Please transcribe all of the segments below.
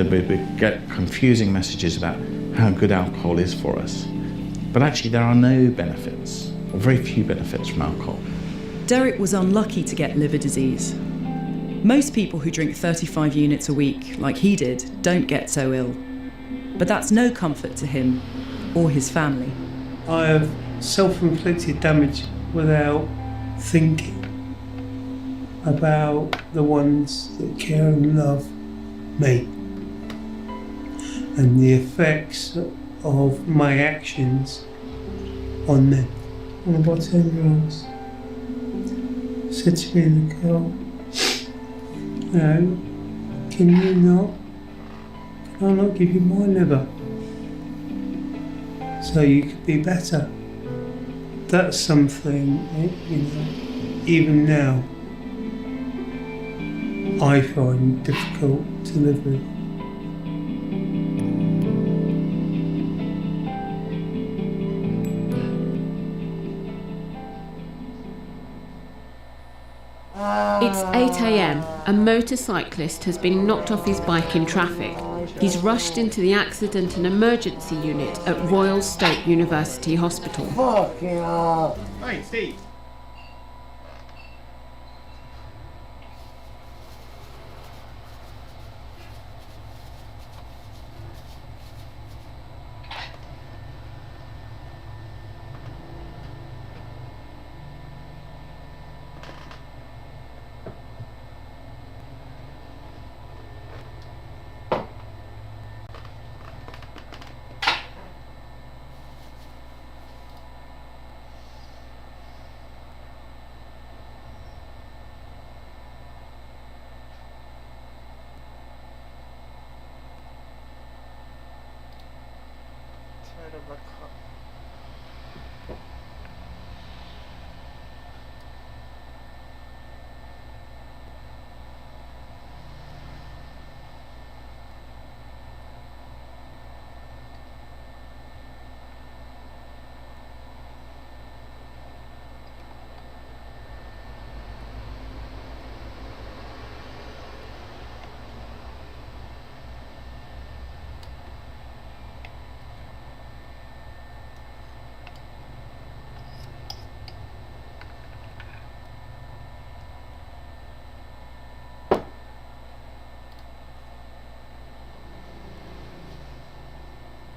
we get confusing messages about how good alcohol is for us. But actually there are no benefits, or very few benefits from alcohol. Derek was unlucky to get liver disease. Most people who drink 35 units a week, like he did, don't get so ill. But that's no comfort to him or his family. I have self-inflicted damage without thinking about the ones that care and love me, and the effects of my actions on them. One of our 10-year-olds said to me in the car, you know, can I not give you my liver so you could be better? That's something, you know, even now I find difficult to live with. It's 8 a.m. A motorcyclist has been knocked off his bike in traffic. He's rushed into the accident and emergency unit at Royal State University Hospital. Fucking hell. Hey, Steve.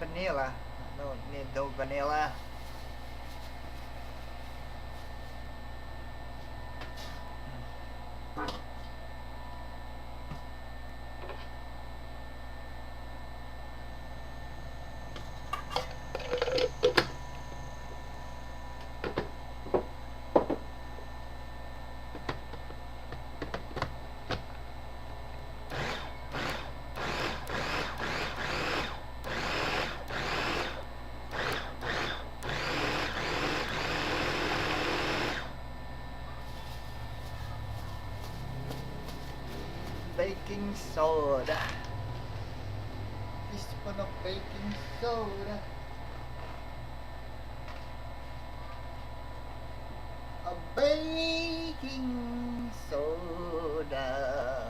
Vanilla. I don't need no vanilla. Baking soda. Teaspoon of baking soda. A baking soda.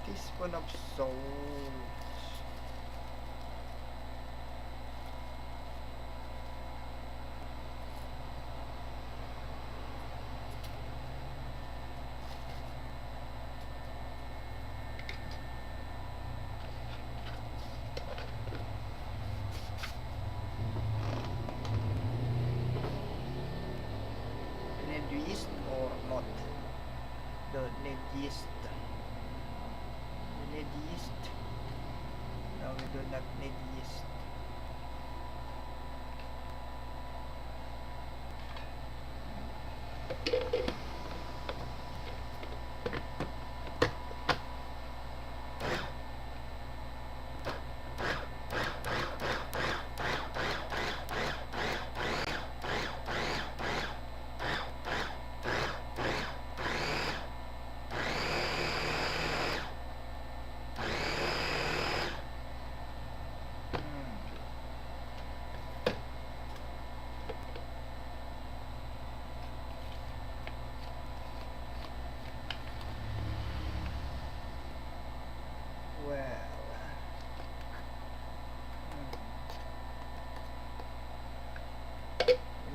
Teaspoon of salt.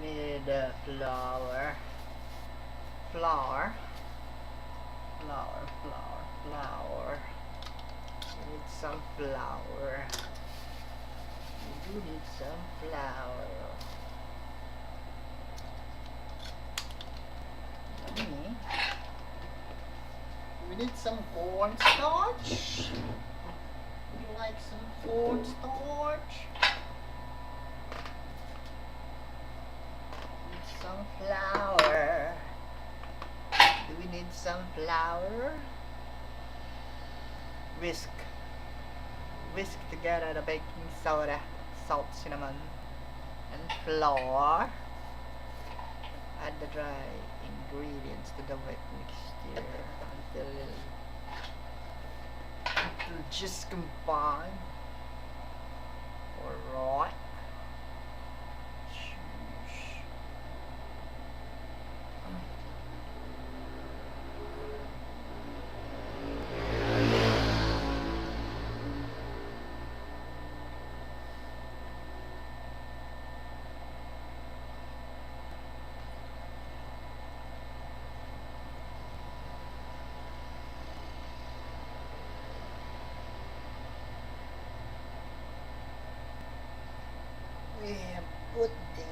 need flour. Flour. Flour, flour, flour. We need some flour. We do need some flour. Yummy. We need some cornstarch. Would you like some cornstarch? Need some flour. Do we need some flour? Whisk. Whisk together the baking soda, salt, cinnamon, and flour. Add the dry ingredients to the wet mixture until just combine. Alright. We have put the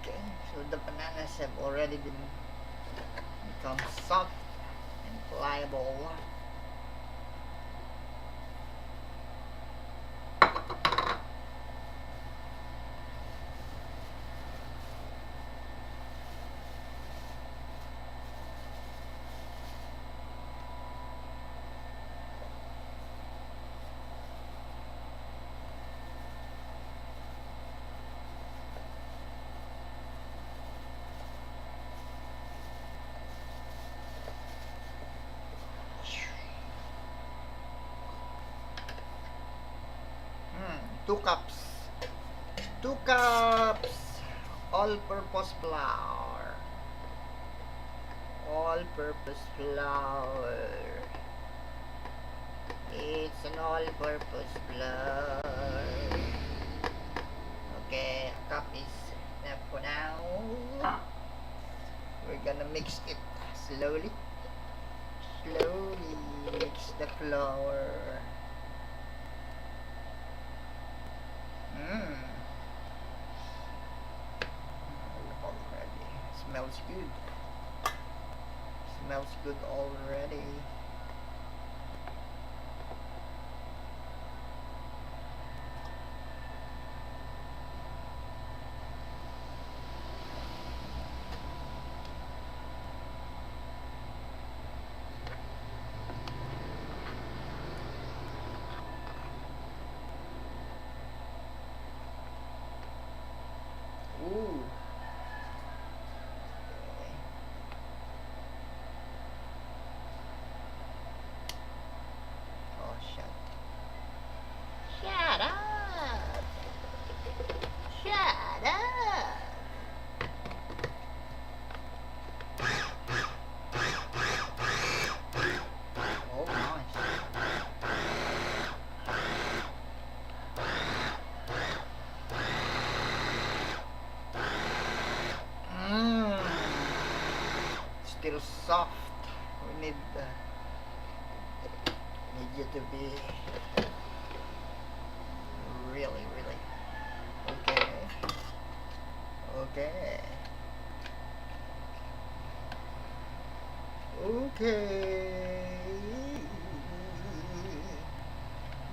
okay, so the bananas have already become soft and pliable. Two cups all-purpose flour. All-purpose flour. It's an all-purpose flour. Okay, a cup is enough for now. We're gonna mix it slowly. Slowly mix the flour. Already smells good. Smells good already. Ooh. Oh, shut up! Shut up! Oh, nice. Still soft. We need you to be really okay.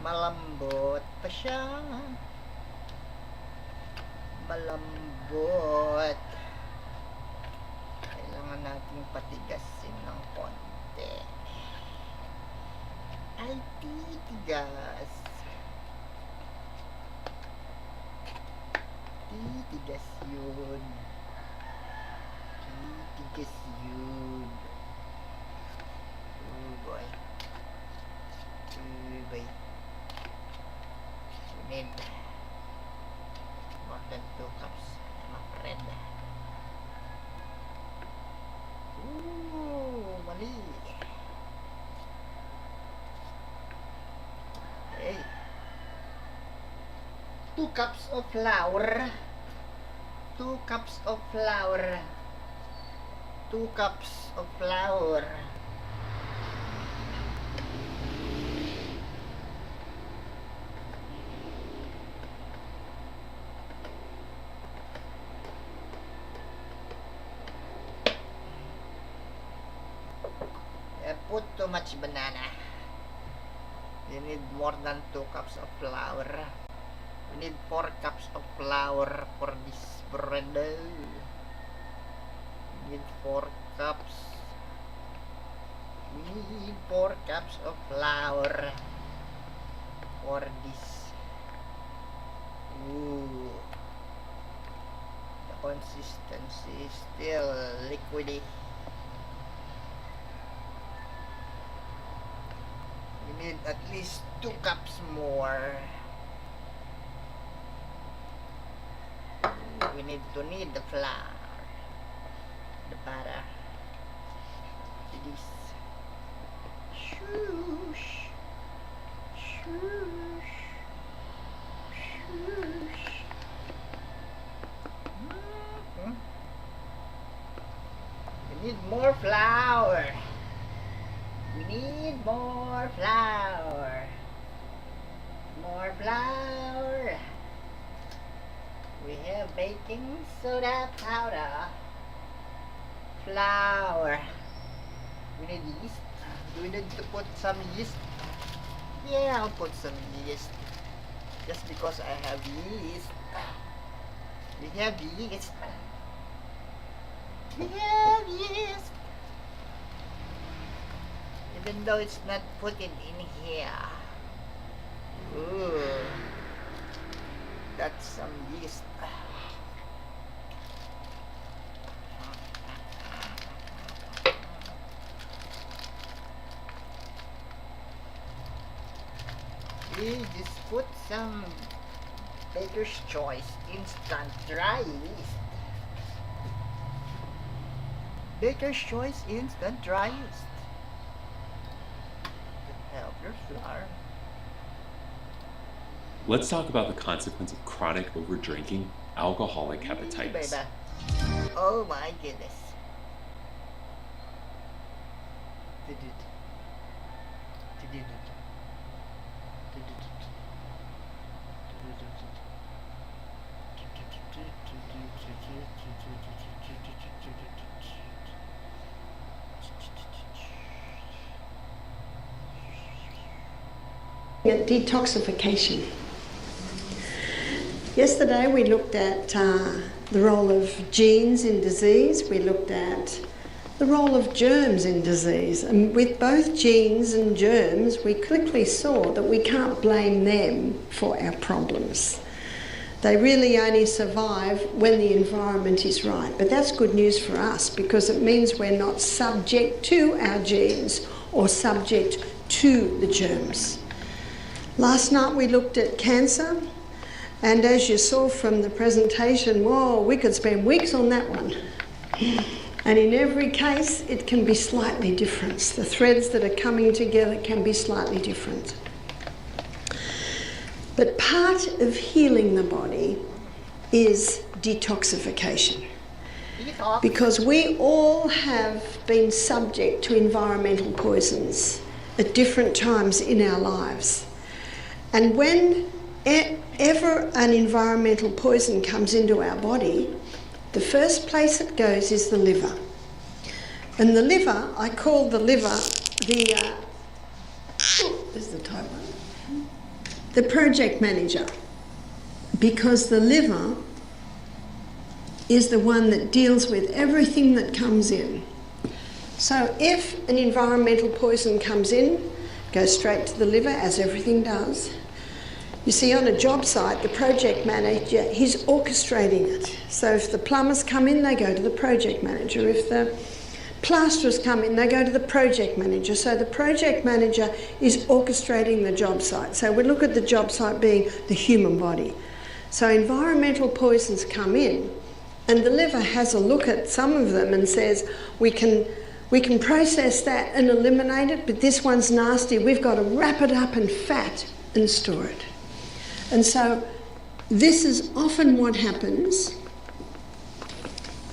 Malambot pa siya. Malambot. Kailangan nating patigasin ng konti. Ay, titigas. Titigas yun. Titigas yun. Oh boy. Oh boy. We need more than 2 cups, my friend. Ooh, 2 cups of flour. 2 cups of flour. 2 cups of flour. I put too much banana. You need more than 2 cups of flour. We need 4 cups of flour for this bread. We need 4 cups. We need 4 cups of flour for this. Ooh. The consistency is still liquidy. We need at least 2 cups more. We need to knead the flour, the butter, this. Shoosh, shoosh, shoosh. We need more flour. We need more flour. More flour. We have baking soda powder. Flour. We need yeast. Do we need to put some yeast? Yeah, I'll put some yeast. Just because I have yeast. We have yeast. We have yeast. Even though it's not put in here. Ooh. That's some yeast. We just put some Baker's Choice instant dry yeast. Baker's Choice instant dry yeast. To help your flour. Let's talk about the consequence of chronic overdrinking, alcoholic hepatitis. Baby. Oh my goodness. At detoxification. Yesterday we looked at the role of genes in disease, we looked at the role of germs in disease, and with both genes and germs we quickly saw that we can't blame them for our problems. They really only survive when the environment is right, but that's good news for us because it means we're not subject to our genes or subject to the germs. Last night we looked at cancer, and as you saw from the presentation, whoa, we could spend weeks on that one. And in every case, it can be slightly different. The threads that are coming together can be slightly different. But part of healing the body is detoxification. Because we all have been subject to environmental poisons at different times in our lives. And whenever an environmental poison comes into our body, the first place it goes is the liver. And the liver, I call the liver the project manager, because the liver is the one that deals with everything that comes in. So if an environmental poison comes in, it goes straight to the liver, as everything does. You see, on a job site, the project manager, he's orchestrating it. So if the plumbers come in, they go to the project manager. If the plasterers come in, they go to the project manager. So the project manager is orchestrating the job site. So we look at the job site being the human body. So environmental poisons come in, and the liver has a look at some of them and says, we can process that and eliminate it, but this one's nasty. We've got to wrap it up in fat and store it. And so this is often what happens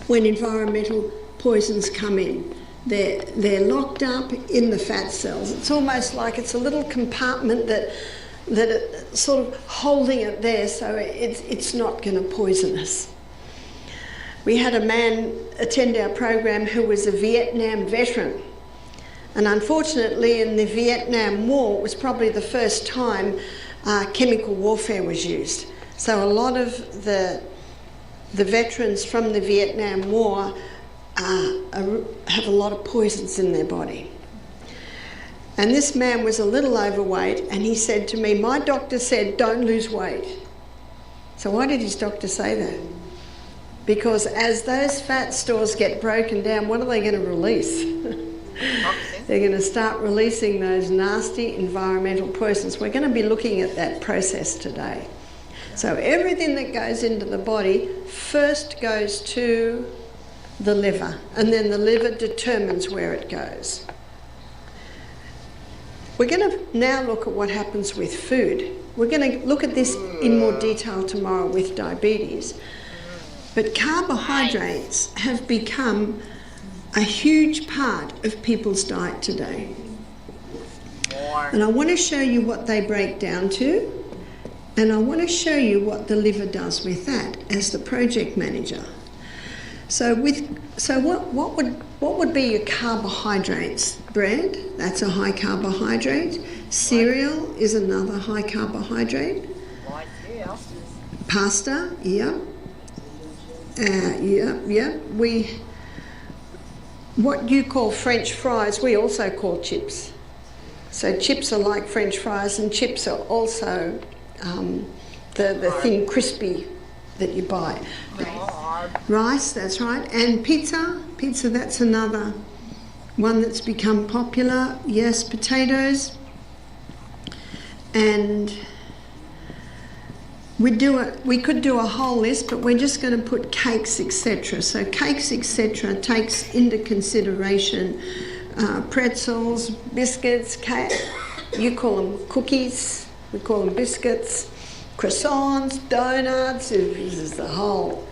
when environmental poisons come in. They're locked up in the fat cells. It's almost like it's a little compartment that it's sort of holding it there so it's not going to poison us. We had a man attend our program who was a Vietnam veteran, and unfortunately in the Vietnam War it was probably the first time chemical warfare was used. So a lot of the veterans from the Vietnam War have a lot of poisons in their body. And this man was a little overweight, and he said to me, my doctor said don't lose weight. So why did his doctor say that? Because as those fat stores get broken down, what are they going to release? They're going to start releasing those nasty environmental poisons. We're going to be looking at that process today. So everything that goes into the body first goes to the liver, and then the liver determines where it goes. We're going to now look at what happens with food. We're going to look at this in more detail tomorrow with diabetes. But carbohydrates have become a huge part of people's diet today. And I want to show you what they break down to, and I want to show you what the liver does with that as the project manager. So what would be your carbohydrates? Bread, that's a high carbohydrate. Cereal is another high carbohydrate. Pasta, yeah. What you call French fries, we also call chips. So chips are like French fries, and chips are also the thin crispy that you buy. Rice, that's right. And pizza, that's another one that's become popular. Yes, potatoes. And we could do a whole list, but we're just going to put cakes, etc. So cakes, etc. takes into consideration pretzels, biscuits, you call them cookies, we call them biscuits, croissants, donuts, this is the whole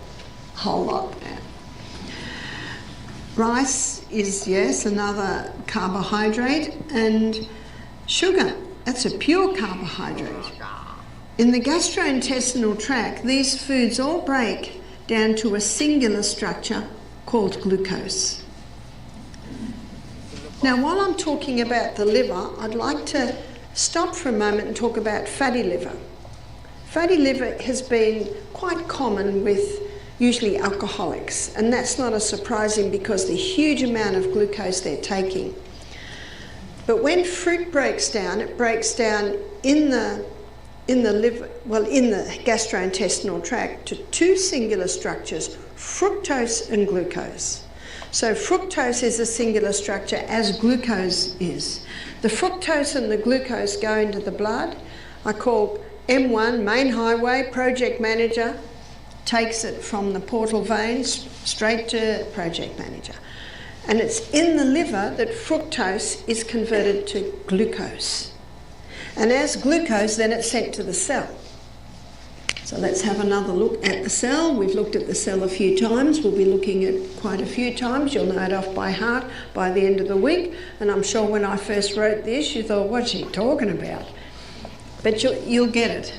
lot. Rice is, yes, another carbohydrate, and sugar, that's a pure carbohydrate. In the gastrointestinal tract, these foods all break down to a singular structure called glucose. Now, while I'm talking about the liver, I'd like to stop for a moment and talk about fatty liver. Fatty liver has been quite common with usually alcoholics, and that's not a surprising because the huge amount of glucose they're taking. But when fruit breaks down, it breaks down in the liver, in the gastrointestinal tract to two singular structures, fructose and glucose. So fructose is a singular structure as glucose is. The fructose and the glucose go into the blood. I call M1, main highway, project manager, takes it from the portal veins straight to project manager. And it's in the liver that fructose is converted to glucose. And as glucose, then it's sent to the cell. So let's have another look at the cell. We've looked at the cell a few times. We'll be looking at quite a few times. You'll know it off by heart by the end of the week. And I'm sure when I first wrote this, you thought, what's she talking about? But you'll get it.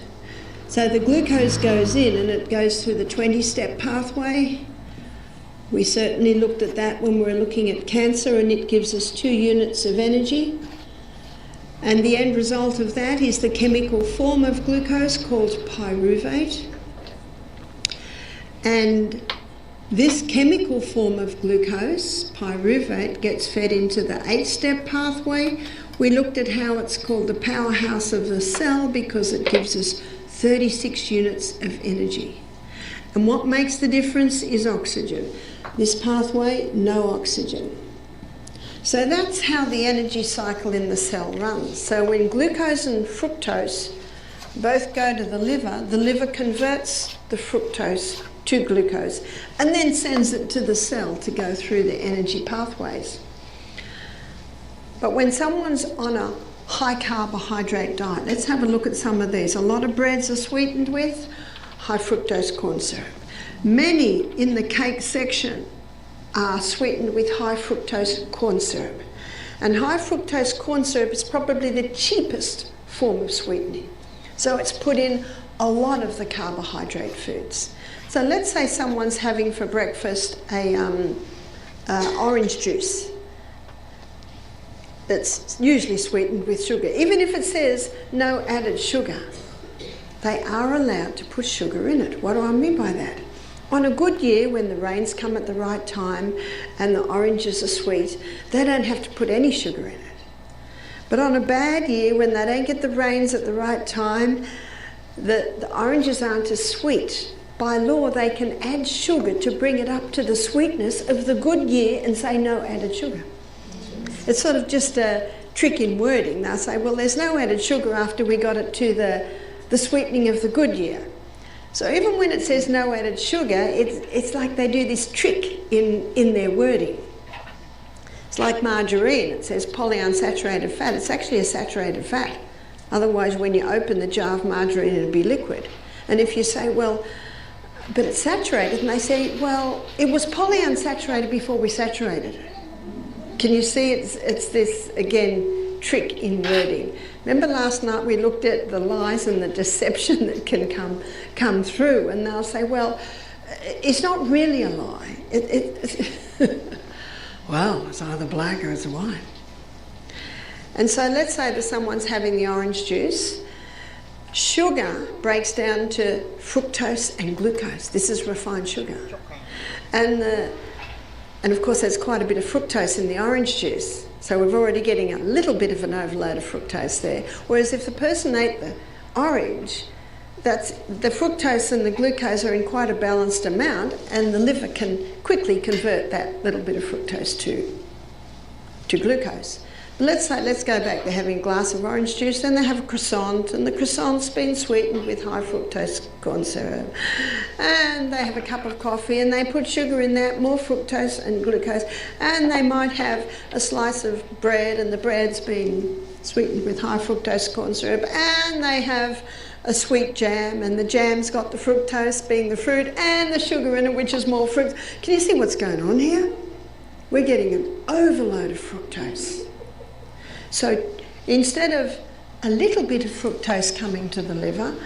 So the glucose goes in and it goes through the 20-step pathway. We certainly looked at that when we were looking at cancer, and it gives us 2 units of energy. And the end result of that is the chemical form of glucose called pyruvate. And this chemical form of glucose, pyruvate, gets fed into the 8-step pathway. We looked at how it's called the powerhouse of the cell because it gives us 36 units of energy. And what makes the difference is oxygen. This pathway, no oxygen. So that's how the energy cycle in the cell runs. So when glucose and fructose both go to the liver converts the fructose to glucose and then sends it to the cell to go through the energy pathways. But when someone's on a high carbohydrate diet, let's have a look at some of these. A lot of breads are sweetened with, high fructose corn syrup. Many in the cake section are sweetened with high fructose corn syrup. And high fructose corn syrup is probably the cheapest form of sweetening. So it's put in a lot of the carbohydrate foods. So let's say someone's having for breakfast a orange juice that's usually sweetened with sugar. Even if it says no added sugar, they are allowed to put sugar in it. What do I mean by that? On a good year, when the rains come at the right time and the oranges are sweet, they don't have to put any sugar in it. But on a bad year, when they don't get the rains at the right time, the oranges aren't as sweet. By law, they can add sugar to bring it up to the sweetness of the good year and say no added sugar. It's sort of just a trick in wording. They'll say, well, there's no added sugar after we got it to the sweetening of the good year. So even when it says no added sugar, it's like they do this trick in their wording. It's like margarine. It says polyunsaturated fat. It's actually a saturated fat. Otherwise, when you open the jar of margarine, it'll be liquid. And if you say, well, but it's saturated, and they say, well, it was polyunsaturated before we saturated it. Can you see it's this, again, trick in wording? Remember last night we looked at the lies and the deception that can come through, and they'll say, well, it's not really a lie. Well, it's either black or it's white. And so let's say that someone's having the orange juice. Sugar breaks down to fructose and glucose. This is refined sugar. And of course there's quite a bit of fructose in the orange juice. So we're already getting a little bit of an overload of fructose there. Whereas if the person ate the orange, that's the fructose and the glucose are in quite a balanced amount, and the liver can quickly convert that little bit of fructose to glucose. Let's go back, they're having a glass of orange juice, then they have a croissant, and the croissant's been sweetened with high fructose corn syrup. And they have a cup of coffee, and they put sugar in that, more fructose and glucose, and they might have a slice of bread, and the bread's been sweetened with high fructose corn syrup, and they have a sweet jam, and the jam's got the fructose, being the fruit, and the sugar in it, which is more fruit. Can you see what's going on here? We're getting an overload of fructose. So instead of a little bit of fructose coming to the liver,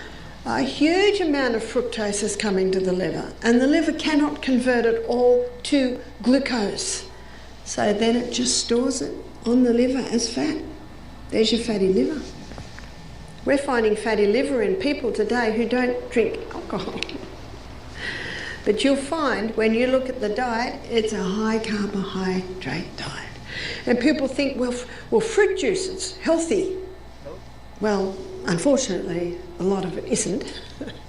a huge amount of fructose is coming to the liver, and the liver cannot convert it all to glucose. So then it just stores it on the liver as fat. There's your fatty liver. We're finding fatty liver in people today who don't drink alcohol. But you'll find when you look at the diet, it's a high carbohydrate diet. And people think, well, fruit juice, it's healthy. Well, unfortunately, a lot of it isn't,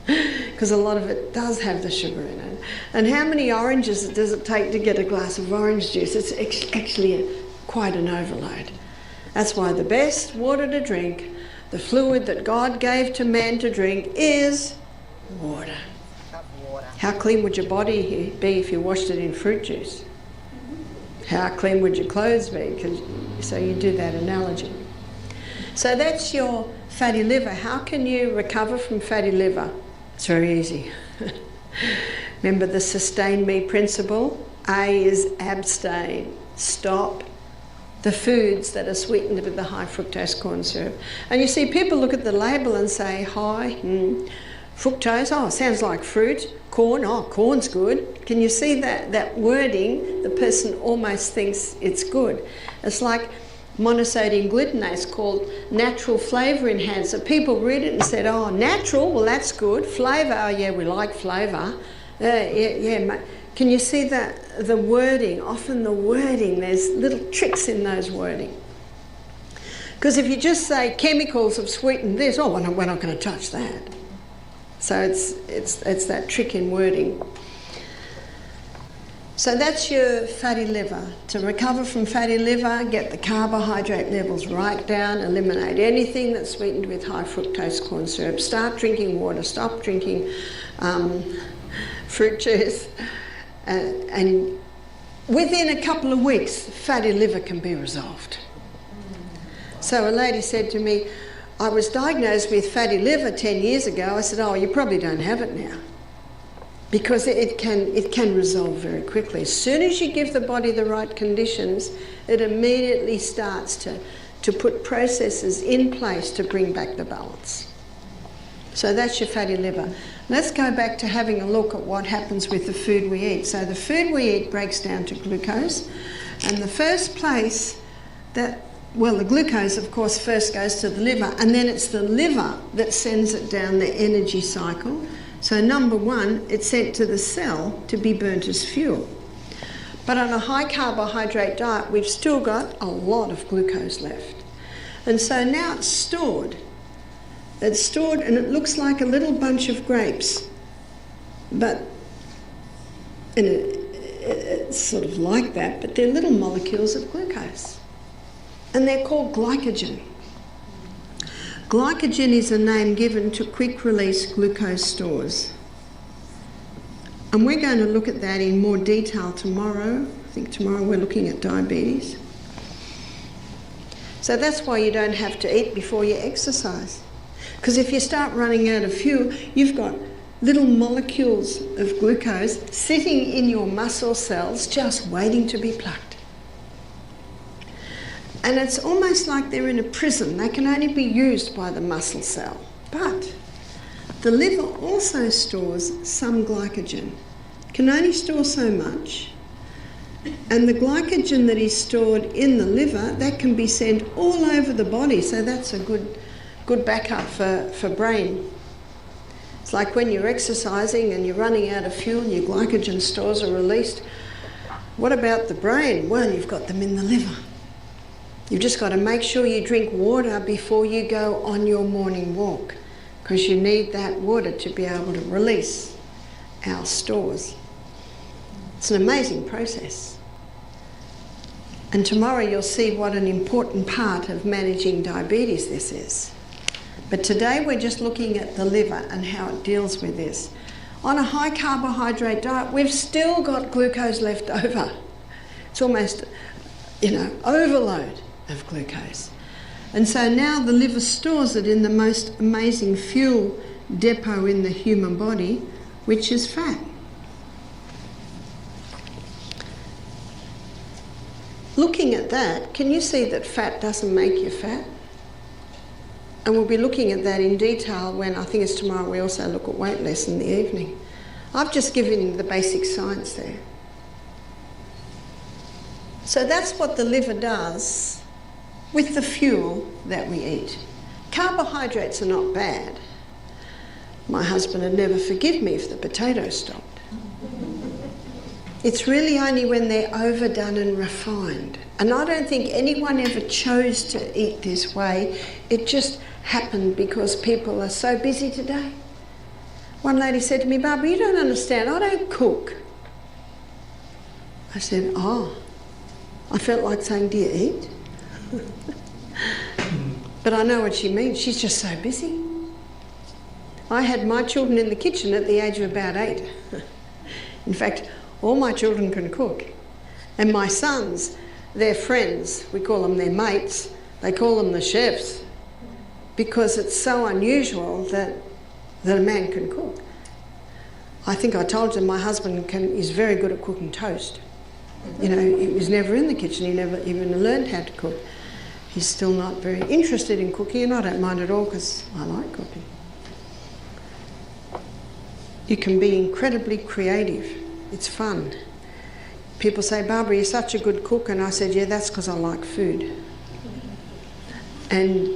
because a lot of it does have the sugar in it. And how many oranges does it take to get a glass of orange juice? It's actually quite an overload. That's why the best water to drink, the fluid that God gave to man to drink, is water. How clean would your body be if you washed it in fruit juice? How clean would your clothes be? So you do that analogy. So that's your fatty liver. How can you recover from fatty liver? It's very easy. Remember the sustain me principle? A is abstain. Stop the foods that are sweetened with the high fructose corn syrup. And you see people look at the label and say, high fructose, oh, sounds like fruit. Corn, oh, corn's good. Can you see that wording? The person almost thinks it's good. It's like monosodium glutamate, called natural flavour enhancer. People read it and said, oh, natural, well, that's good. Flavour, oh, yeah, we like flavour. Yeah. Can you see that the wording? Often the wording, there's little tricks in those wording. Because if you just say chemicals have sweetened this, oh, we're not going to touch that. So it's that trick in wording. So that's your fatty liver. To recover from fatty liver, get the carbohydrate levels right down, eliminate anything that's sweetened with high fructose corn syrup. Start drinking water, stop drinking fruit juice, and within a couple of weeks, fatty liver can be resolved. So a lady said to me, I was diagnosed with fatty liver 10 years ago, I said, oh, you probably don't have it now. Because it can resolve very quickly. As soon as you give the body the right conditions, it immediately starts to put processes in place to bring back the balance. So that's your fatty liver. Let's go back to having a look at what happens with the food we eat. So the food we eat breaks down to glucose, and the first place the glucose, of course, first goes to the liver, and then it's the liver that sends it down the energy cycle. So number one, it's sent to the cell to be burnt as fuel. But on a high carbohydrate diet, we've still got a lot of glucose left. And so now it's stored. It's stored and it looks like a little bunch of grapes. But it's sort of like that, but they're little molecules of glucose. And they're called glycogen. Glycogen is a name given to quick-release glucose stores. And we're going to look at that in more detail tomorrow. I think tomorrow we're looking at diabetes. So that's why you don't have to eat before you exercise. Because if you start running out of fuel, you've got little molecules of glucose sitting in your muscle cells just waiting to be plucked. And it's almost like they're in a prison. They can only be used by the muscle cell. But the liver also stores some glycogen. It can only store so much. And the glycogen that is stored in the liver, that can be sent all over the body. So that's a good backup for brain. It's like when you're exercising and you're running out of fuel, your glycogen stores are released. What about the brain? Well, you've got them in the liver. You've just got to make sure you drink water before you go on your morning walk, because you need that water to be able to release our stores. It's an amazing process. And tomorrow you'll see what an important part of managing diabetes this is. But today we're just looking at the liver and how it deals with this. On a high carbohydrate diet, we've still got glucose left over. It's almost, overload of glucose. And so now the liver stores it in the most amazing fuel depot in the human body, which is fat. Looking at that, can you see that fat doesn't make you fat? And we'll be looking at that in detail when, I think it's tomorrow, we also look at weight loss in the evening. I've just given you the basic science there. So that's what the liver does with the fuel that we eat. Carbohydrates are not bad. My husband would never forgive me if the potatoes stopped. It's really only when they're overdone and refined. And I don't think anyone ever chose to eat this way. It just happened because people are so busy today. One lady said to me, Barbara, you don't understand, I don't cook. I said, oh. I felt like saying, do you eat? But I know what she means. She's just so busy. I had my children in the kitchen at the age of about 8. In fact, all my children can cook. And my sons, their friends, we call them their mates, they call them the chefs, because it's so unusual that a man can cook. I think I told them my husband is very good at cooking toast. He was never in the kitchen, he never even learned how to cook. He's still not very interested in cooking, and I don't mind at all because I like cooking. You can be incredibly creative. It's fun. People say, Barbara, you're such a good cook, and I said, yeah, that's because I like food. And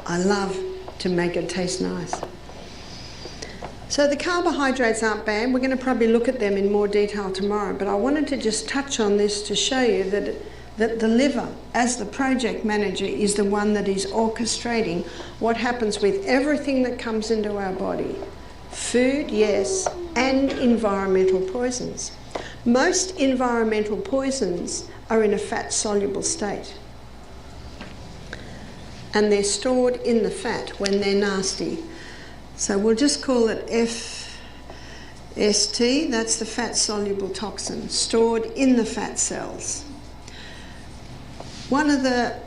I love to make it taste nice. So the carbohydrates aren't bad. We're going to probably look at them in more detail tomorrow, but I wanted to just touch on this to show you that the liver, as the project manager, is the one that is orchestrating what happens with everything that comes into our body. Food, yes, and environmental poisons. Most environmental poisons are in a fat-soluble state. And they're stored in the fat when they're nasty. So we'll just call it FST, that's the fat-soluble toxin, stored in the fat cells. One of the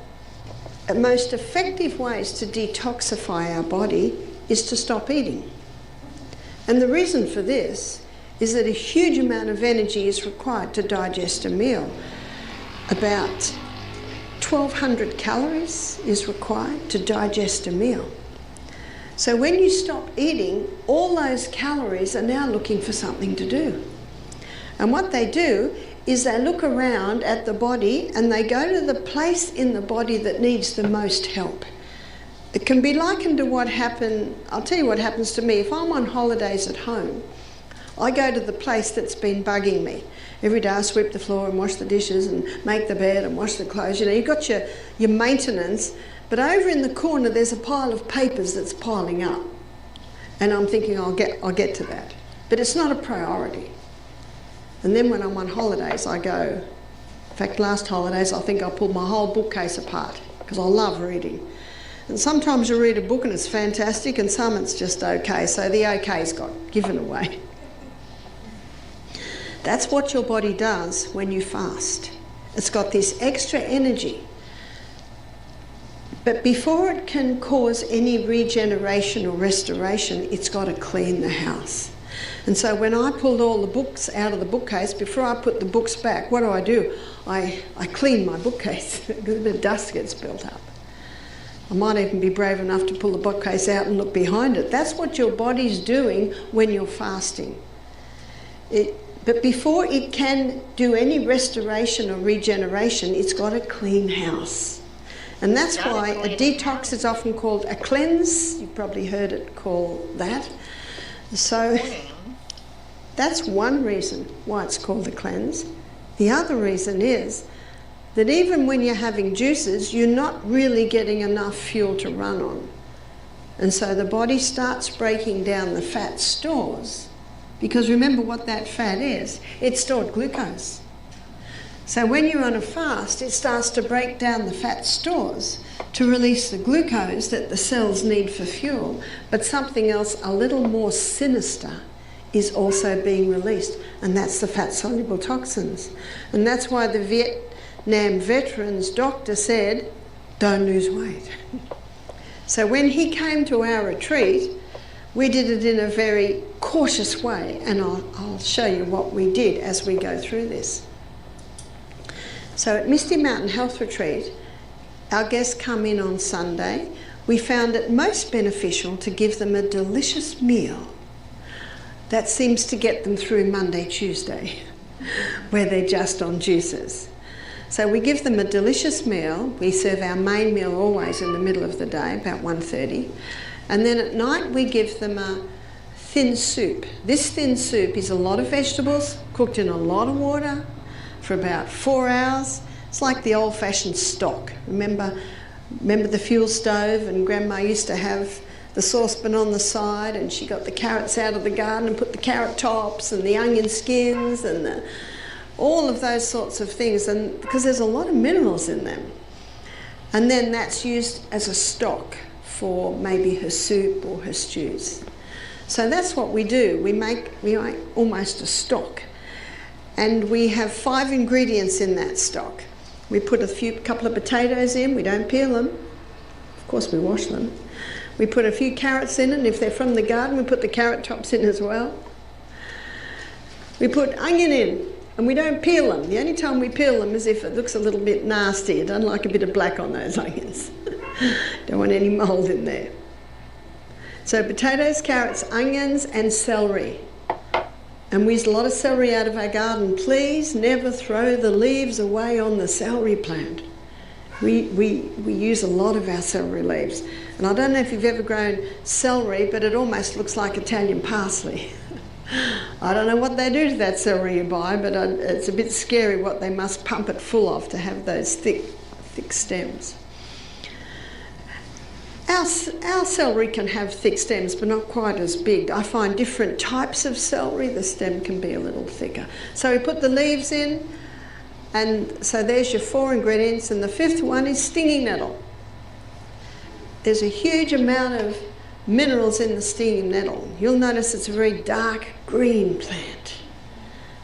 most effective ways to detoxify our body is to stop eating. And the reason for this is that a huge amount of energy is required to digest a meal. About 1,200 calories is required to digest a meal. So when you stop eating, all those calories are now looking for something to do. And what they do is they look around at the body and they go to the place in the body that needs the most help. It can be likened to what happened, I'll tell you what happens to me. If I'm on holidays at home, I go to the place that's been bugging me. Every day I sweep the floor and wash the dishes and make the bed and wash the clothes. You know, you've got your maintenance, but over in the corner there's a pile of papers that's piling up. And I'm thinking I'll get to that. But it's not a priority. And then when I'm on holidays, I go, in fact, last holidays, I think I pulled my whole bookcase apart because I love reading. And sometimes you read a book and it's fantastic and some it's just okay. So the okay's got given away. That's what your body does when you fast. It's got this extra energy. But before it can cause any regeneration or restoration, it's got to clean the house. And so when I pulled all the books out of the bookcase, before I put the books back, what do? I clean my bookcase because a bit of dust gets built up. I might even be brave enough to pull the bookcase out and look behind it. That's what your body's doing when you're fasting. But before it can do any restoration or regeneration, it's got a clean house. And that's why a detox is often called a cleanse. You've probably heard it called that. So that's one reason why it's called a cleanse. The other reason is that even when you're having juices, you're not really getting enough fuel to run on. And so the body starts breaking down the fat stores. Because remember what that fat is. It's stored glucose. So when you're on a fast, it starts to break down the fat stores to release the glucose that the cells need for fuel. But something else a little more sinister is also being released, and that's the fat-soluble toxins. And that's why the Vietnam veterans doctor said, don't lose weight. So when he came to our retreat, we did it in a very cautious way, and I'll show you what we did as we go through this. So at Misty Mountain Health Retreat, our guests come in on Sunday. We found it most beneficial to give them a delicious meal that seems to get them through Monday, Tuesday, where they're just on juices. So we give them a delicious meal. We serve our main meal always in the middle of the day, about 1:30. And then at night we give them a thin soup. This thin soup is a lot of vegetables cooked in a lot of water for about 4 hours. It's like the old-fashioned stock. Remember the fuel stove, and Grandma used to have the saucepan on the side, and she got the carrots out of the garden and put the carrot tops and the onion skins and all of those sorts of things, and because there's a lot of minerals in them. And then that's used as a stock for maybe her soup or her stews. So that's what we do. We make almost a stock. And we have 5 ingredients in that stock. We put a couple of potatoes in, we don't peel them. Of course we wash them. We put a few carrots in, and if they're from the garden, we put the carrot tops in as well. We put onion in, and we don't peel them. The only time we peel them is if it looks a little bit nasty. I don't like a bit of black on those onions. Don't want any mould in there. So potatoes, carrots, onions and celery. And we use a lot of celery out of our garden. Please never throw the leaves away on the celery plant. We use a lot of our celery leaves. And I don't know if you've ever grown celery, but it almost looks like Italian parsley. I don't know what they do to that celery you buy, but it's a bit scary what they must pump it full of to have those thick stems. Our celery can have thick stems, but not quite as big. I find different types of celery, the stem can be a little thicker. So we put the leaves in, and so there's your 4 ingredients, and the 5th one is stinging nettle. There's a huge amount of minerals in the stinging nettle. You'll notice it's a very dark green plant,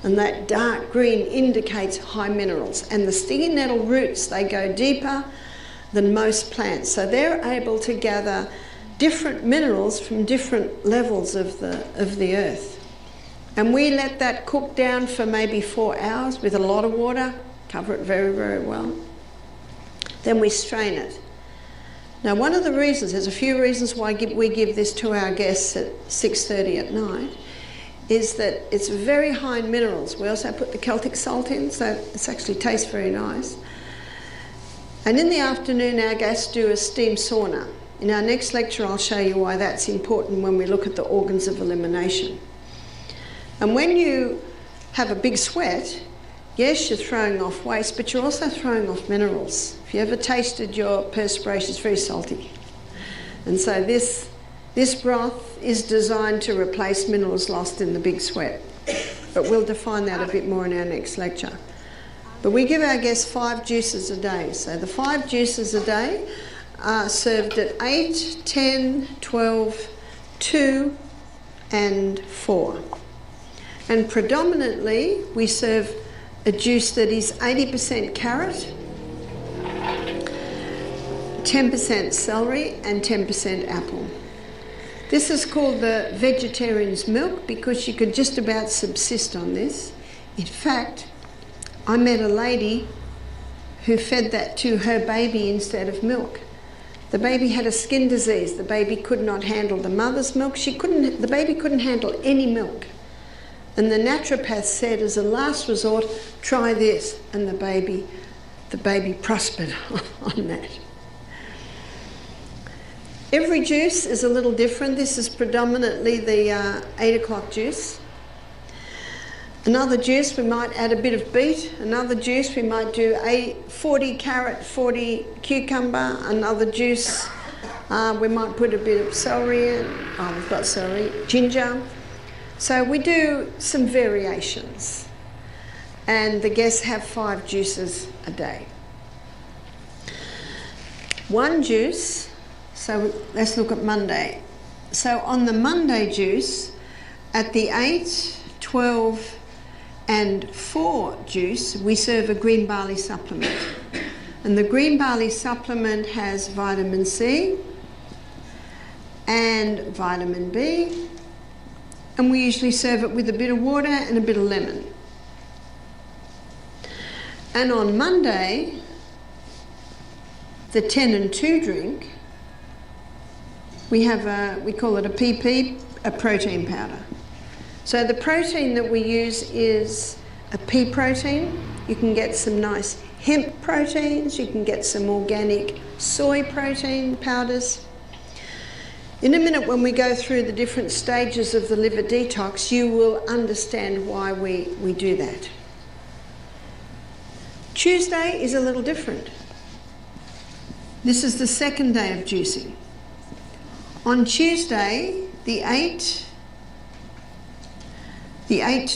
and that dark green indicates high minerals. And the stinging nettle roots, they go deeper. than most plants. So they're able to gather different minerals from different levels of the earth. And we let that cook down for maybe 4 hours with a lot of water, cover it very, very well. Then we strain it. Now, one of the reasons, there's a few reasons why we give this to our guests at 6:30 at night, is that it's very high in minerals. We also put the Celtic salt in, so it actually tastes very nice. And in the afternoon, our guests do a steam sauna. In our next lecture, I'll show you why that's important when we look at the organs of elimination. And when you have a big sweat, yes, you're throwing off waste, but you're also throwing off minerals. If you ever tasted your perspiration, it's very salty. And so this broth is designed to replace minerals lost in the big sweat. But we'll define that a bit more in our next lecture. But we give our guests 5 juices a day. So the 5 juices a day are served at 8, 10, 12, 2, and 4. And predominantly, we serve a juice that is 80% carrot, 10% celery, and 10% apple. This is called the vegetarian's milk because you could just about subsist on this. In fact, I met a lady who fed that to her baby instead of milk. The baby had a skin disease. The baby could not handle the mother's milk. The baby couldn't handle any milk. And the naturopath said, as a last resort, try this. And the baby prospered on that. Every juice is a little different. This is predominantly the 8 o'clock juice. Another juice, we might add a bit of beet. Another juice, we might do 40 carrot, 40 cucumber. Another juice, we might put a bit of celery in. Oh, we've got celery. Ginger. So we do some variations. And the guests have 5 juices a day. One juice, so let's look at Monday. So on the Monday juice, at the 8, 12, and 4 juice, we serve a green barley supplement. And the green barley supplement has vitamin C and vitamin B. And we usually serve it with a bit of water and a bit of lemon. And on Monday, the 10 and 2 drink, we call it a PP, a protein powder. So the protein that we use is a pea protein. You can get some nice hemp proteins. You can get some organic soy protein powders. In a minute, when we go through the different stages of the liver detox, you will understand why we do that. Tuesday is a little different. This is the second day of juicing. On Tuesday, the 8,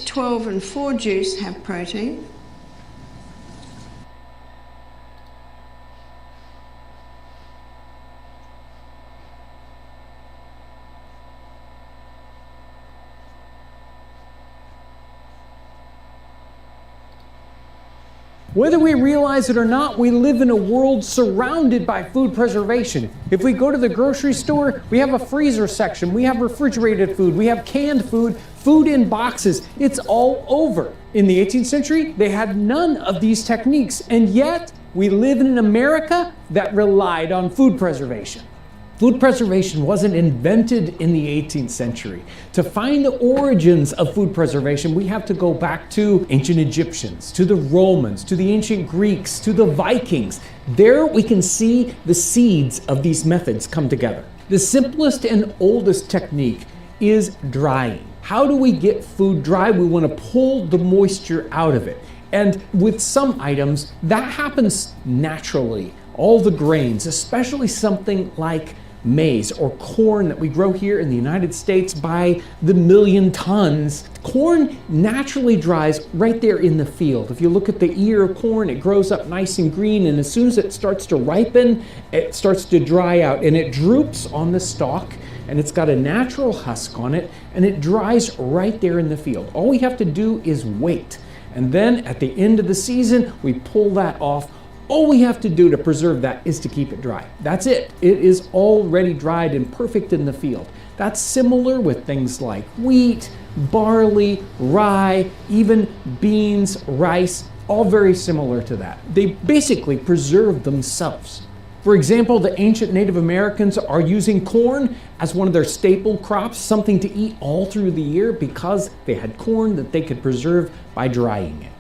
12 and 4 juice have protein. Whether we realize it or not, we live in a world surrounded by food preservation. If we go to the grocery store, we have a freezer section, we have refrigerated food, we have canned food, food in boxes. It's all over. In the 18th century, they had none of these techniques, and yet we live in an America that relied on food preservation. Food preservation wasn't invented in the 18th century. To find the origins of food preservation, we have to go back to ancient Egyptians, to the Romans, to the ancient Greeks, to the Vikings. There we can see the seeds of these methods come together. The simplest and oldest technique is drying. How do we get food dry? We want to pull the moisture out of it. And with some items, that happens naturally. All the grains, especially something like maize or corn that we grow here in the United States by the million tons. Corn naturally dries right there in the field. If you look at the ear of corn, it grows up nice and green, and as soon as it starts to ripen, it starts to dry out and it droops on the stalk, and it's got a natural husk on it, and it dries right there in the field. All we have to do is wait. And then at the end of the season, we pull that off All we have to do to preserve that is to keep it dry. That's it. It is already dried and perfect in the field. That's similar with things like wheat, barley, rye, even beans, rice, all very similar to that. They basically preserve themselves. For example, the ancient Native Americans are using corn as one of their staple crops, something to eat all through the year because they had corn that they could preserve by drying it.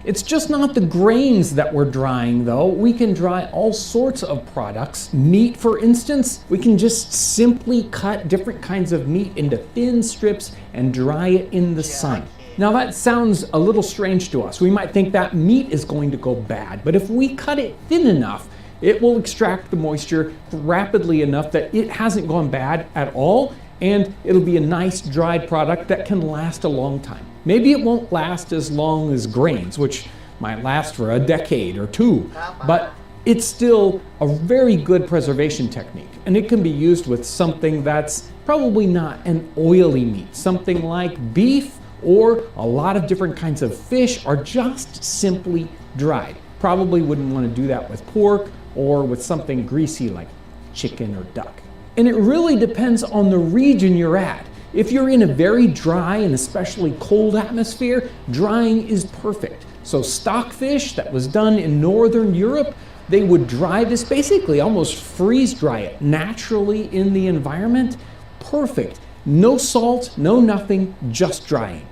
It's just not the grains that we're drying though. We can dry all sorts of products. Meat, for instance, we can just simply cut different kinds of meat into thin strips and dry it in the sun. Now that sounds a little strange to us. We might think that meat is going to go bad, but if we cut it thin enough, it will extract the moisture rapidly enough that it hasn't gone bad at all, and it'll be a nice dried product that can last a long time. Maybe it won't last as long as grains, which might last for a decade or two, but it's still a very good preservation technique, and it can be used with something that's probably not an oily meat. Something like beef or a lot of different kinds of fish are just simply dried. Probably wouldn't want to do that with pork or with something greasy like chicken or duck. And it really depends on the region you're at. If you're in a very dry and especially cold atmosphere, drying is perfect. So stockfish that was done in Northern Europe, they would dry this, basically almost freeze dry it naturally in the environment. Perfect. No salt, no nothing, just drying.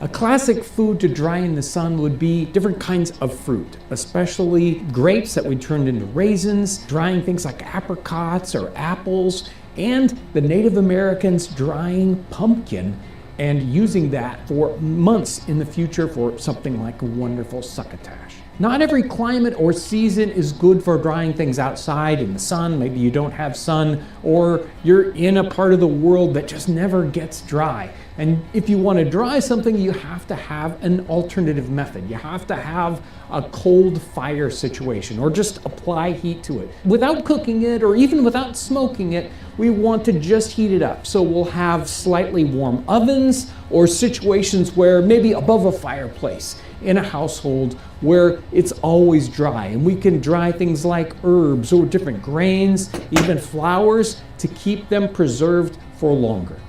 A classic food to dry in the sun would be different kinds of fruit, especially grapes that we turned into raisins, drying things like apricots or apples, and the Native Americans drying pumpkin and using that for months in the future for something like a wonderful succotash. Not every climate or season is good for drying things outside in the sun. Maybe you don't have sun, or you're in a part of the world that just never gets dry. And if you want to dry something, you have to have an alternative method. You have to have a cold fire situation, or just apply heat to it. Without cooking it, or even without smoking it, we want to just heat it up. So we'll have slightly warm ovens, or situations where maybe above a fireplace in a household where it's always dry, and we can dry things like herbs or different grains, even flowers, to keep them preserved for longer.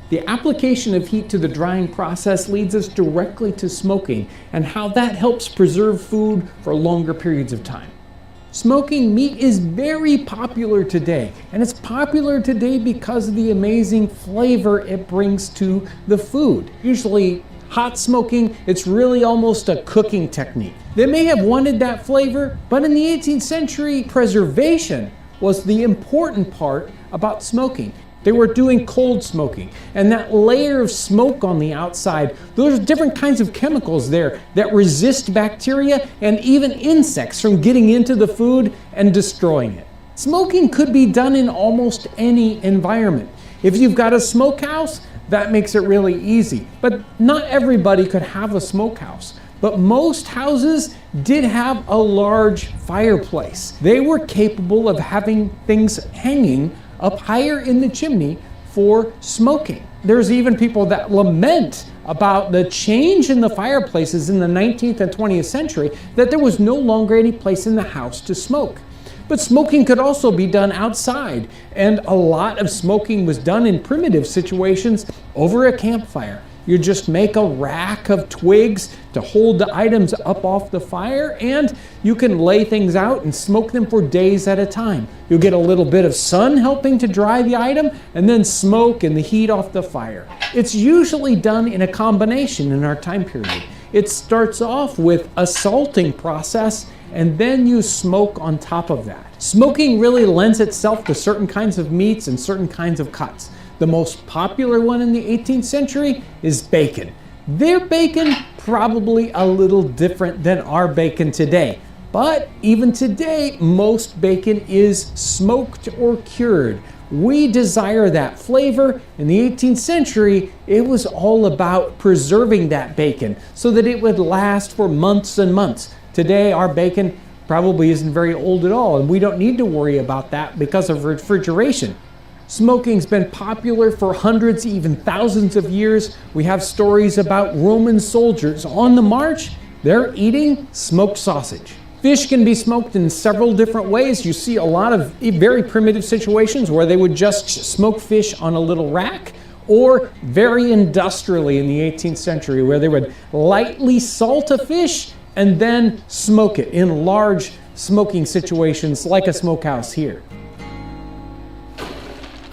The application of heat to the drying process leads us directly to smoking and how that helps preserve food for longer periods of time. Smoking meat is very popular today, and it's popular today because of the amazing flavor it brings to the food. Usually hot smoking, it's really almost a cooking technique. They may have wanted that flavor, but in the 18th century, preservation was the important part about smoking. They were doing cold smoking, and that layer of smoke on the outside, there's different kinds of chemicals there that resist bacteria and even insects from getting into the food and destroying it. Smoking could be done in almost any environment. If you've got a smokehouse, that makes it really easy. But not everybody could have a smokehouse. But most houses did have a large fireplace. They were capable of having things hanging up higher in the chimney for smoking. There's even people that lament about the change in the fireplaces in the 19th and 20th century, that there was no longer any place in the house to smoke. But smoking could also be done outside, and a lot of smoking was done in primitive situations over a campfire. You just make a rack of twigs to hold the items up off the fire, and you can lay things out and smoke them for days at a time. You'll get a little bit of sun helping to dry the item, and then smoke and the heat off the fire. It's usually done in a combination in our time period. It starts off with a salting process, and then you smoke on top of that. Smoking really lends itself to certain kinds of meats and certain kinds of cuts. The most popular one in the 18th century is bacon. Their bacon, probably a little different than our bacon today. But even today, most bacon is smoked or cured. We desire that flavor. In the 18th century, it was all about preserving that bacon so that it would last for months and months. Today, our bacon probably isn't very old at all, and we don't need to worry about that because of refrigeration. Smoking's been popular for hundreds, even thousands of years. We have stories about Roman soldiers on the march. They're eating smoked sausage. Fish can be smoked in several different ways. You see a lot of very primitive situations where they would just smoke fish on a little rack, or very industrially in the 18th century where they would lightly salt a fish and then smoke it in large smoking situations like a smokehouse here.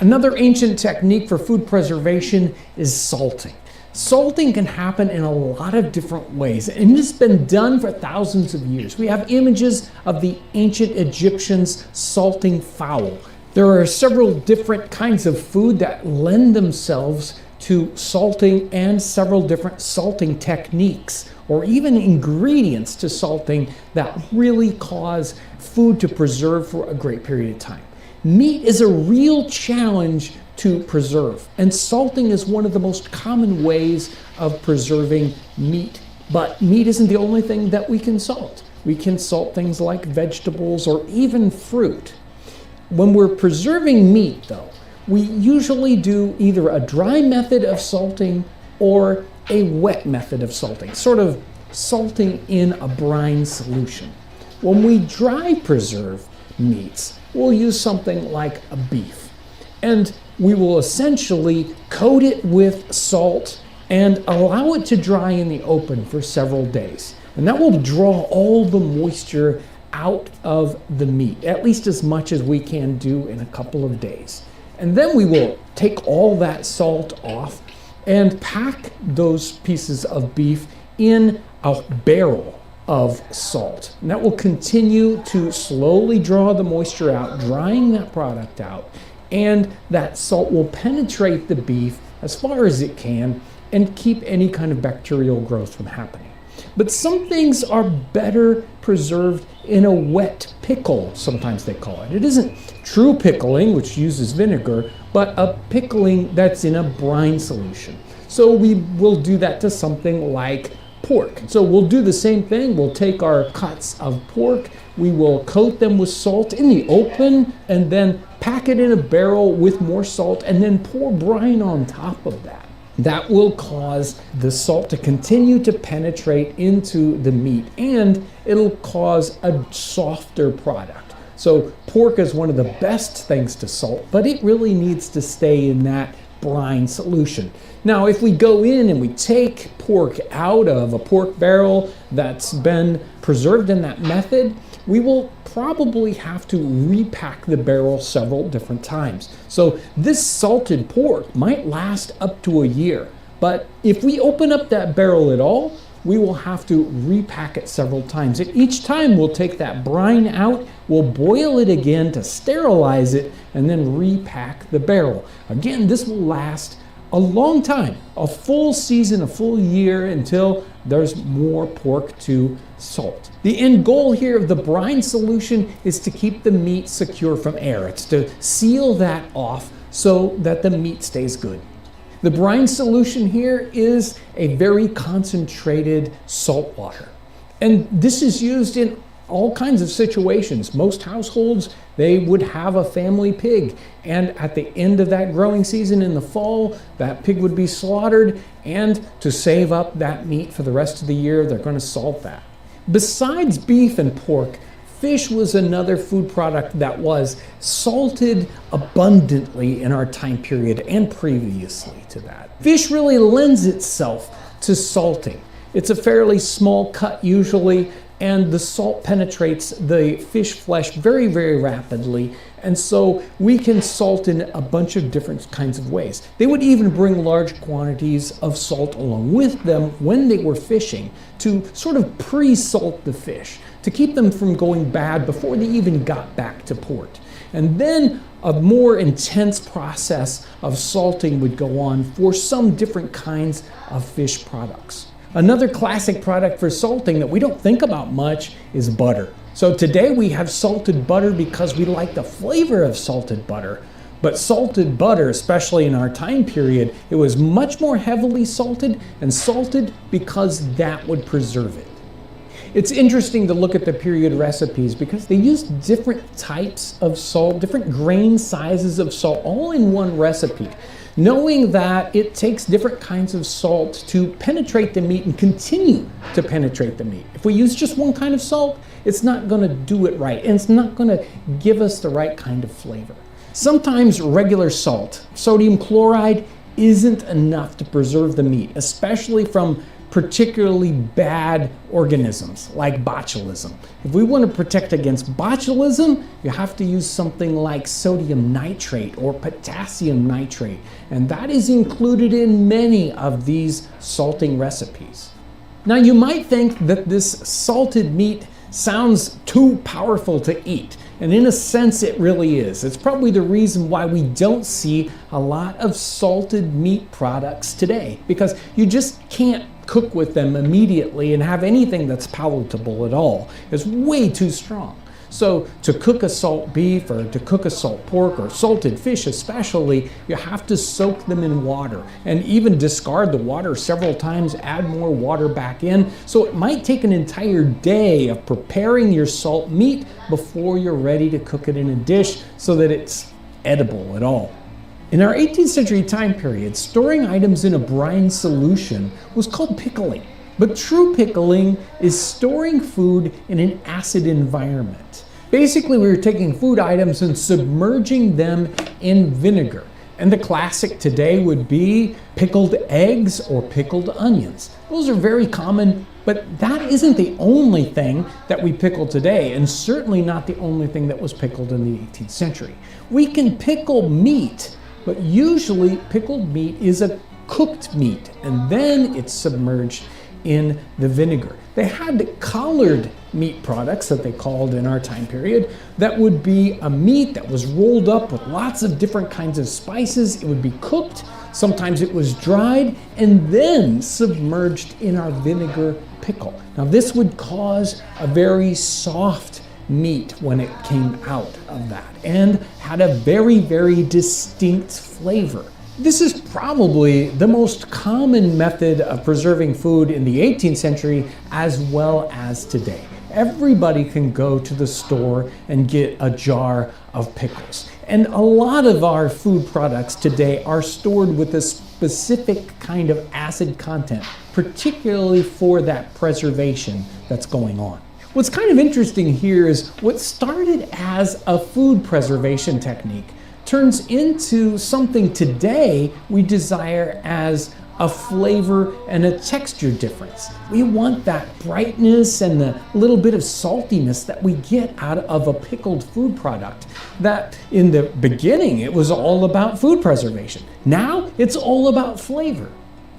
Another ancient technique for food preservation is salting. Salting can happen in a lot of different ways, and it's been done for thousands of years. We have images of the ancient Egyptians salting fowl. There are several different kinds of food that lend themselves to salting, and several different salting techniques or even ingredients to salting that really cause food to preserve for a great period of time. Meat is a real challenge to preserve, and salting is one of the most common ways of preserving meat. But meat isn't the only thing that we can salt. We can salt things like vegetables or even fruit. When we're preserving meat, though, we usually do either a dry method of salting or a wet method of salting, sort of salting in a brine solution. When we dry preserve meats, we'll use something like a beef, and we will essentially coat it with salt and allow it to dry in the open for several days. And that will draw all the moisture out of the meat, at least as much as we can do in a couple of days. And then we will take all that salt off and pack those pieces of beef in a barrel of salt. And that will continue to slowly draw the moisture out, drying that product out, and that salt will penetrate the beef as far as it can and keep any kind of bacterial growth from happening. But some things are better preserved in a wet pickle, sometimes they call it. It isn't true pickling, which uses vinegar, but a pickling that's in a brine solution. So we will do that to something like pork. So we'll do the same thing. We'll take our cuts of pork, we will coat them with salt in the open, and then pack it in a barrel with more salt, and then pour brine on top of that. That will cause the salt to continue to penetrate into the meat, and it'll cause a softer product. So pork is one of the best things to salt, but it really needs to stay in that brine solution. Now, if we go in and we take pork out of a pork barrel that's been preserved in that method, we will probably have to repack the barrel several different times. So this salted pork might last up to a year, but if we open up that barrel at all, we will have to repack it several times. And each time we'll take that brine out, we'll boil it again to sterilize it, and then repack the barrel. Again, this will last a long time, a full season, a full year, until there's more pork to salt. The end goal here of the brine solution is to keep the meat secure from air. It's to seal that off so that the meat stays good. The brine solution here is a very concentrated salt water. And this is used in all kinds of situations. Most households, they would have a family pig, and at the end of that growing season in the fall, that pig would be slaughtered, and to save up that meat for the rest of the year, they're going to salt that. Besides beef and pork, fish was another food product that was salted abundantly in our time period and previously to that. Fish really lends itself to salting. It's a fairly small cut usually, and the salt penetrates the fish flesh very, very rapidly. And so we can salt in a bunch of different kinds of ways. They would even bring large quantities of salt along with them when they were fishing to sort of pre-salt the fish, to keep them from going bad before they even got back to port. And then a more intense process of salting would go on for some different kinds of fish products. Another classic product for salting that we don't think about much is butter. So today we have salted butter because we like the flavor of salted butter. But salted butter, especially in our time period, it was much more heavily salted, and salted because that would preserve it. It's interesting to look at the period recipes because they used different types of salt, different grain sizes of salt, all in one recipe. knowing that it takes different kinds of salt to penetrate the meat and continue to penetrate the meat. If we use just one kind of salt, it's not going to do it right, and it's not going to give us the right kind of flavor. Sometimes regular salt, sodium chloride, isn't enough to preserve the meat, especially from particularly bad organisms like botulism. If we want to protect against botulism, you have to use something like sodium nitrate or potassium nitrate, and that is included in many of these salting recipes. Now, you might think that this salted meat sounds too powerful to eat, and in a sense it really is. It's probably the reason why we don't see a lot of salted meat products today, because you just can't cook with them immediately and have anything that's palatable at all. It's way too strong. So to cook a salt beef or to cook a salt pork or salted fish especially, you have to soak them in water and even discard the water several times, add more water back in. So it might take an entire day of preparing your salt meat before you're ready to cook it in a dish so that it's edible at all. In our 18th century time period, storing items in a brine solution was called pickling. But true pickling is storing food in an acid environment. Basically, we were taking food items and submerging them in vinegar. And the classic today would be pickled eggs or pickled onions. Those are very common, but that isn't the only thing that we pickle today, and certainly not the only thing that was pickled in the 18th century. We can pickle meat, but usually pickled meat is a cooked meat, and then it's submerged in the vinegar. They had colored meat products that they called in our time period that would be a meat that was rolled up with lots of different kinds of spices. It would be cooked, sometimes it was dried, and then submerged in our vinegar pickle. Now this would cause a very soft meat when it came out of that and had a very, very distinct flavor. This is probably the most common method of preserving food in the 18th century as well as today. Everybody can go to the store and get a jar of pickles. And a lot of our food products today are stored with a specific kind of acid content, particularly for that preservation that's going on. What's kind of interesting here is what started as a food preservation technique turns into something today we desire as a flavor and a texture difference. We want that brightness and the little bit of saltiness that we get out of a pickled food product. That in the beginning, it was all about food preservation. Now it's all about flavor.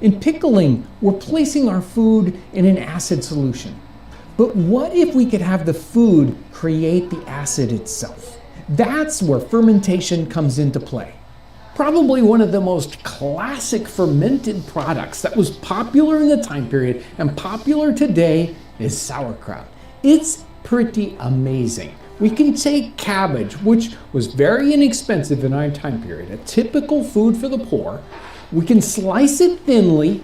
In pickling, we're placing our food in an acid solution. But what if we could have the food create the acid itself? That's where fermentation comes into play. Probably one of the most classic fermented products that was popular in the time period and popular today is sauerkraut. It's pretty amazing. We can take cabbage, which was very inexpensive in our time period, a typical food for the poor. We can slice it thinly,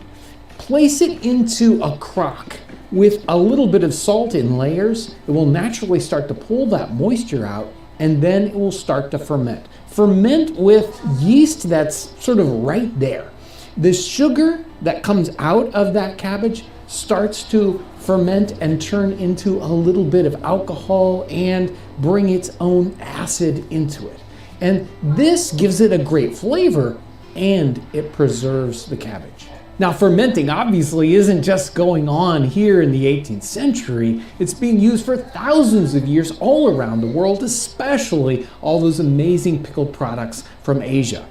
place it into a crock with a little bit of salt in layers. It will naturally start to pull that moisture out, and then it will start to ferment. Ferment with yeast that's sort of right there. The sugar that comes out of that cabbage starts to ferment and turn into a little bit of alcohol and bring its own acid into it. And this gives it a great flavor, and it preserves the cabbage. Now, fermenting obviously isn't just going on here in the 18th century. It's being used for thousands of years all around the world, especially all those amazing pickled products from Asia.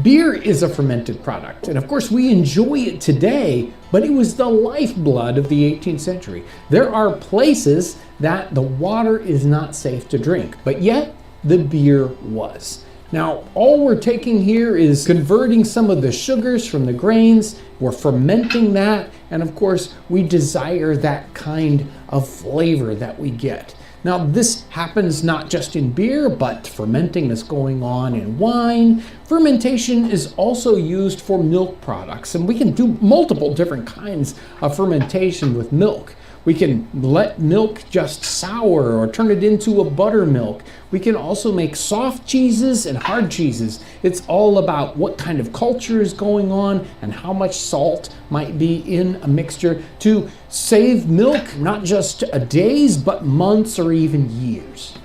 Beer is a fermented product, and of course we enjoy it today, but it was the lifeblood of the 18th century. There are places that the water is not safe to drink, but yet the beer was. Now, all we're taking here is converting some of the sugars from the grains, we're fermenting that, and of course, we desire that kind of flavor that we get. Now, this happens not just in beer, but fermenting is going on in wine. Fermentation is also used for milk products, and we can do multiple different kinds of fermentation with milk. We can let milk just sour or turn it into a buttermilk. We can also make soft cheeses and hard cheeses. It's all about what kind of culture is going on and how much salt might be in a mixture to save milk, not just days, but months or even years.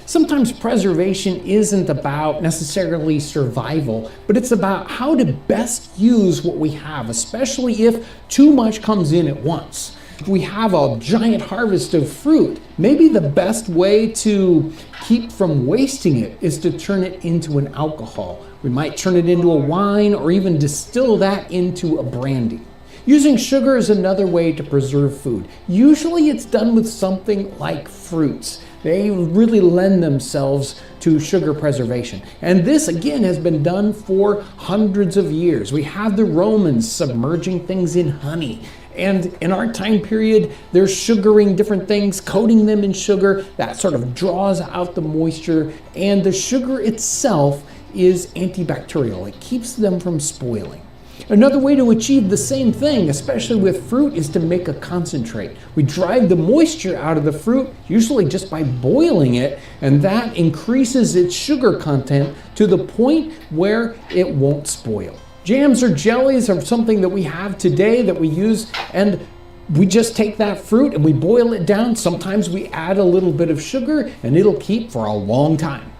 Sometimes preservation isn't about necessarily survival, but it's about how to best use what we have, especially if too much comes in at once. If we have a giant harvest of fruit, maybe the best way to keep from wasting it is to turn it into an alcohol. We might turn it into a wine or even distill that into a brandy. Using sugar is another way to preserve food. Usually it's done with something like fruits. They really lend themselves to sugar preservation. And this, again, has been done for hundreds of years. We have the Romans submerging things in honey. And in our time period, they're sugaring different things, coating them in sugar. That sort of draws out the moisture. And the sugar itself is antibacterial. It keeps them from spoiling. Another way to achieve the same thing, especially with fruit, is to make a concentrate. We drive the moisture out of the fruit, usually just by boiling it, and that increases its sugar content to the point where it won't spoil. Jams or jellies are something that we have today that we use, and we just take that fruit and we boil it down. Sometimes we add a little bit of sugar and it'll keep for a long time.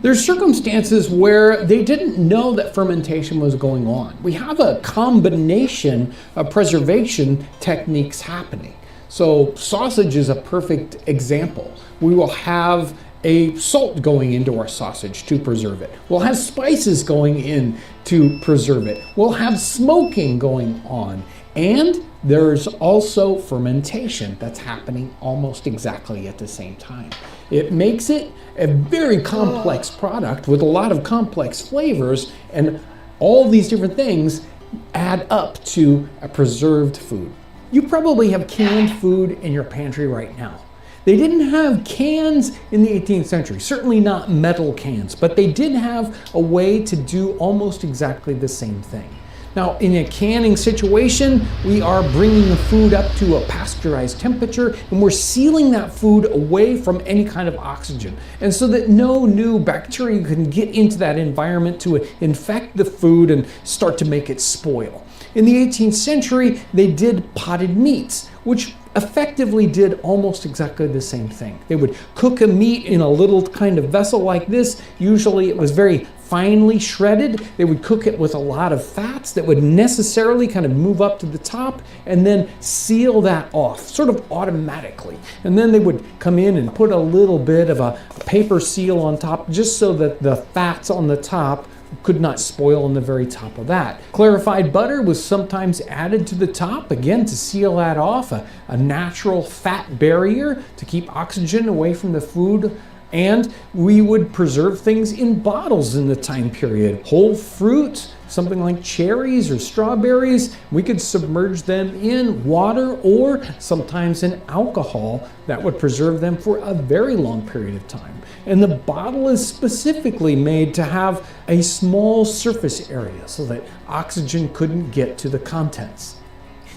There's circumstances where they didn't know that fermentation was going on. We have a combination of preservation techniques happening. So sausage is a perfect example. We will have a salt going into our sausage to preserve it. We'll have spices going in to preserve it. We'll have smoking going on. And there's also fermentation that's happening almost exactly at the same time. It makes it a very complex product with a lot of complex flavors, and all these different things add up to a preserved food. You probably have canned food in your pantry right now. They didn't have cans in the 18th century, certainly not metal cans, but they did have a way to do almost exactly the same thing. Now, in a canning situation, we are bringing the food up to a pasteurized temperature, and we're sealing that food away from any kind of oxygen, and so that no new bacteria can get into that environment to infect the food and start to make it spoil. In the 18th century, they did potted meats, which effectively did almost exactly the same thing. They would cook a meat in a little kind of vessel like this. Usually it was very finely shredded. They would cook it with a lot of fats that would necessarily kind of move up to the top and then seal that off, sort of automatically. And then they would come in and put a little bit of a paper seal on top just so that the fats on the top could not spoil on the very top of that. Clarified butter was sometimes added to the top, again to seal that off, a natural fat barrier to keep oxygen away from the food. And we would preserve things in bottles in the time period. Whole fruit, something like cherries or strawberries, we could submerge them in water or sometimes in alcohol that would preserve them for a very long period of time. And the bottle is specifically made to have a small surface area so that oxygen couldn't get to the contents.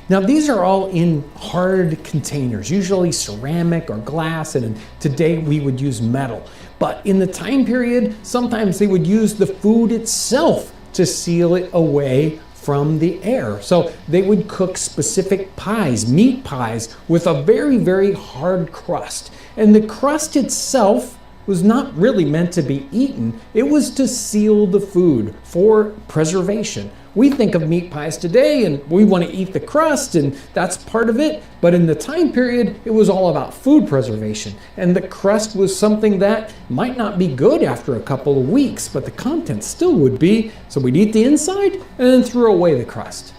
Now, these are all in hard containers, usually ceramic or glass, and today we would use metal. But in the time period, sometimes they would use the food itself to seal it away from the air. So they would cook specific pies, meat pies, with a very, very hard crust. And the crust itself was not really meant to be eaten. It was to seal the food for preservation. We think of meat pies today and we want to eat the crust, and that's part of it. But in the time period, it was all about food preservation. And the crust was something that might not be good after a couple of weeks, but the content still would be. So we'd eat the inside and then throw away the crust.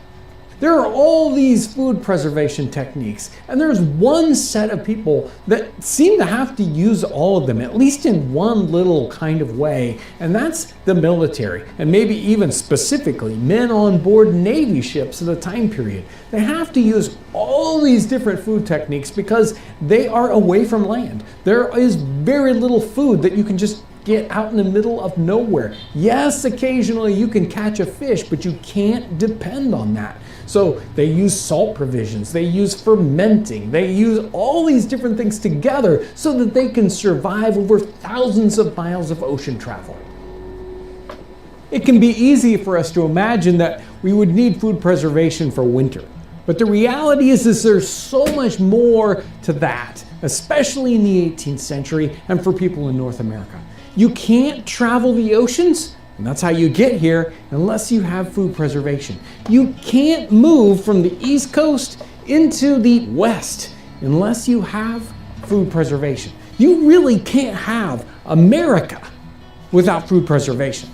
There are all these food preservation techniques, and there's one set of people that seem to have to use all of them, at least in one little kind of way, and that's the military, and maybe even specifically men on board Navy ships of the time period. They have to use all these different food techniques because they are away from land. There is very little food that you can just get out in the middle of nowhere. Yes, occasionally you can catch a fish, but you can't depend on that. So they use salt provisions, they use fermenting, they use all these different things together so that they can survive over thousands of miles of ocean travel. It can be easy for us to imagine that we would need food preservation for winter. But the reality is there's so much more to that, especially in the 18th century and for people in North America. You can't travel the oceans, and that's how you get here, unless you have food preservation. You can't move from the East Coast into the West unless you have food preservation. You really can't have America without food preservation.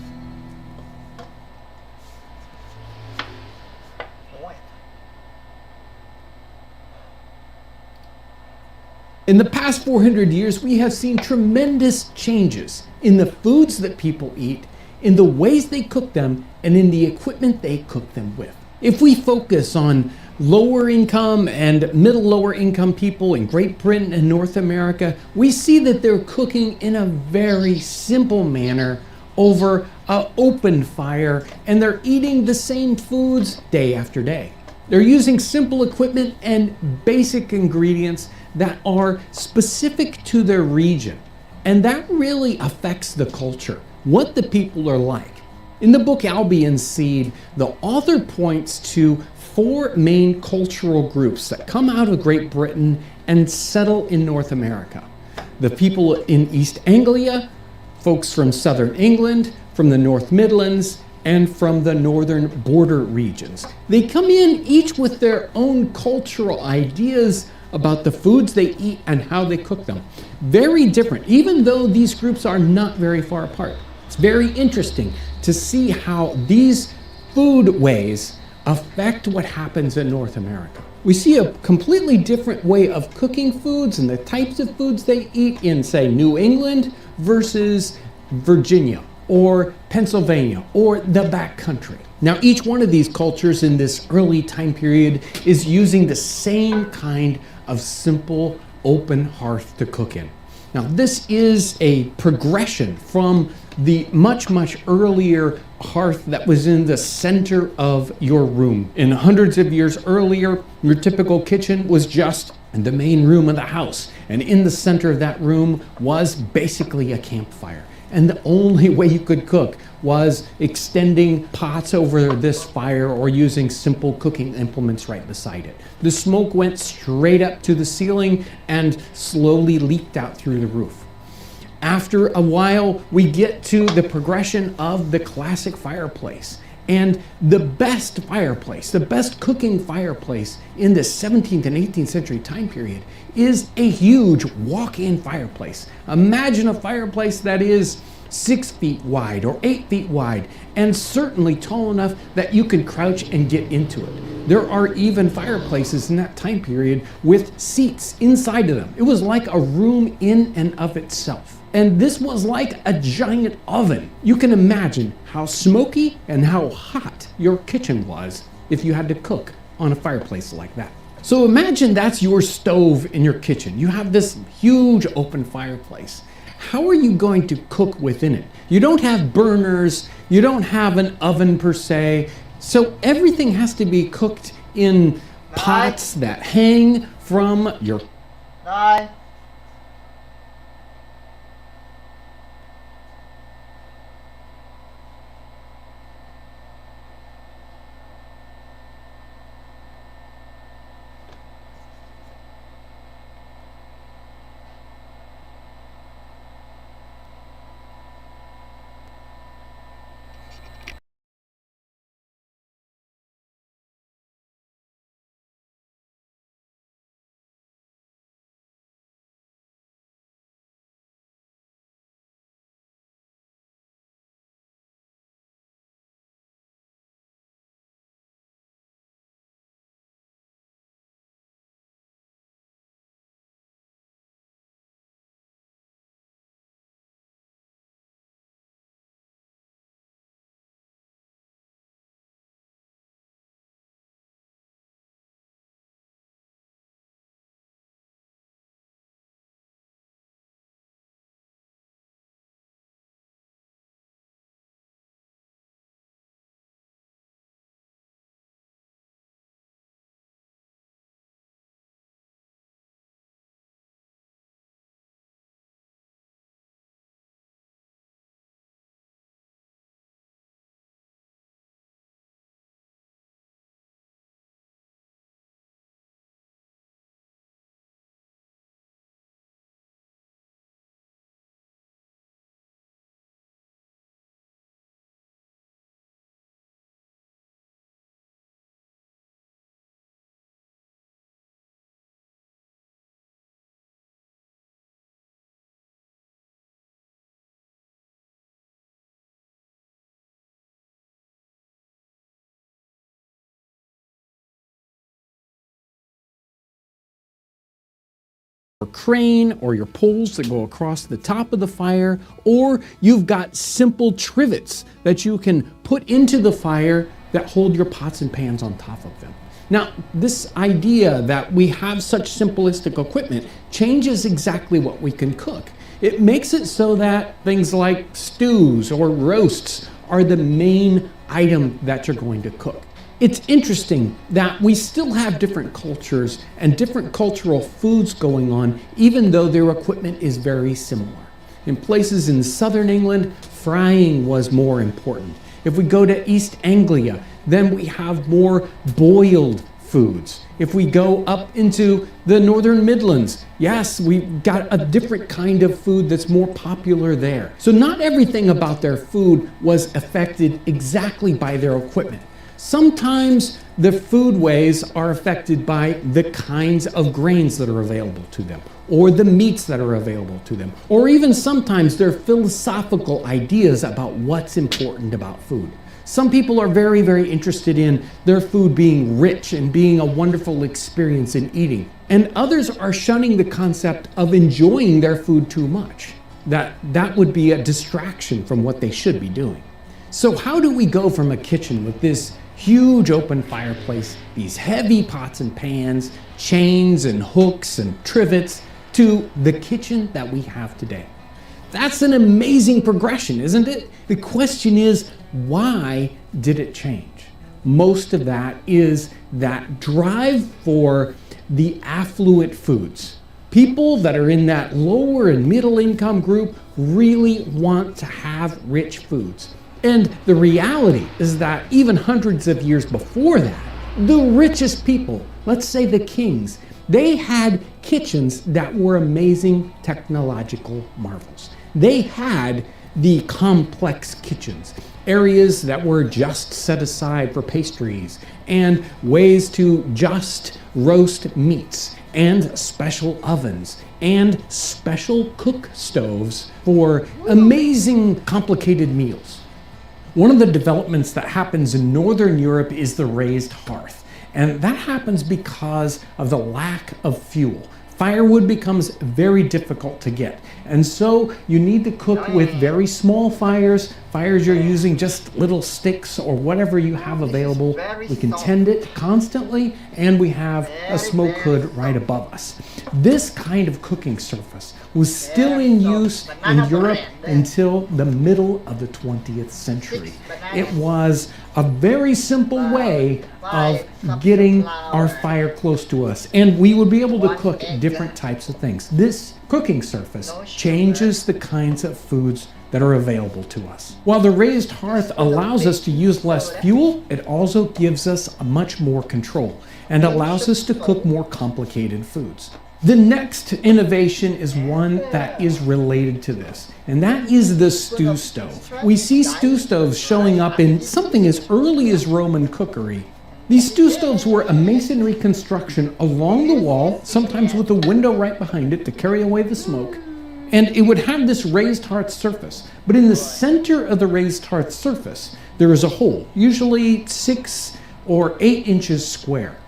In the past 400 years, we have seen tremendous changes in the foods that people eat, in the ways they cook them, and in the equipment they cook them with. If we focus on lower income and middle lower income people in Great Britain and North America, we see that they're cooking in a very simple manner over an open fire, and they're eating the same foods day after day. They're using simple equipment and basic ingredients that are specific to their region. And that really affects the culture, what the people are like. In the book Albion Seed, the author points to 4 main cultural groups that come out of Great Britain and settle in North America. The people in East Anglia, folks from southern England, from the North Midlands, and from the northern border regions. They come in each with their own cultural ideas about the foods they eat and how they cook them. Very different, even though these groups are not very far apart. It's very interesting to see how these food ways affect what happens in North America. We see a completely different way of cooking foods and the types of foods they eat in, say, New England versus Virginia or Pennsylvania or the backcountry. Now, each one of these cultures in this early time period is using the same kind of simple open hearth to cook in. Now, this is a progression from the much earlier hearth that was in the center of your room. In hundreds of years earlier, your typical kitchen was just in the main room of the house. And in the center of that room was basically a campfire. And the only way you could cook was extending pots over this fire or using simple cooking implements right beside it. The smoke went straight up to the ceiling and slowly leaked out through the roof. After a while, we get to the progression of the classic fireplace. And the best fireplace, the best cooking fireplace in the 17th and 18th century time period is a huge walk-in fireplace. Imagine a fireplace that is 6 feet wide or 8 feet wide and certainly tall enough that you can crouch and get into it. There are even fireplaces in that time period with seats inside of them. It was like a room in and of itself. And this was like a giant oven. You can imagine how smoky and how hot your kitchen was if you had to cook on a fireplace like that. So imagine that's your stove in your kitchen. You have this huge open fireplace. How are you going to cook within it? You don't have burners, you don't have an oven per se, so everything has to be cooked in pots that hang from your crane or your poles that go across the top of the fire, or you've got simple trivets that you can put into the fire that hold your pots and pans on top of them. Now, this idea that we have such simplistic equipment changes exactly what we can cook. It makes it so that things like stews or roasts are the main item that you're going to cook. It's interesting that we still have different cultures and different cultural foods going on, even though their equipment is very similar. In places in southern England, frying was more important. If we go to East Anglia, then we have more boiled foods. If we go up into the northern Midlands, yes, we've got a different kind of food that's more popular there. So not everything about their food was affected exactly by their equipment. Sometimes the foodways are affected by the kinds of grains that are available to them, or the meats that are available to them, or even sometimes their philosophical ideas about what's important about food. Some people are very, very interested in their food being rich and being a wonderful experience in eating. And others are shunning the concept of enjoying their food too much. That would be a distraction from what they should be doing. So how do we go from a kitchen with this huge open fireplace, these heavy pots and pans, chains and hooks and trivets, to the kitchen that we have today? That's an amazing progression, isn't it? The question is, why did it change? Most of that is that drive for the affluent foods. People that are in that lower and middle income group really want to have rich foods. And the reality is that even hundreds of years before that, the richest people, let's say the kings, they had kitchens that were amazing technological marvels. They had the complex kitchens, areas that were just set aside for pastries, and ways to just roast meats, and special ovens, and special cook stoves for amazing complicated meals. One of the developments that happens in Northern Europe is the raised hearth, and that happens because of the lack of fuel. Firewood becomes very difficult to get, and so you need to cook with very small fires you're using just little sticks or whatever you have available. We can tend it constantly, and we have a smoke hood right above us. This kind of cooking surface was still in use in Europe until the middle of the 20th century. It was a very simple way of getting our fire close to us, and we would be able to cook different types of things. This cooking surface changes the kinds of foods that are available to us. While the raised hearth allows us to use less fuel, it also gives us much more control and allows us to cook more complicated foods. The next innovation is one that is related to this, and that is the stew stove. We see stew stoves showing up in something as early as Roman cookery. These stew stoves were a masonry construction along the wall, sometimes with a window right behind it to carry away the smoke, and it would have this raised hearth surface. But in the center of the raised hearth surface, there is a hole, usually 6 or 8 inches square.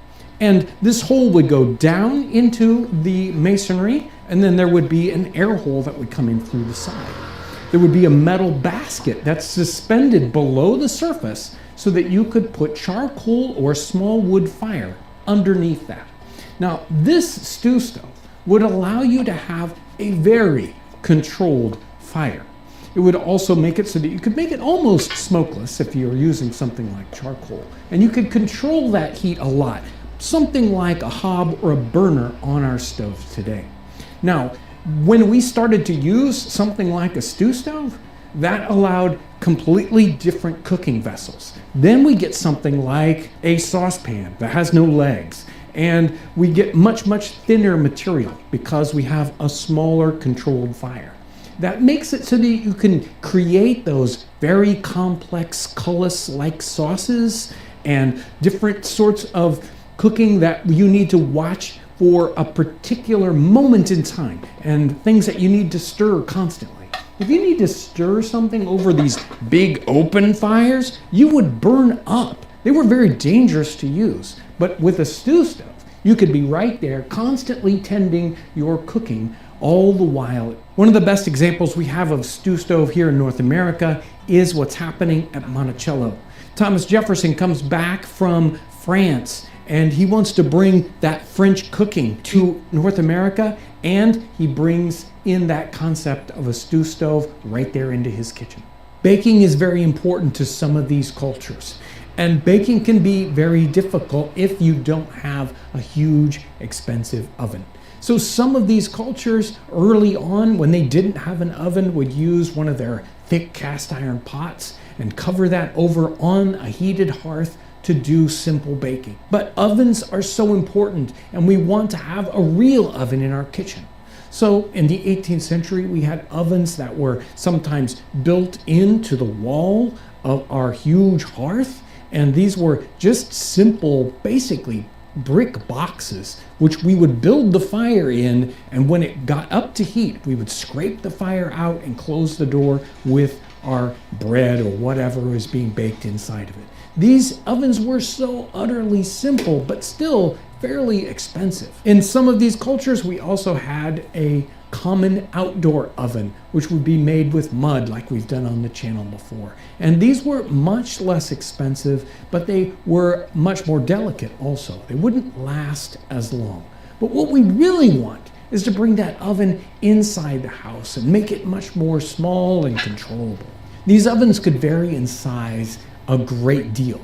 And this hole would go down into the masonry, and then there would be an air hole that would come in through the side. There would be a metal basket that's suspended below the surface so that you could put charcoal or small wood fire underneath that. Now, this stew stove would allow you to have a very controlled fire. It would also make it so that you could make it almost smokeless if you were using something like charcoal. And you could control that heat a lot. Something like a hob or a burner on our stoves today. Now, when we started to use something like a stew stove, that allowed completely different cooking vessels. Then we get something like a saucepan that has no legs, and we get much, much thinner material because we have a smaller controlled fire. That makes it so that you can create those very complex cullis-like sauces and different sorts of cooking that you need to watch for a particular moment in time, and things that you need to stir constantly. If you need to stir something over these big open fires, you would burn up. They were very dangerous to use. But with a stew stove, You could be right there constantly tending your cooking all the while. One of the best examples we have of stew stove here in North America is what's happening at Monticello. Thomas Jefferson comes back from France and he wants to bring that French cooking to North America, and he brings in that concept of a stew stove right there into his kitchen. Baking is very important to some of these cultures, and baking can be very difficult if you don't have a huge, expensive oven. So some of these cultures early on, when they didn't have an oven, would use one of their thick cast iron pots and cover that over on a heated hearth to do simple baking. But ovens are so important, and we want to have a real oven in our kitchen. So in the 18th century, we had ovens that were sometimes built into the wall of our huge hearth, and these were just simple, basically brick boxes, which we would build the fire in, and when it got up to heat, we would scrape the fire out and close the door with our bread or whatever was being baked inside of it. These ovens were so utterly simple, but still fairly expensive. In some of these cultures, we also had a common outdoor oven, which would be made with mud like we've done on the channel before. And these were much less expensive, but they were much more delicate also. They wouldn't last as long. But what we really want is to bring that oven inside the house and make it much more small and controllable. These ovens could vary in size a great deal,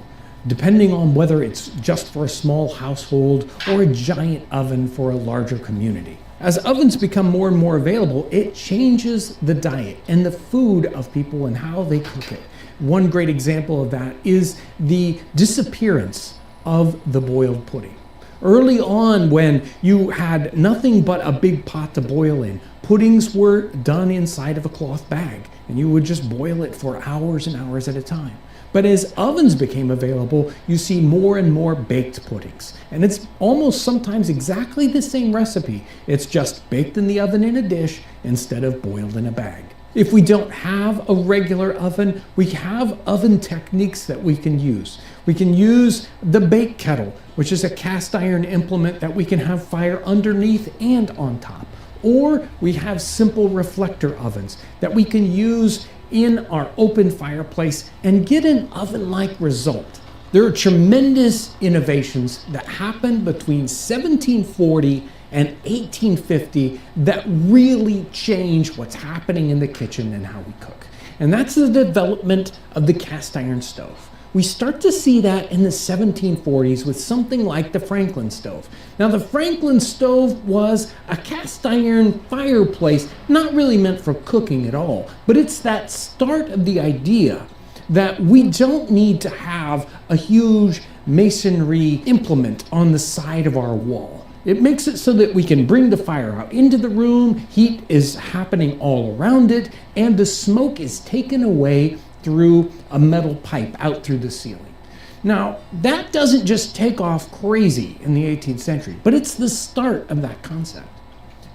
depending on whether it's just for a small household or a giant oven for a larger community. As ovens become more and more available, it changes the diet and the food of people and how they cook it. One great example of that is the disappearance of the boiled pudding. Early on, when you had nothing but a big pot to boil in, puddings were done inside of a cloth bag, and you would just boil it for hours and hours at a time. But as ovens became available, you see more and more baked puddings. And it's almost sometimes exactly the same recipe. It's just baked in the oven in a dish instead of boiled in a bag. If we don't have a regular oven, we have oven techniques that we can use. We can use the bake kettle, which is a cast iron implement that we can have fire underneath and on top. Or we have simple reflector ovens that we can use in our open fireplace and get an oven-like result. There are tremendous innovations that happened between 1740 and 1850 that really change what's happening in the kitchen and how we cook. And that's the development of the cast iron stove. We start to see that in the 1740s with something like the Franklin stove. Now, the Franklin stove was a cast iron fireplace, not really meant for cooking at all, but it's that start of the idea that we don't need to have a huge masonry implement on the side of our wall. It makes it so that we can bring the fire out into the room, heat is happening all around it, and the smoke is taken away through a metal pipe out through the ceiling. Now, that doesn't just take off crazy in the 18th century, but it's the start of that concept.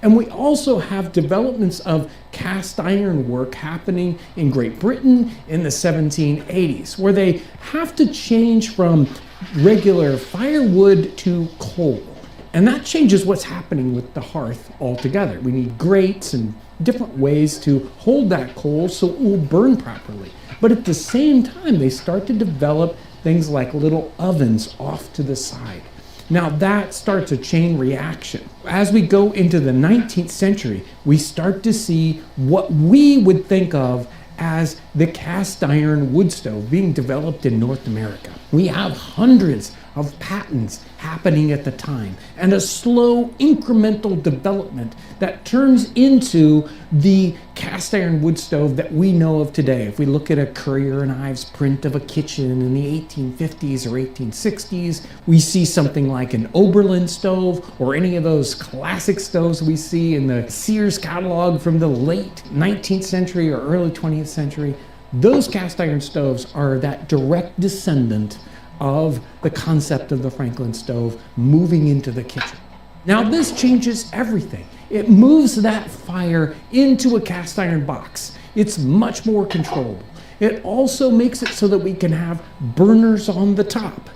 And we also have developments of cast iron work happening in Great Britain in the 1780s, where they have to change from regular firewood to coal. And that changes what's happening with the hearth altogether. We need grates and different ways to hold that coal so it will burn properly. But at the same time, they start to develop things like little ovens off to the side. Now that starts a chain reaction. As we go into the 19th century, we start to see what we would think of as the cast iron wood stove being developed in North America. We have hundreds of patents happening at the time and a slow incremental development that turns into the cast iron wood stove that we know of today. If we look at a Currier and Ives print of a kitchen in the 1850s or 1860s, we see something like an Oberlin stove or any of those classic stoves we see in the Sears catalog from the late 19th century or early 20th century. Those cast iron stoves are that direct descendant of the concept of the Franklin stove moving into the kitchen. Now this changes everything. It moves that fire into a cast iron box. It's much more controllable. It also makes it so that we can have burners on the top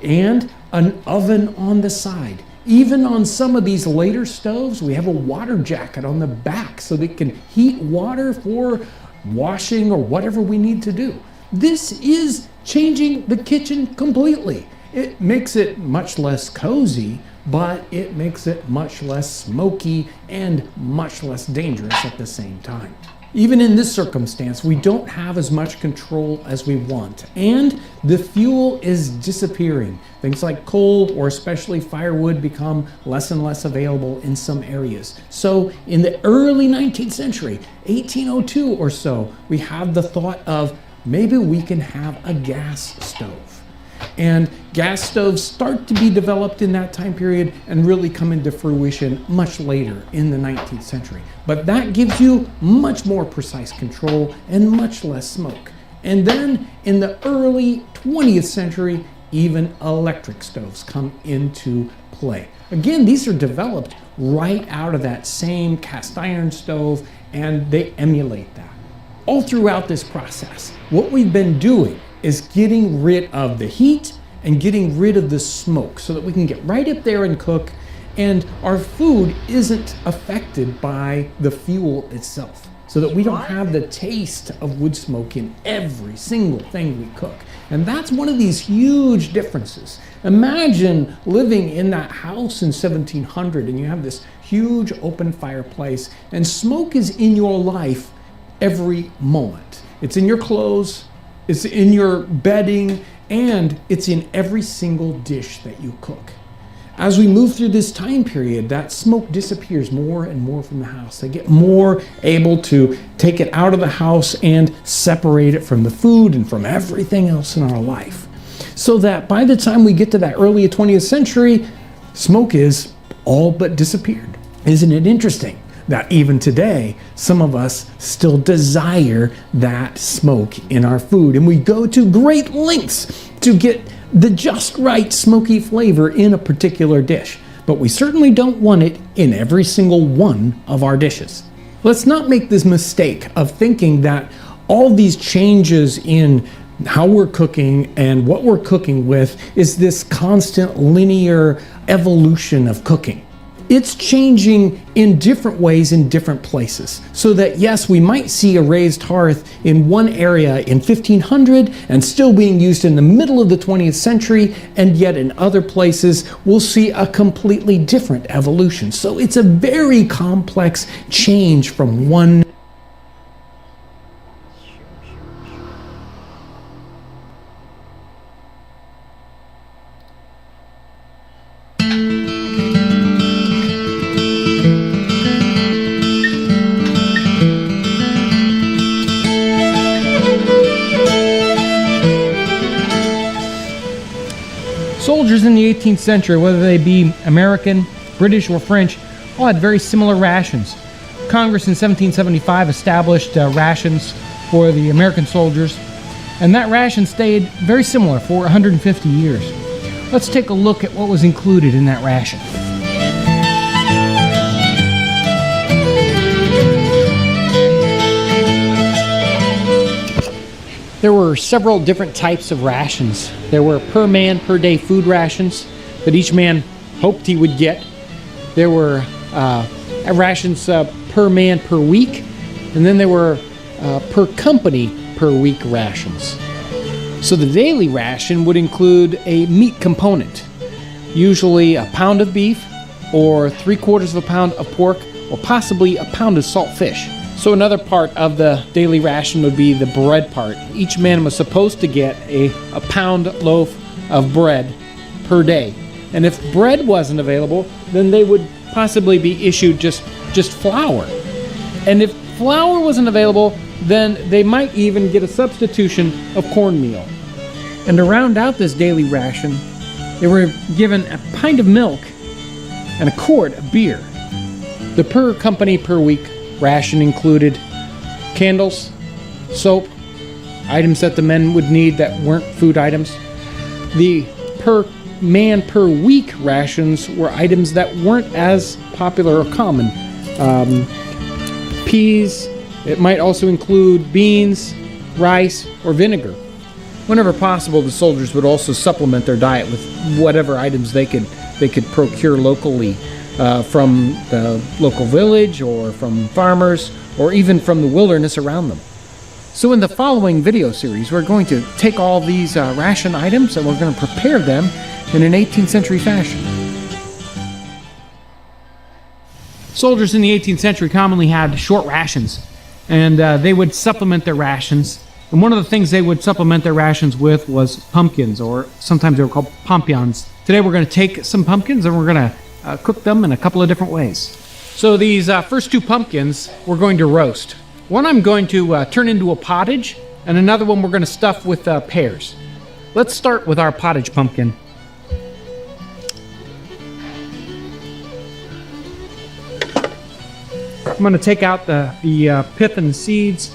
and an oven on the side. Even on some of these later stoves, we have a water jacket on the back so that it can heat water for washing or whatever we need to do. This is changing the kitchen completely. It makes it much less cozy, but it makes it much less smoky and much less dangerous at the same time. Even in this circumstance, we don't have as much control as we want, and the fuel is disappearing. Things like coal or especially firewood become less and less available in some areas. So in the early 19th century, 1802 or so, we have the thought of maybe we can have a gas stove. And gas stoves start to be developed in that time period and really come into fruition much later in the 19th century. But that gives you much more precise control and much less smoke. And then in the early 20th century, even electric stoves come into play. Again, these are developed right out of that same cast iron stove, and they emulate that. All throughout this process, what we've been doing is getting rid of the heat and getting rid of the smoke so that we can get right up there and cook, and our food isn't affected by the fuel itself, so that we don't have the taste of wood smoke in every single thing we cook. And that's one of these huge differences. Imagine living in that house in 1700 and you have this huge open fireplace and smoke is in your life every moment. It's in your clothes, it's in your bedding, and it's in every single dish that you cook. As we move through this time period, that smoke disappears more and more from the house. They get more able to take it out of the house and separate it from the food and from everything else in our life. So that by the time we get to that early 20th century, smoke is all but disappeared. Isn't it interesting that even today, some of us still desire that smoke in our food, and we go to great lengths to get the just right smoky flavor in a particular dish, but we certainly don't want it in every single one of our dishes. Let's not make this mistake of thinking that all these changes in how we're cooking and what we're cooking with is this constant linear evolution of cooking. It's changing in different ways in different places. So that yes, we might see a raised hearth in one area in 1500 and still being used in the middle of the 20th century, and yet in other places we'll see a completely different evolution. So it's a very complex change from one. Soldiers in the 18th century, whether they be American, British, or French, all had very similar rations. Congress in 1775 established rations for the American soldiers, and that ration stayed very similar for 150 years. Let's take a look at what was included in that ration. There were several different types of rations. There were per man per day food rations that each man hoped he would get. There were rations per man per week, and then there were per company per week rations. So the daily ration would include a meat component, usually a pound of beef or 3/4 of a pound of pork or possibly a pound of salt fish. So another part of the daily ration would be the bread part. Each man was supposed to get a pound loaf of bread per day. And if bread wasn't available, then they would possibly be issued just flour. And if flour wasn't available, then they might even get a substitution of cornmeal. And to round out this daily ration, they were given a pint of milk and a quart of beer. The per company per week ration included candles, soap, items that the men would need that weren't food items. The per man per week rations were items that weren't as popular or common. Peas, it might also include beans, rice, or vinegar. Whenever possible, the soldiers would also supplement their diet with whatever items they could they could procure locally from the local village or from farmers or even from the wilderness around them. So in the following video series, we're going to take all these ration items and we're going to prepare them in an 18th century fashion. Soldiers in the 18th century commonly had short rations, and they would supplement their rations. And one of the things they would supplement their rations with was pumpkins, or sometimes they were called pompions. Today we're going to take some pumpkins and we're going to cook them in a couple of different ways. So these first two pumpkins we're going to roast. One I'm going to turn into a pottage, and another one we're going to stuff with pears. Let's start with our pottage pumpkin. I'm going to take out the pith and the seeds.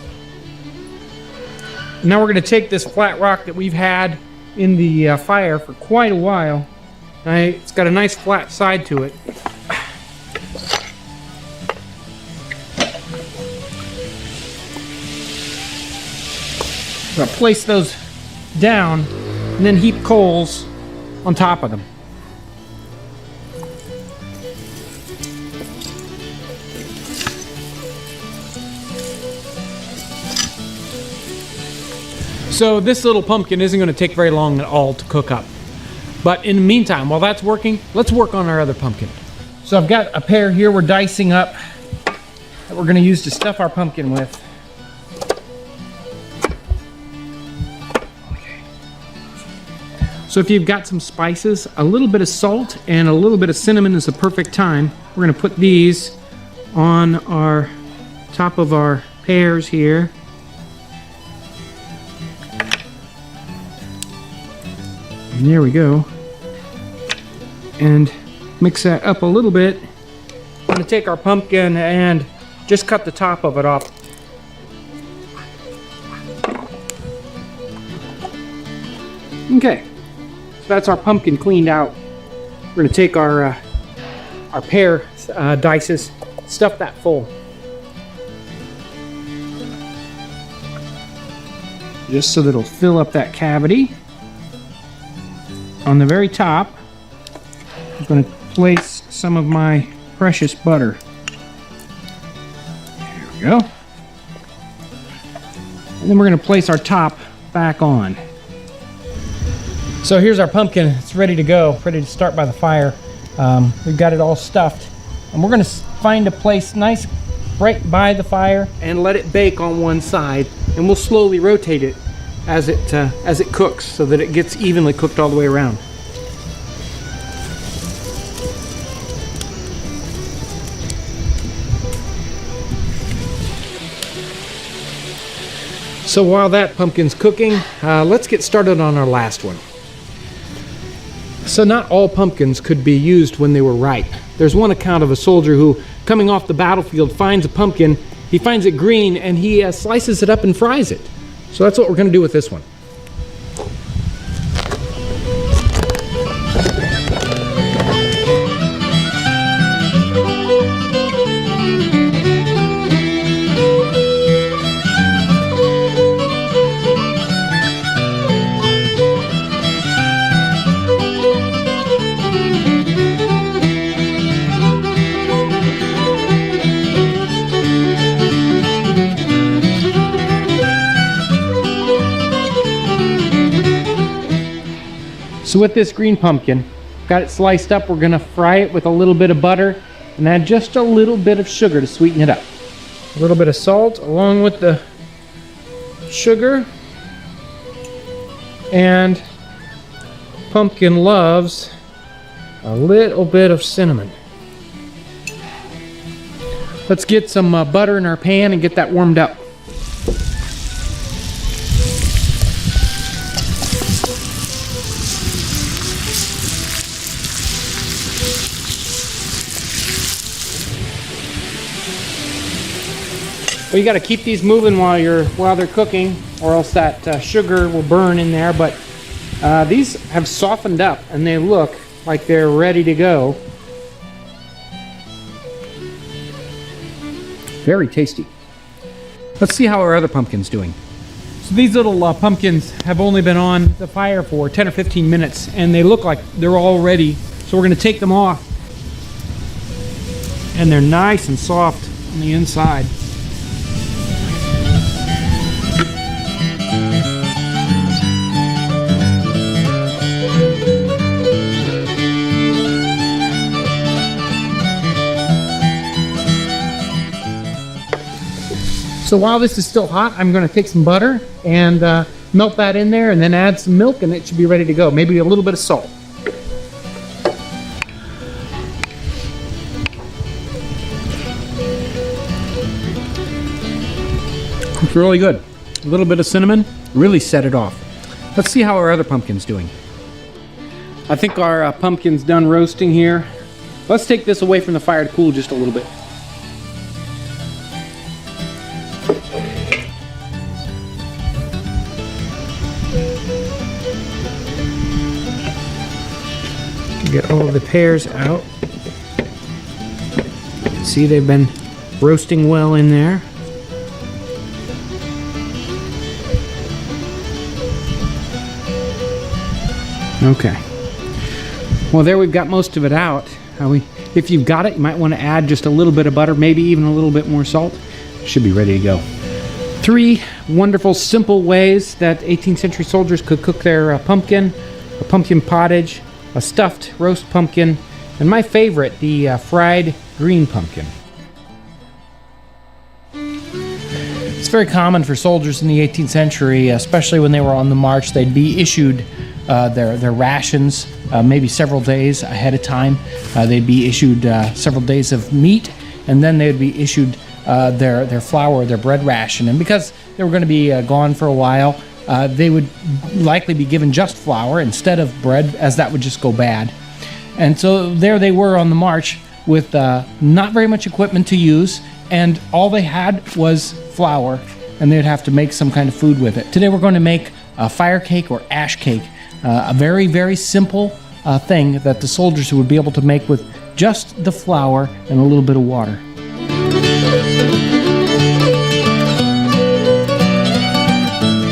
Now we're going to take this flat rock that we've had in the fire for quite a while. It's got a nice flat side to it. I'm going to place those down and then heap coals on top of them. So this little pumpkin isn't going to take very long at all to cook up. But in the meantime, while that's working, let's work on our other pumpkin. So I've got a pear here we're dicing up that we're going to use to stuff our pumpkin with. So if you've got some spices, a little bit of salt and a little bit of cinnamon is the perfect time. We're going to put these on our top of our pears here. And there we go. And mix that up a little bit. I'm going to take our pumpkin and just cut the top of it off. Okay. That's our pumpkin cleaned out. We're going to take our pear dices, stuff that full. Just so that it'll fill up that cavity. On the very top, I'm going to place some of my precious butter. There we go. And then we're going to place our top back on. So here's our pumpkin. It's ready to go, ready to start by the fire. We've got it all stuffed. And we're going to find a place nice right by the fire and let it bake on one side. And we'll slowly rotate it as it cooks so that it gets evenly cooked all the way around. So while that pumpkin's cooking, let's get started on our last one. So not all pumpkins could be used when they were ripe. There's one account of a soldier who, coming off the battlefield, finds a pumpkin, he finds it green, and he slices it up and fries it. So that's what we're going to do with this one. So with this green pumpkin, got it sliced up, we're gonna fry it with a little bit of butter and add just a little bit of sugar to sweeten it up. A little bit of salt along with the sugar, and pumpkin loves a little bit of cinnamon. Let's get some butter in our pan and get that warmed up. Well, you got to keep these moving while they're cooking, or else that sugar will burn in there. But these have softened up and they look like they're ready to go. Very tasty. Let's see how our other pumpkin's doing. So these little pumpkins have only been on the fire for 10 or 15 minutes, and they look like they're already So we're going to take them off. And they're nice and soft on the inside. So while this is still hot, I'm going to take some butter and melt that in there and then add some milk and it should be ready to go. Maybe a little bit of salt. It's really good. A little bit of cinnamon really set it off. Let's see how our other pumpkin's doing. I think our pumpkin's done roasting here. Let's take this away from the fire to cool just a little bit. Get all of the pears out. See, they've been roasting well in there. Okay. Well, there we've got most of it out. If you've got it, you might want to add just a little bit of butter, maybe even a little bit more salt. Should be ready to go. 3 wonderful, simple ways that 18th century soldiers could cook their pumpkin: a pumpkin pottage, a stuffed roast pumpkin, and my favorite, the fried green pumpkin. It's very common for soldiers in the 18th century, especially when they were on the march, they'd be issued their rations maybe several days ahead of time. They'd be issued several days of meat, and then they'd be issued their flour, their bread ration. And because they were going to be gone for a while, they would likely be given just flour instead of bread, as that would just go bad. And so there they were on the march with not very much equipment to use, and all they had was flour, and they'd have to make some kind of food with it. Today we're going to make a fire cake or ash cake, a very, very simple thing that the soldiers would be able to make with just the flour and a little bit of water.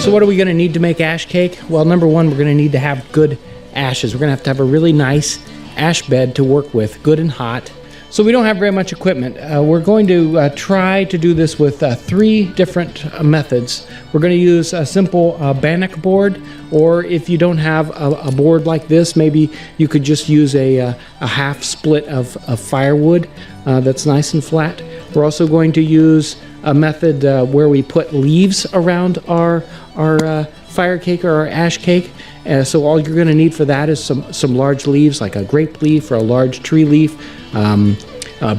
So what are we going to need to make ash cake? Well, number one, we're going to need to have good ashes. We're going to have a really nice ash bed to work with, good and hot. So we don't have very much equipment. We're going to try to do this with 3 different methods. We're going to use a simple bannock board, or if you don't have a board like this, maybe you could just use a half split of firewood that's nice and flat. We're also going to use a method where we put leaves around our fire cake or our ash cake. So all you're going to need for that is some large leaves, like a grape leaf or a large tree leaf,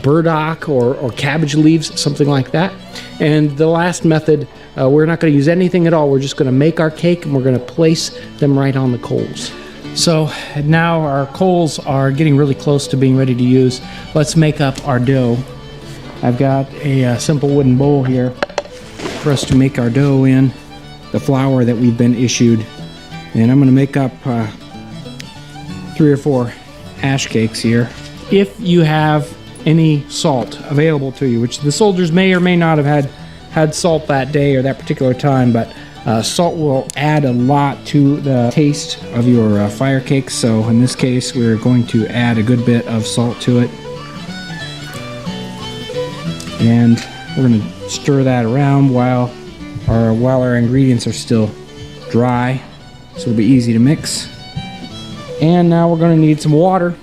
burdock or cabbage leaves, something like that. And the last method, we're not going to use anything at all. We're just going to make our cake and we're going to place them right on the coals. So now our coals are getting really close to being ready to use. Let's make up our dough. I've got a simple wooden bowl here for us to make our dough in, the flour that we've been issued. And I'm going to make up 3 or 4 ash cakes here. If you have any salt available to you, which the soldiers may or may not have had salt that day or that particular time, but salt will add a lot to the taste of your fire cakes. So in this case, we're going to add a good bit of salt to it. And we're going to stir that around while our ingredients are still dry, so it'll be easy to mix. And now we're going to need some water.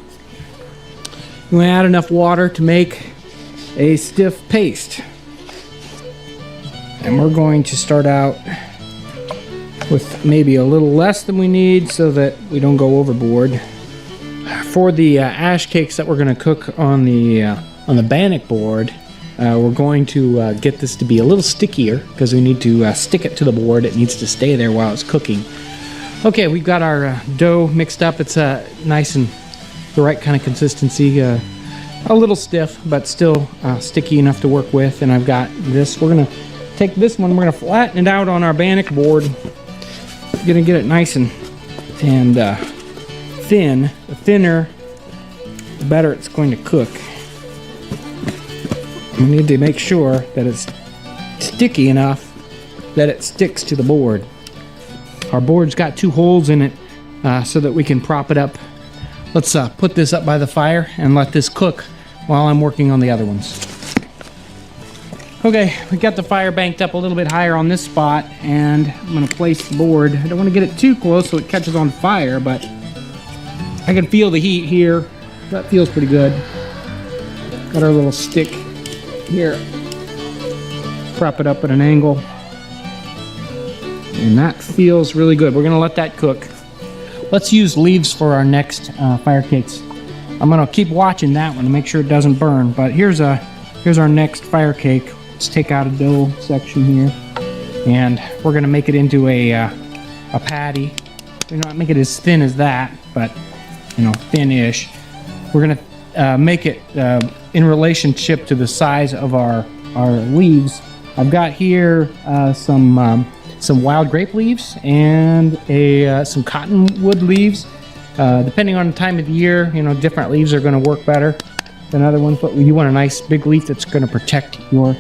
We're going to add enough water to make a stiff paste. And we're going to start out with maybe a little less than we need so that we don't go overboard. For the ash cakes that we're going to cook on the bannock board, we're going to get this to be a little stickier because we need to stick it to the board. It needs to stay there while it's cooking. Okay, we've got our dough mixed up. It's nice and the right kind of consistency. A little stiff, but still sticky enough to work with. And I've got this. We're going to take this one. We're going to flatten it out on our bannock board. We're going to get it nice and thin. The thinner, the better it's going to cook. We need to make sure that it's sticky enough that it sticks to the board. Our board's got 2 holes in it so that we can prop it up let's put this up by the fire and let this cook while I'm working on the other ones. Okay, we got the fire banked up a little bit higher on this spot, and I'm gonna place the board. I don't want to get it too close so it catches on fire, but I can feel the heat here. That feels pretty good. Got our little stick here. Prop it up at an angle. And that feels really good. We're gonna let that cook. Let's use leaves for our next fire cakes. I'm gonna keep watching that one to make sure it doesn't burn, but here's our next fire cake. Let's take out a dough section here, and we're gonna make it into a patty. We're not make it as thin as that, but you know, thin-ish. We're gonna make it in relationship to the size of our leaves. I've got here some wild grape leaves and some cottonwood leaves. Depending on the time of the year, you know, different leaves are gonna work better than other ones, but you want a nice big leaf that's gonna protect your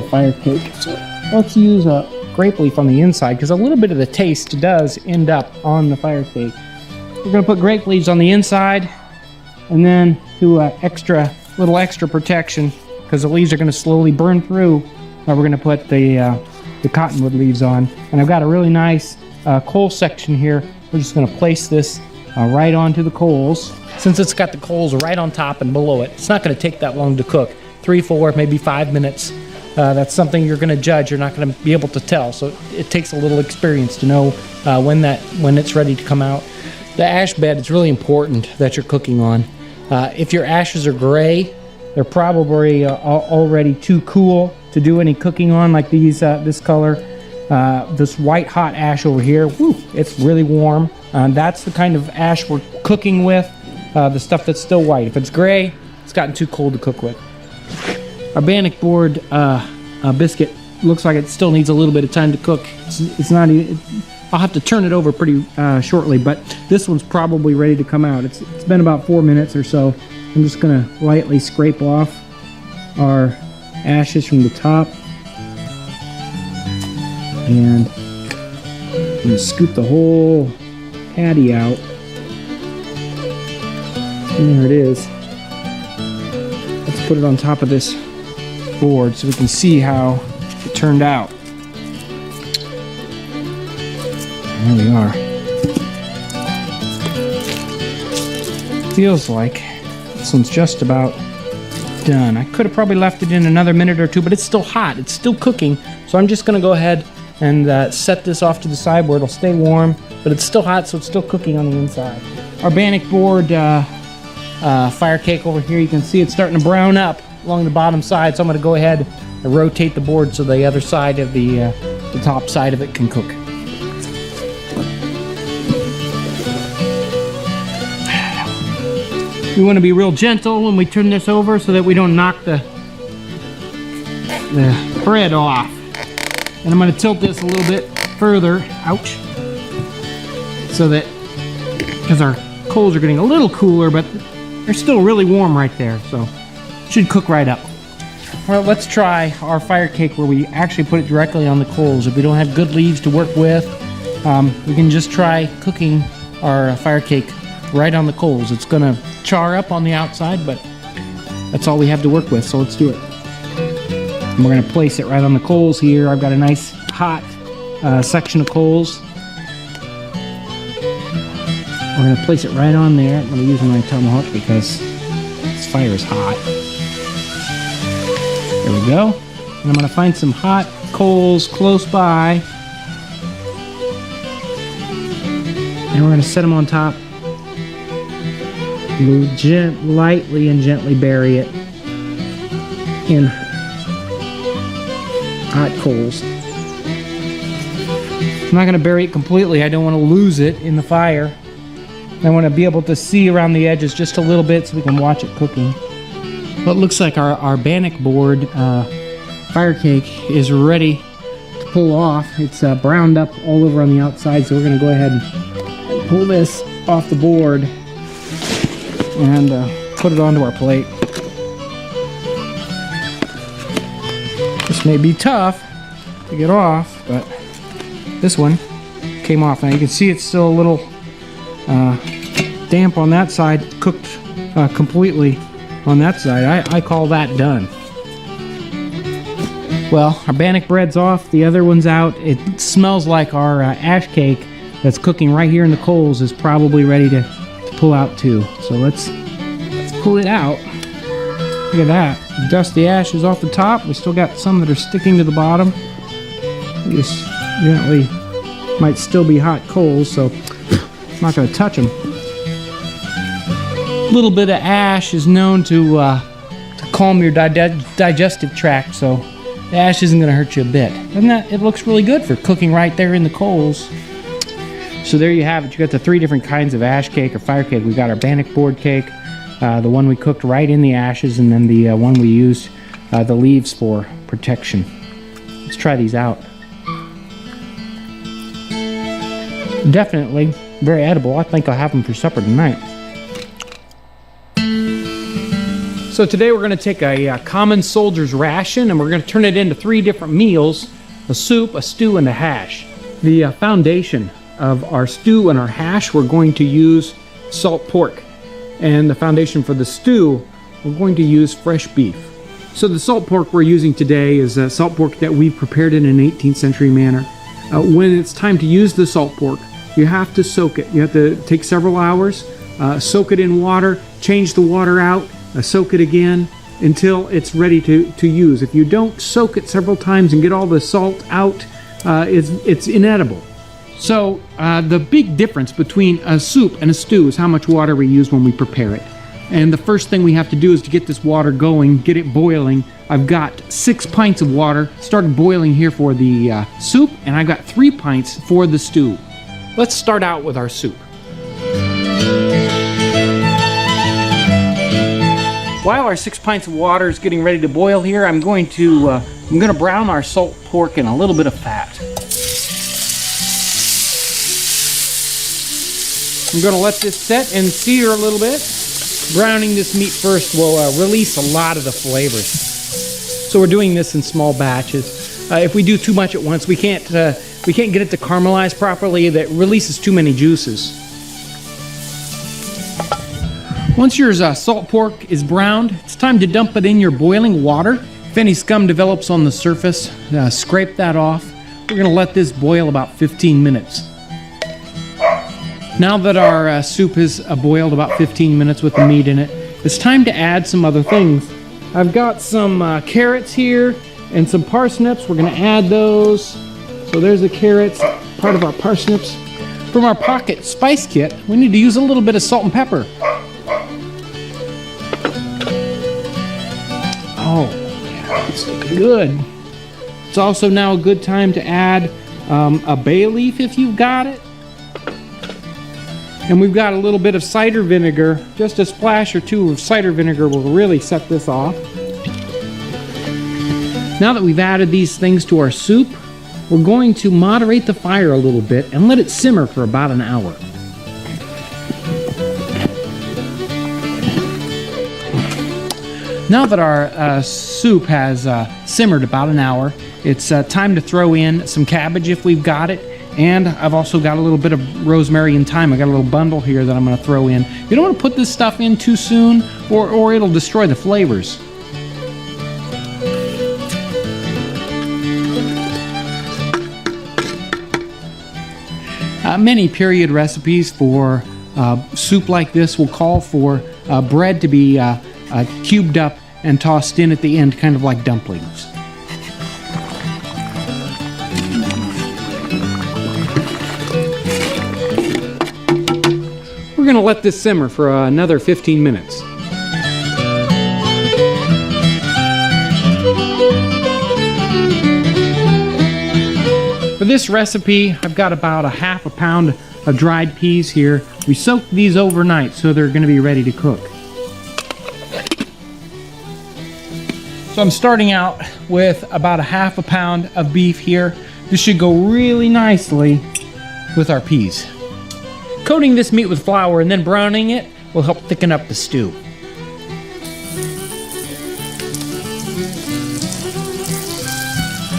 fire cake. So let's use a grape leaf on the inside, because a little bit of the taste does end up on the fire cake. We're gonna put grape leaves on the inside, and then do little extra protection, because the leaves are gonna slowly burn through. We're gonna put the cottonwood leaves on, and I've got a really nice coal section here. We're just gonna place this right onto the coals. Since it's got the coals right on top and below it, it's not gonna take that long to cook. 3, 4, maybe 5 minutes. That's something you're gonna judge. You're not gonna be able to tell. So it takes a little experience to know when it's ready to come out. The ash bed is really important that you're cooking on. If your ashes are gray, they're probably already too cool to do any cooking on, like these, this color. This white hot ash over here, woo, it's really warm. That's the kind of ash we're cooking with, the stuff that's still white. If it's gray, it's gotten too cold to cook with. Our bannock board biscuit looks like it still needs a little bit of time to cook. It's not even, I'll have to turn it over pretty shortly, but this one's probably ready to come out. It's been about 4 minutes or so. I'm just gonna lightly scrape off our ashes from the top, and I'm gonna scoop the whole patty out. And there it is. Let's put it on top of this board so we can see how it turned out. There we are. Feels like this one's just about done. I could have probably left it in another minute or two, but it's still hot. It's still cooking. So I'm just gonna go ahead and set this off to the side where it'll stay warm, but it's still hot, so it's still cooking on the inside. Our bannock board fire cake over here, you can see it's starting to brown up along the bottom side, so I'm gonna go ahead and rotate the board so the other side of the top side of it can cook. We want to be real gentle when we turn this over so that we don't knock the bread off. And I'm going to tilt this a little bit further, ouch, so that, because our coals are getting a little cooler, but they're still really warm right there, so it should cook right up. Well, let's try our fire cake where we actually put it directly on the coals. If we don't have good leaves to work with, we can just try cooking our fire cake right on the coals. It's gonna char up on the outside, but that's all we have to work with, so let's do it. And we're gonna place it right on the coals here. I've got a nice hot section of coals. We're gonna place it right on there. I'm gonna use my tomahawk because this fire is hot. There we go. And I'm gonna find some hot coals close by. And we're gonna set them on top. We'll lightly and gently bury it in hot coals. I'm not going to bury it completely. I don't want to lose it in the fire. I want to be able to see around the edges just a little bit so we can watch it cooking. Well, it looks like our bannock board fire cake is ready to pull off. It's browned up all over on the outside, so we're going to go ahead and pull this off the board and put it onto our plate. This may be tough to get off, but this one came off. Now you can see it's still a little damp on that side, cooked completely on that side. I call that done. Well, our bannock bread's off, the other one's out. It smells like our ash cake that's cooking right here in the coals is probably ready to pull out too. So let's pull it out. Look at that. Dust the ashes off the top. We still got some that are sticking to the bottom. Just gently, might still be hot coals, so I'm not going to touch them. A little bit of ash is known to calm your digestive tract, so the ash isn't going to hurt you a bit. And that, it looks really good for cooking right there in the coals. So there you have it. You got the 3 different kinds of ash cake or fire cake. We got our bannock board cake, the one we cooked right in the ashes, and then the one we used the leaves for protection. Let's try these out. Definitely very edible. I think I'll have them for supper tonight. So today we're going to take a common soldier's ration and we're going to turn it into 3 different meals: a soup, a stew, and a hash. The foundation of our stew and our hash, we're going to use salt pork. And the foundation for the stew, we're going to use fresh beef. So the salt pork we're using today is salt pork that we prepared in an 18th century manner. When it's time to use the salt pork, you have to soak it. You have to take several hours, soak it in water, change the water out, soak it again until it's ready to use. If you don't soak it several times and get all the salt out, it's inedible. So the big difference between a soup and a stew is how much water we use when we prepare it. And the first thing we have to do is to get this water going, get it boiling. I've got 6 pints of water, started boiling here for the soup, and I've got 3 pints for the stew. Let's start out with our soup. While our 6 pints of water is getting ready to boil here, I'm going to brown our salt pork in a little bit of fat. I'm going to let this set and sear a little bit. Browning this meat first will release a lot of the flavors. So we're doing this in small batches. If we do too much at once, we can't get it to caramelize properly. That releases too many juices. Once your salt pork is browned, it's time to dump it in your boiling water. If any scum develops on the surface, scrape that off. We're going to let this boil about 15 minutes. Now that our soup is boiled about 15 minutes with the meat in it, it's time to add some other things. I've got some carrots here and some parsnips. We're going to add those. So there's the carrots, part of our parsnips. From our pocket spice kit, we need to use a little bit of salt and pepper. Oh, yeah, it's looking good. It's also now a good time to add a bay leaf if you've got it. And we've got a little bit of cider vinegar. Just a splash or 2 of cider vinegar will really set this off. Now that we've added these things to our soup, we're going to moderate the fire a little bit and let it simmer for about an hour. Now that our soup has simmered about an hour, it's time to throw in some cabbage if we've got it. And I've also got a little bit of rosemary and thyme. I got a little bundle here that I'm going to throw in. You don't want to put this stuff in too soon or it'll destroy the flavors. Many period recipes for soup like this will call for bread to be cubed up and tossed in at the end, kind of like dumplings. We're going to let this simmer for another 15 minutes. For this recipe, I've got about 1/2 pound of dried peas here. We soaked these overnight so they're going to be ready to cook. So I'm starting out with about 1/2 pound of beef here. This should go really nicely with our peas. Coating this meat with flour and then browning it will help thicken up the stew.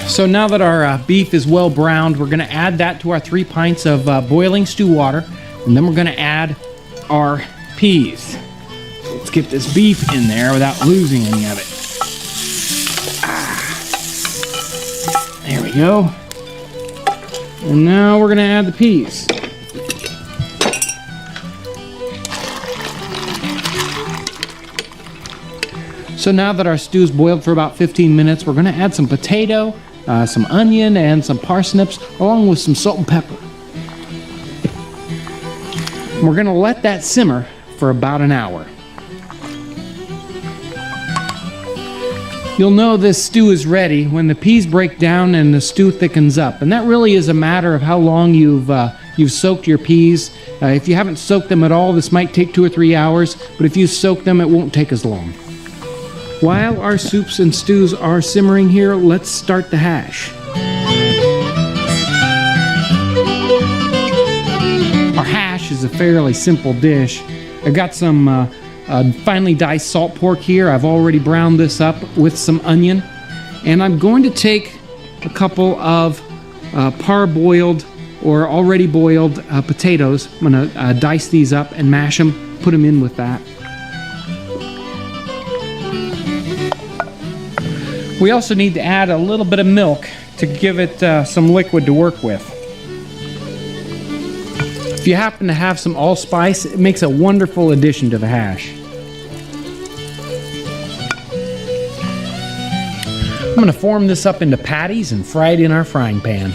So now that our beef is well browned, we're going to add that to our 3 pints of boiling stew water, and then we're going to add our peas. Let's get this beef in there without losing any of it. There we go. And now we're gonna add the peas. So now that our stew's boiled for about 15 minutes, we're gonna add some potato, some onion, and some parsnips, along with some salt and pepper. We're gonna let that simmer for about an hour. You'll know this stew is ready when the peas break down and the stew thickens up. And that really is a matter of how long you've soaked your peas. If you haven't soaked them at all, this might take 2 or 3 hours, but if you soak them, it won't take as long. While our soups and stews are simmering here, let's start the hash. Our hash is a fairly simple dish. I've got some finely diced salt pork here. I've already browned this up with some onion. And I'm going to take a couple of parboiled or already boiled potatoes. I'm going to dice these up and mash them, put them in with that. We also need to add a little bit of milk to give it some liquid to work with. If you happen to have some allspice, it makes a wonderful addition to the hash. I'm going to form this up into patties and fry it in our frying pan.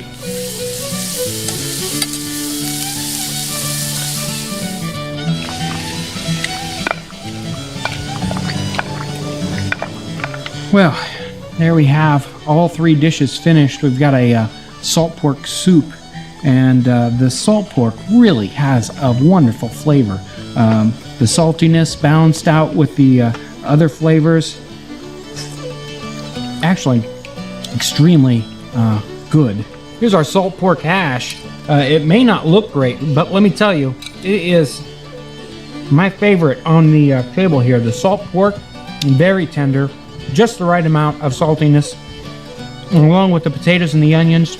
Well, there we have all 3 dishes finished. We've got a salt pork soup, and the salt pork really has a wonderful flavor. The saltiness balanced out with the other flavors. Actually, extremely good. Here's our salt pork hash. It may not look great, but let me tell you, it is my favorite on the table here. The salt pork, very tender. Just the right amount of saltiness, along with the potatoes and the onions.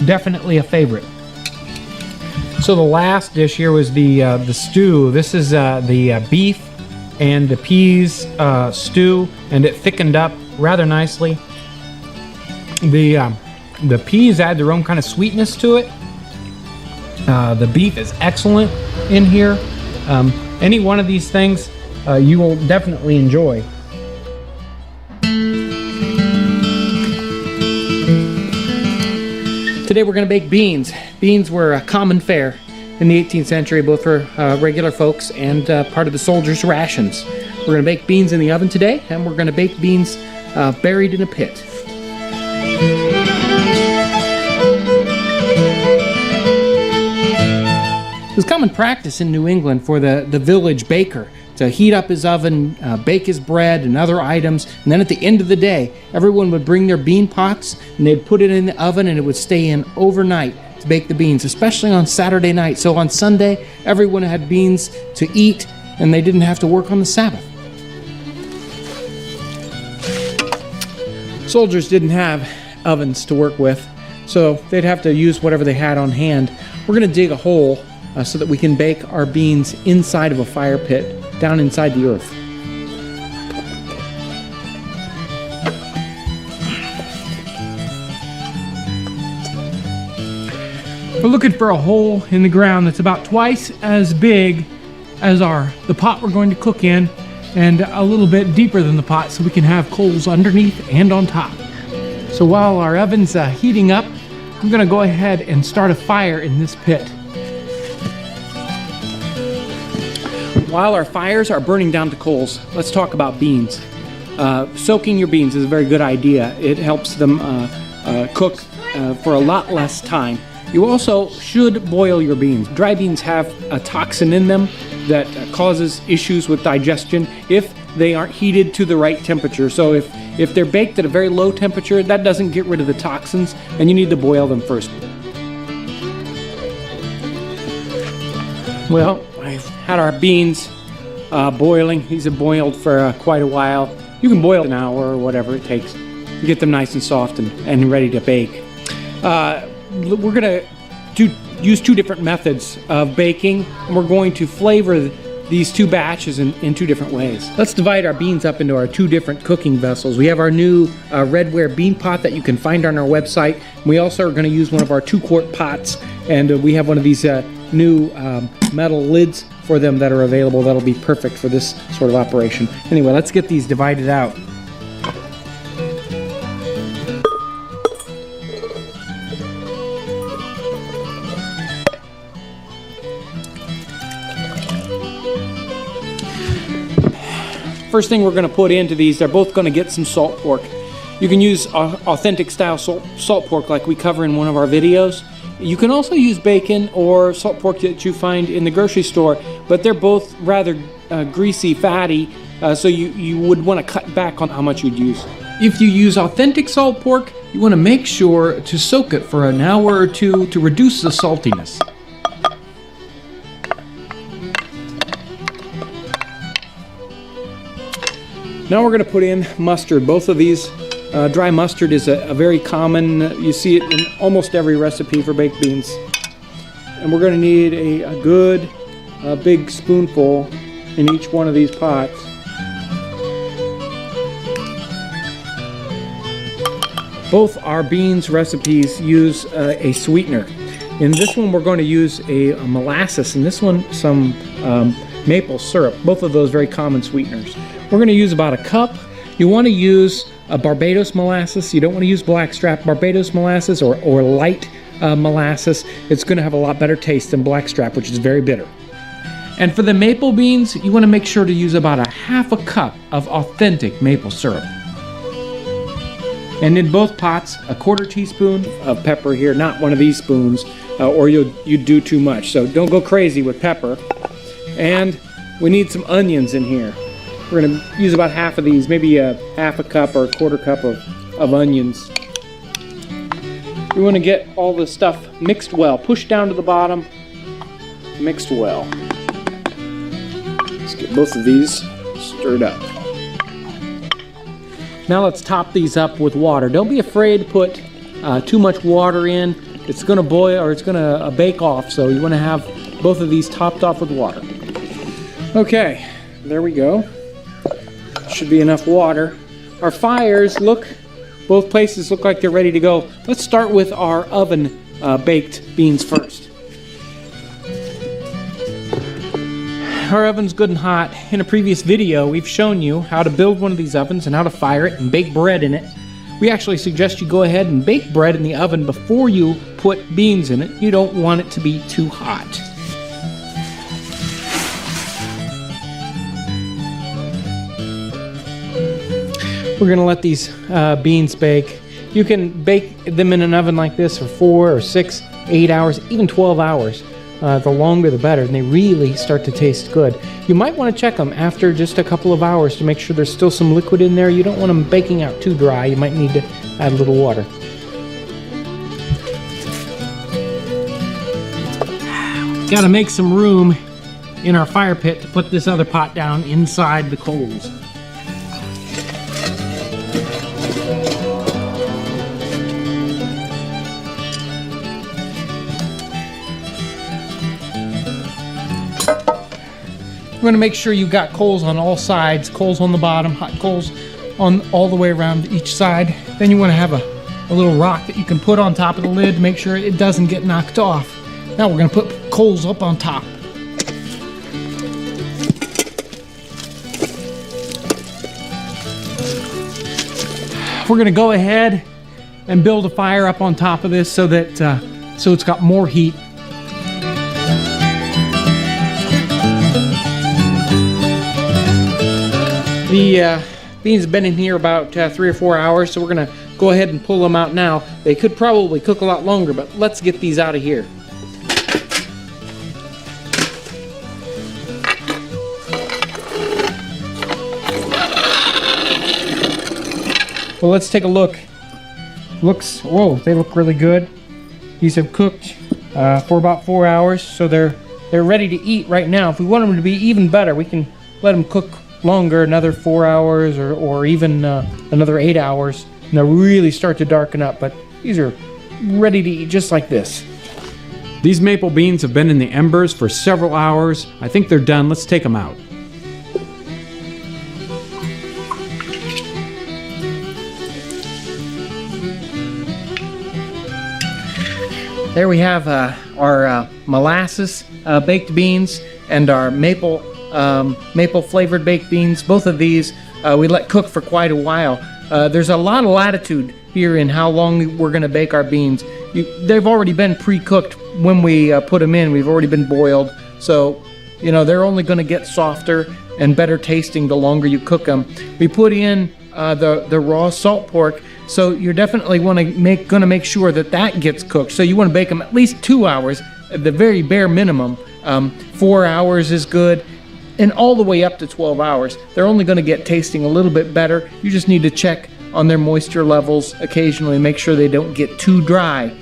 Definitely a favorite. So the last dish here was the stew. This is the beef and the peas stew, and it thickened up rather nicely. The peas add their own kind of sweetness to it. The beef is excellent in here. Any one of these things you will definitely enjoy. Today we're going to bake beans. Beans were a common fare in the 18th century, both for regular folks and part of the soldiers' rations. We're going to bake beans in the oven today, and we're going to bake beans buried in a pit. It was common practice in New England for the village baker to heat up his oven, bake his bread and other items, and then at the end of the day, everyone would bring their bean pots and they'd put it in the oven, and it would stay in overnight to bake the beans, especially on Saturday night. So on Sunday, everyone had beans to eat, and they didn't have to work on the Sabbath. Soldiers didn't have ovens to work with, so they'd have to use whatever they had on hand. We're going to dig a hole so that we can bake our beans inside of a fire pit, down inside the earth. We're looking for a hole in the ground that's about twice as big as the pot we're going to cook in, and a little bit deeper than the pot, so we can have coals underneath and on top. So while our oven's heating up, I'm going to go ahead and start a fire in this pit. While our fires are burning down to coals, let's talk about beans. Soaking your beans is a very good idea. It helps them cook for a lot less time. You also should boil your beans. Dry beans have a toxin in them that causes issues with digestion if they aren't heated to the right temperature. So if they're baked at a very low temperature, that doesn't get rid of the toxins, and you need to boil them first. Well, I've had our beans boiling. These have boiled for quite a while. You can boil an hour or whatever it takes to get them nice and soft and ready to bake. We're going to do use two different methods of baking, and we're going to flavor these two batches in two different ways. Let's divide our beans up into our two different cooking vessels. We have our new redware bean pot that you can find on our website. We also are going to use one of our 2-quart pots, and we have one of these new metal lids for them that are available that'll be perfect for this sort of operation. Anyway, let's get these divided out. First thing we're going to put into these, they're both going to get some salt pork. You can use authentic style salt pork like we cover in one of our videos. You can also use bacon or salt pork that you find in the grocery store, but they're both rather greasy, fatty, so you would want to cut back on how much you'd use. If you use authentic salt pork, you want to make sure to soak it for an hour or two to reduce the saltiness. Now we're going to put in mustard. Both of these, dry mustard is a very common, you see it in almost every recipe for baked beans. And we're going to need a good big spoonful in each one of these pots. Both our beans recipes use a sweetener. In this one we're going to use a molasses, and this one some maple syrup. Both of those very common sweeteners. We're going to use about a cup. You want to use a Barbados molasses. You don't want to use blackstrap. Barbados molasses or light molasses. It's going to have a lot better taste than blackstrap, which is very bitter. And for the maple beans, you want to make sure to use about a half a cup of authentic maple syrup. And in both pots, a 1/4 teaspoon of pepper here, not one of these spoons, or you'd do too much. So don't go crazy with pepper. And we need some onions in here. We're going to use about half of these, maybe a half a cup or a 1/4 cup of onions. We want to get all the stuff mixed well. Push down to the bottom, mixed well. Let's get both of these stirred up. Now let's top these up with water. Don't be afraid to put too much water in. It's going to boil or it's going to bake off, so you want to have both of these topped off with water. Okay, there we go. Should be enough water. Our fires both places look like they're ready to go. Let's start with our oven baked beans first. Our oven's good and hot. In a previous video, we've shown you how to build one of these ovens and how to fire it and bake bread in it. We actually suggest you go ahead and bake bread in the oven before you put beans in it. You don't want it to be too hot. We're going to let these beans bake. You can bake them in an oven like this for 4 or 6, 8 hours, even 12 hours. The longer the better, and they really start to taste good. You might want to check them after just a couple of hours to make sure there's still some liquid in there. You don't want them baking out too dry. You might need to add a little water. Got to make some room in our fire pit to put this other pot down inside the coals. We're going to make sure you've got coals on all sides, coals on the bottom, hot coals on all the way around each side. Then you want to have a little rock that you can put on top of the lid to make sure it doesn't get knocked off. Now we're going to put coals up on top. We're going to go ahead and build a fire up on top of this so that so it's got more heat. The beans have been in here about 3 or 4 hours, so we're going to go ahead and pull them out now. They could probably cook a lot longer, but let's get these out of here. Well, let's take a look. Whoa, they look really good. These have cooked for about 4 hours, so they're ready to eat right now. If we want them to be even better, we can let them cook longer, another 4 hours or even another 8 hours, and they'll really start to darken up. But these are ready to eat just like this. These maple beans have been in the embers for several hours. I think they're done. Let's take them out. There we have our molasses baked beans and our maple flavored baked beans. Both of these we let cook for quite a while. There's a lot of latitude here in how long we're going to bake our beans. They've already been pre-cooked when we put them in. We've already been boiled, so they're only going to get softer and better tasting the longer you cook them. We put in the raw salt pork, so you're definitely going to make sure that gets cooked. So you want to bake them at least 2 hours, at the very bare minimum. 4 hours is good, and all the way up to 12 hours. They're only going to get tasting a little bit better. You just need to check on their moisture levels occasionally, make sure they don't get too dry.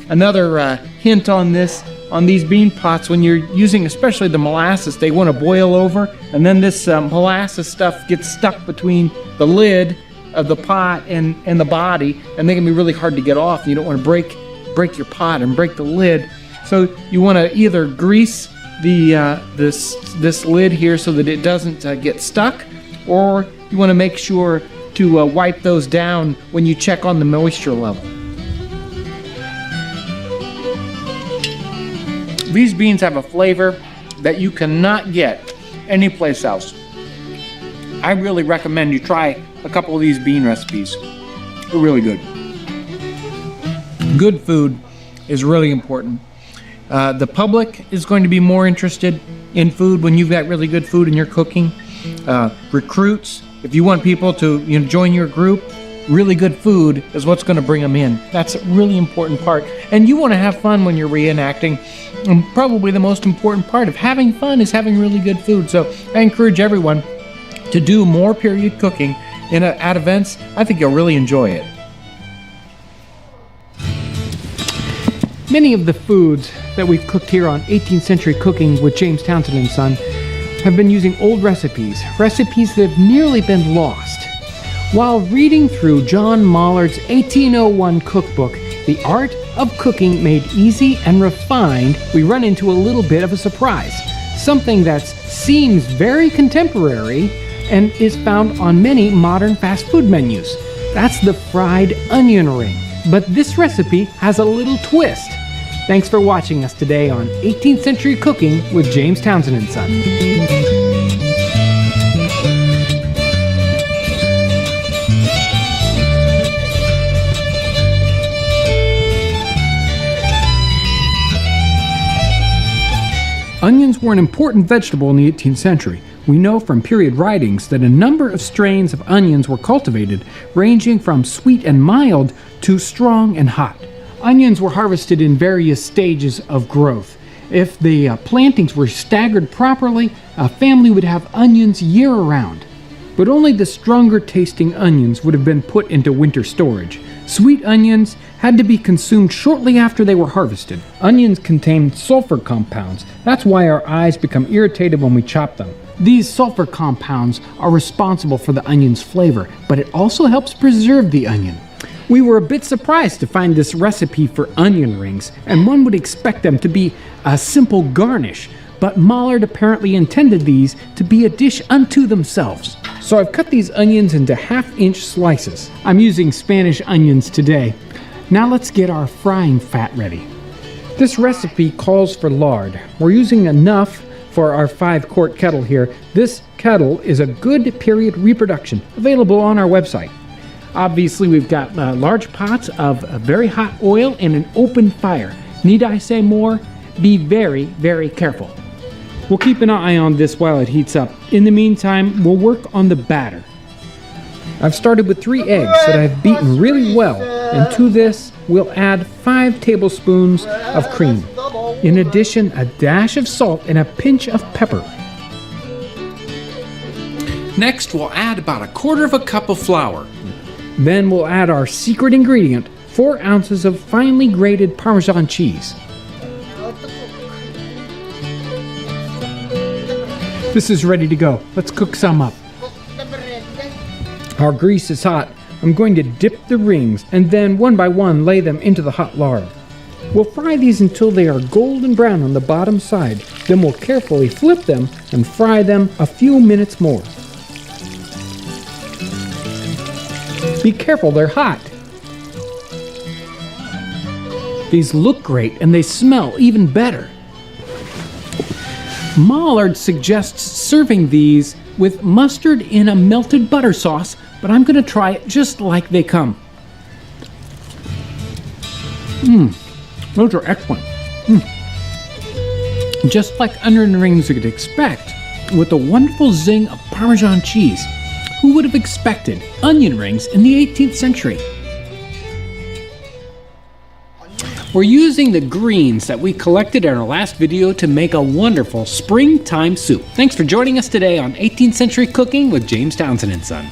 Another hint on these bean pots, when you're using especially the molasses, they want to boil over, and then this molasses stuff gets stuck between the lid of the pot and the body, and they can be really hard to get off. You don't want to break your pot and break the lid. So you want to either grease this lid here so that it doesn't get stuck, or you want to make sure to wipe those down when you check on the moisture level. These beans have a flavor that you cannot get anyplace else. I really recommend you try a couple of these bean recipes. They're really good. Good food is really important. The public is going to be more interested in food when you've got really good food and you're cooking. Recruits, if you want people to join your group, really good food is what's going to bring them in. That's a really important part. And you want to have fun when you're reenacting. And probably the most important part of having fun is having really good food. So I encourage everyone to do more period cooking at events. I think you'll really enjoy it. Many of the foods that we've cooked here on 18th Century Cooking with James Townsend and Son have been using old recipes that have nearly been lost. While reading through John Mollard's 1801 cookbook, The Art of Cooking Made Easy and Refined, we run into a little bit of a surprise. Something that seems very contemporary and is found on many modern fast food menus. That's the fried onion ring. But this recipe has a little twist. Thanks for watching us today on 18th Century Cooking with James Townsend and Son. Onions were an important vegetable in the 18th century. We know from period writings that a number of strains of onions were cultivated, ranging from sweet and mild to strong and hot. Onions were harvested in various stages of growth. If the plantings were staggered properly, a family would have onions year-round. But only the stronger tasting onions would have been put into winter storage. Sweet onions had to be consumed shortly after they were harvested. Onions contain sulfur compounds. That's why our eyes become irritated when we chop them. These sulfur compounds are responsible for the onion's flavor, but it also helps preserve the onion. We were a bit surprised to find this recipe for onion rings, and one would expect them to be a simple garnish, but Mollard apparently intended these to be a dish unto themselves. So I've cut these onions into half-inch slices. I'm using Spanish onions today. Now let's get our frying fat ready. This recipe calls for lard. We're using enough for our 5-quart kettle here. This kettle is a good period reproduction, available on our website. Obviously, we've got large pots of very hot oil and an open fire. Need I say more? Be very, very careful. We'll keep an eye on this while it heats up. In the meantime, we'll work on the batter. I've started with 3 eggs that I've beaten really well, and to this, we'll add 5 tablespoons of cream. In addition, a dash of salt and a pinch of pepper. Next, we'll add about 1/4 cup of flour. Then we'll add our secret ingredient, 4 ounces of finely grated Parmesan cheese. This is ready to go. Let's cook some up. Our grease is hot. I'm going to dip the rings and then one by one lay them into the hot lard. We'll fry these until they are golden brown on the bottom side. Then we'll carefully flip them and fry them a few minutes more. Be careful, they're hot. These look great and they smell even better. Mollard suggests serving these with mustard in a melted butter sauce, but I'm going to try it just like they come. Those are excellent. Just like onion rings you'd expect, with a wonderful zing of Parmesan cheese. Who would have expected onion rings in the 18th century? We're using the greens that we collected in our last video to make a wonderful springtime soup. Thanks for joining us today on 18th Century Cooking with James Townsend and Son.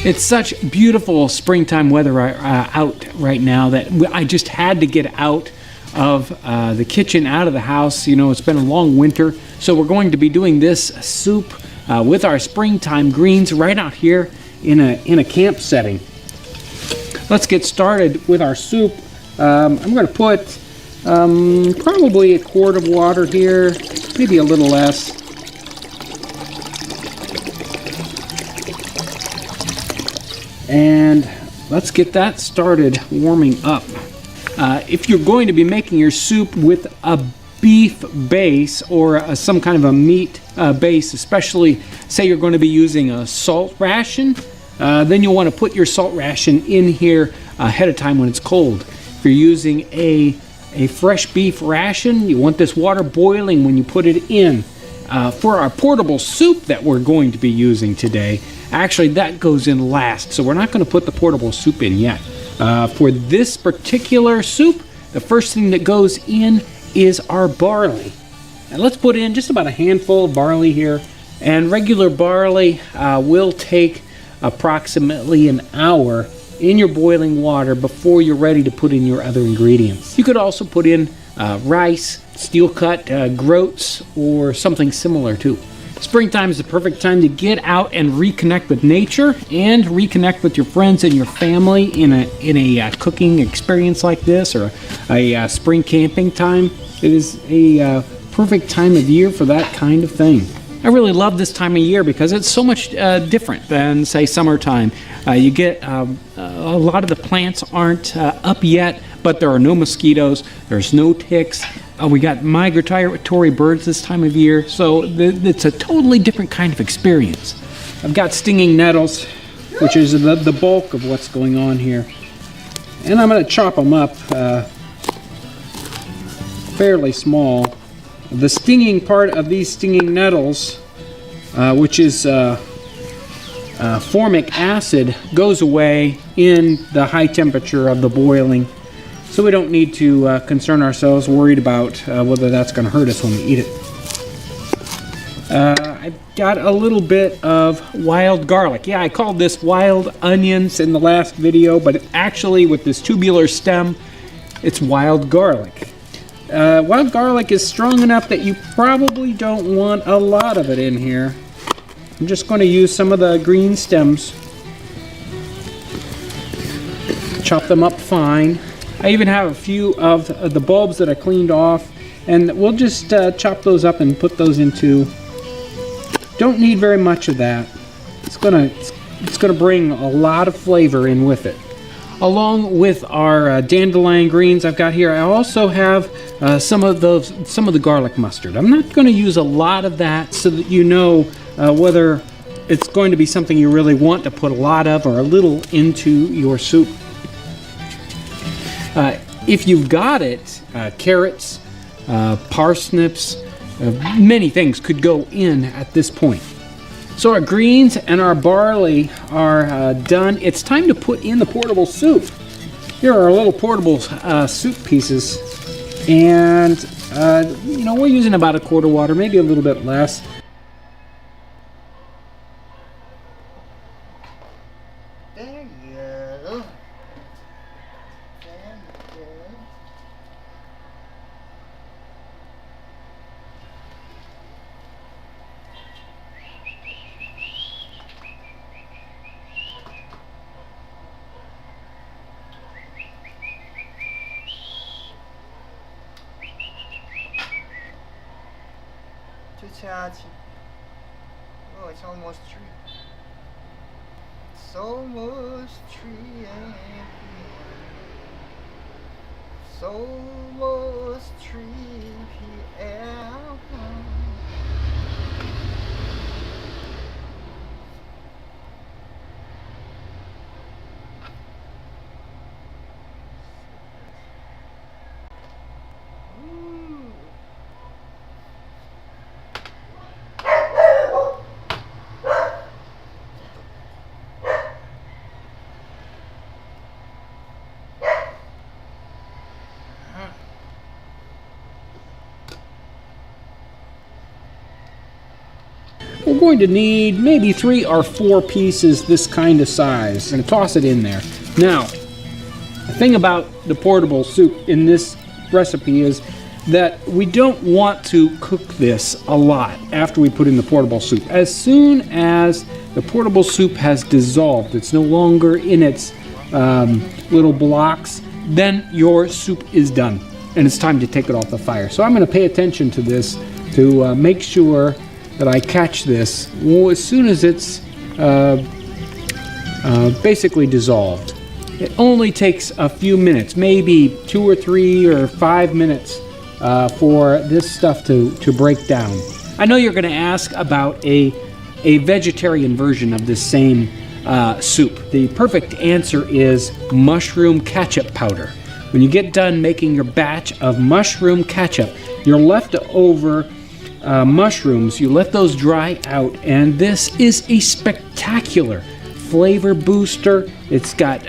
It's such beautiful springtime weather out right now that I just had to get out of the kitchen, out of the house. You know, it's been a long winter, so we're going to be doing this soup with our springtime greens right out here in a camp setting. Let's get started with our soup. I'm going to put probably a quart of water here, maybe a little less. And let's get that started warming up. If you're going to be making your soup with a beef base or some kind of a meat base, especially say you're going to be using a salt ration, then you'll want to put your salt ration in here ahead of time when it's cold. If you're using a fresh beef ration, you want this water boiling when you put it in. For our portable soup that we're going to be using today, actually that goes in last, so we're not going to put the portable soup in yet. For this particular soup, the first thing that goes in is our barley. And let's put in just about a handful of barley here. And regular barley will take approximately an hour in your boiling water before you're ready to put in your other ingredients. You could also put in rice, steel cut groats, or something similar too. Springtime is the perfect time to get out and reconnect with nature and reconnect with your friends and your family in a cooking experience like this, or a spring camping time. It is a perfect time of year for that kind of thing. I really love this time of year because it's so much different than, say, summertime. You get a lot of the plants aren't up yet, but there are no mosquitoes, there's no ticks. We got migratory birds this time of year, so it's a totally different kind of experience. I've got stinging nettles, which is the bulk of what's going on here. And I'm going to chop them up fairly small. The stinging part of these stinging nettles, which is formic acid, goes away in the high temperature of the boiling. So we don't need to concern ourselves worried about whether that's going to hurt us when we eat it. I've got a little bit of wild garlic. Yeah, I called this wild onions in the last video, but actually with this tubular stem, it's wild garlic. Wild garlic is strong enough that you probably don't want a lot of it in here. I'm just going to use some of the green stems. Chop them up fine. I even have a few of the bulbs that I cleaned off, and we'll just chop those up and put those into. Don't need very much of that. It's gonna bring a lot of flavor in with it. Along with our dandelion greens I've got here, I also have some of the garlic mustard. I'm not going to use a lot of that so that you know whether it's going to be something you really want to put a lot of or a little into your soup. If you've got it, carrots, parsnips, many things could go in at this point. So our greens and our barley are done. It's time to put in the portable soup. Here are our little portable soup pieces. And, we're using about a quart of water, maybe a little bit less. There you go. There you go. chat. Oh, it's almost 3. It's almost 3 a.m. It's almost 3 p.m. We're going to need maybe 3 or 4 pieces this kind of size. I'm going to toss it in there. Now, the thing about the portable soup in this recipe is that we don't want to cook this a lot after we put in the portable soup. As soon as the portable soup has dissolved, it's no longer in its little blocks, then your soup is done and it's time to take it off the fire. So I'm going to pay attention to this to make sure that I catch this as soon as it's basically dissolved. It only takes a few minutes, maybe 2 or 3 or 5 minutes for this stuff to break down. I know you're going to ask about a vegetarian version of this same soup. The perfect answer is mushroom ketchup powder. When you get done making your batch of mushroom ketchup, your leftover mushrooms, you let those dry out, and this is a spectacular flavor booster. It's got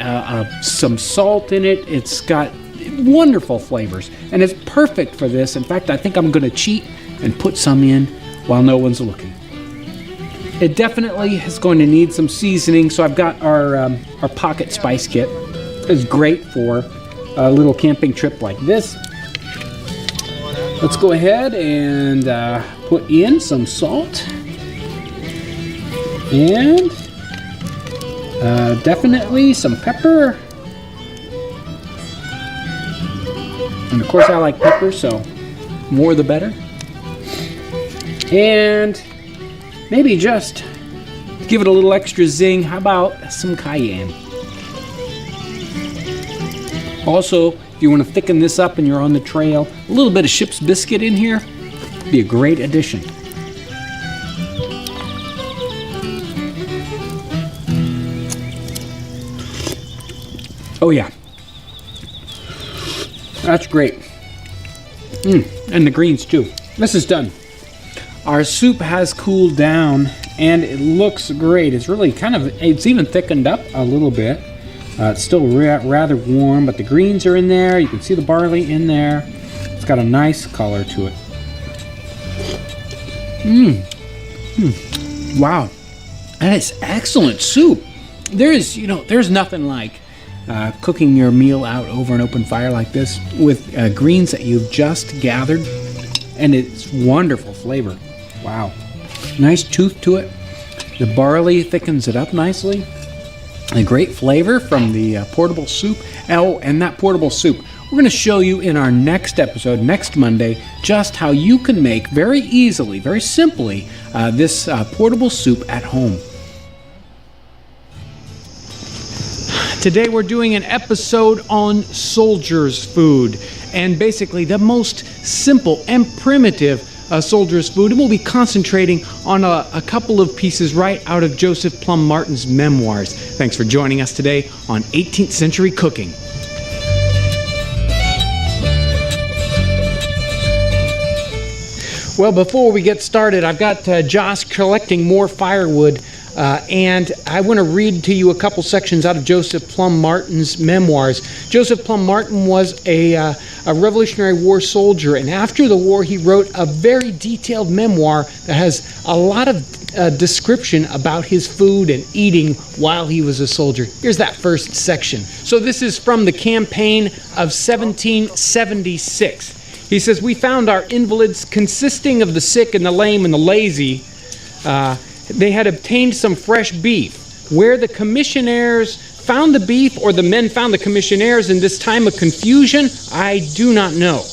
some salt in it. It's got wonderful flavors, and it's perfect for this. In fact, I think I'm going to cheat and put some in while no one's looking. It definitely is going to need some seasoning, so I've got our pocket spice kit. It's great for a little camping trip like this. Let's go ahead and put in some salt and definitely some pepper. And of course I like pepper, so more the better. And maybe just give it a little extra zing, how about some cayenne? Also, if you want to thicken this up and you're on the trail, a little bit of ship's biscuit in here would be a great addition. Oh yeah, that's great. And the greens too. This is done. Our soup has cooled down and it looks great. It's really it's even thickened up a little bit. It's still rather warm, but the greens are in there. You can see the barley in there. It's got a nice color to it. Wow, that is excellent soup. There's nothing like cooking your meal out over an open fire like this with greens that you've just gathered, and it's wonderful flavor. Wow, nice tooth to it. The barley thickens it up nicely. A great flavor from the portable soup. Oh, and that portable soup, we're going to show you in our next episode, next Monday, just how you can make very easily, very simply, this portable soup at home. Today we're doing an episode on soldiers' food, and basically the most simple and primitive soldier's food, and we'll be concentrating on a couple of pieces right out of Joseph Plum Martin's memoirs. Thanks for joining us today on 18th Century Cooking. Well, before we get started, I've got Josh collecting more firewood, and I want to read to you a couple sections out of Joseph Plum Martin's memoirs. Joseph Plum Martin was a Revolutionary War soldier, and after the war he wrote a very detailed memoir that has a lot of description about his food and eating while he was a soldier. Here's that first section. So this is from the campaign of 1776. He says, "We found our invalids consisting of the sick and the lame and the lazy. They had obtained some fresh beef. Where the commissionaires found the beef, or the men found the commissionaires in this time of confusion, I do not know,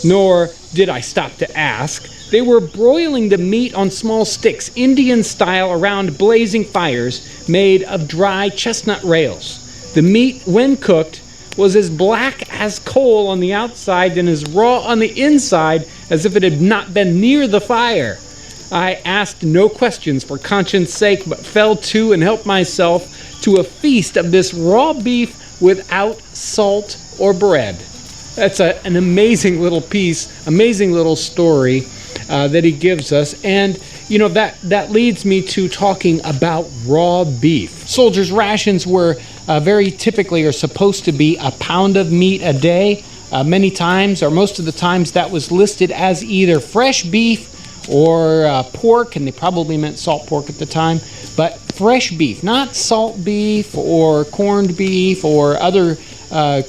nor did I stop to ask. They were broiling the meat on small sticks, Indian style, around blazing fires made of dry chestnut rails. The meat, when cooked, was as black as coal on the outside and as raw on the inside as if it had not been near the fire. I asked no questions for conscience sake, but fell to and helped myself to a feast of this raw beef without salt or bread. That's an amazing little piece, amazing little story that he gives us. And, you know, that leads me to talking about raw beef. Soldiers' rations were very typically are supposed to be a pound of meat a day. Many times, or most of the times, that was listed as either fresh beef or pork, and they probably meant salt pork at the time, but fresh beef, not salt beef or corned beef or other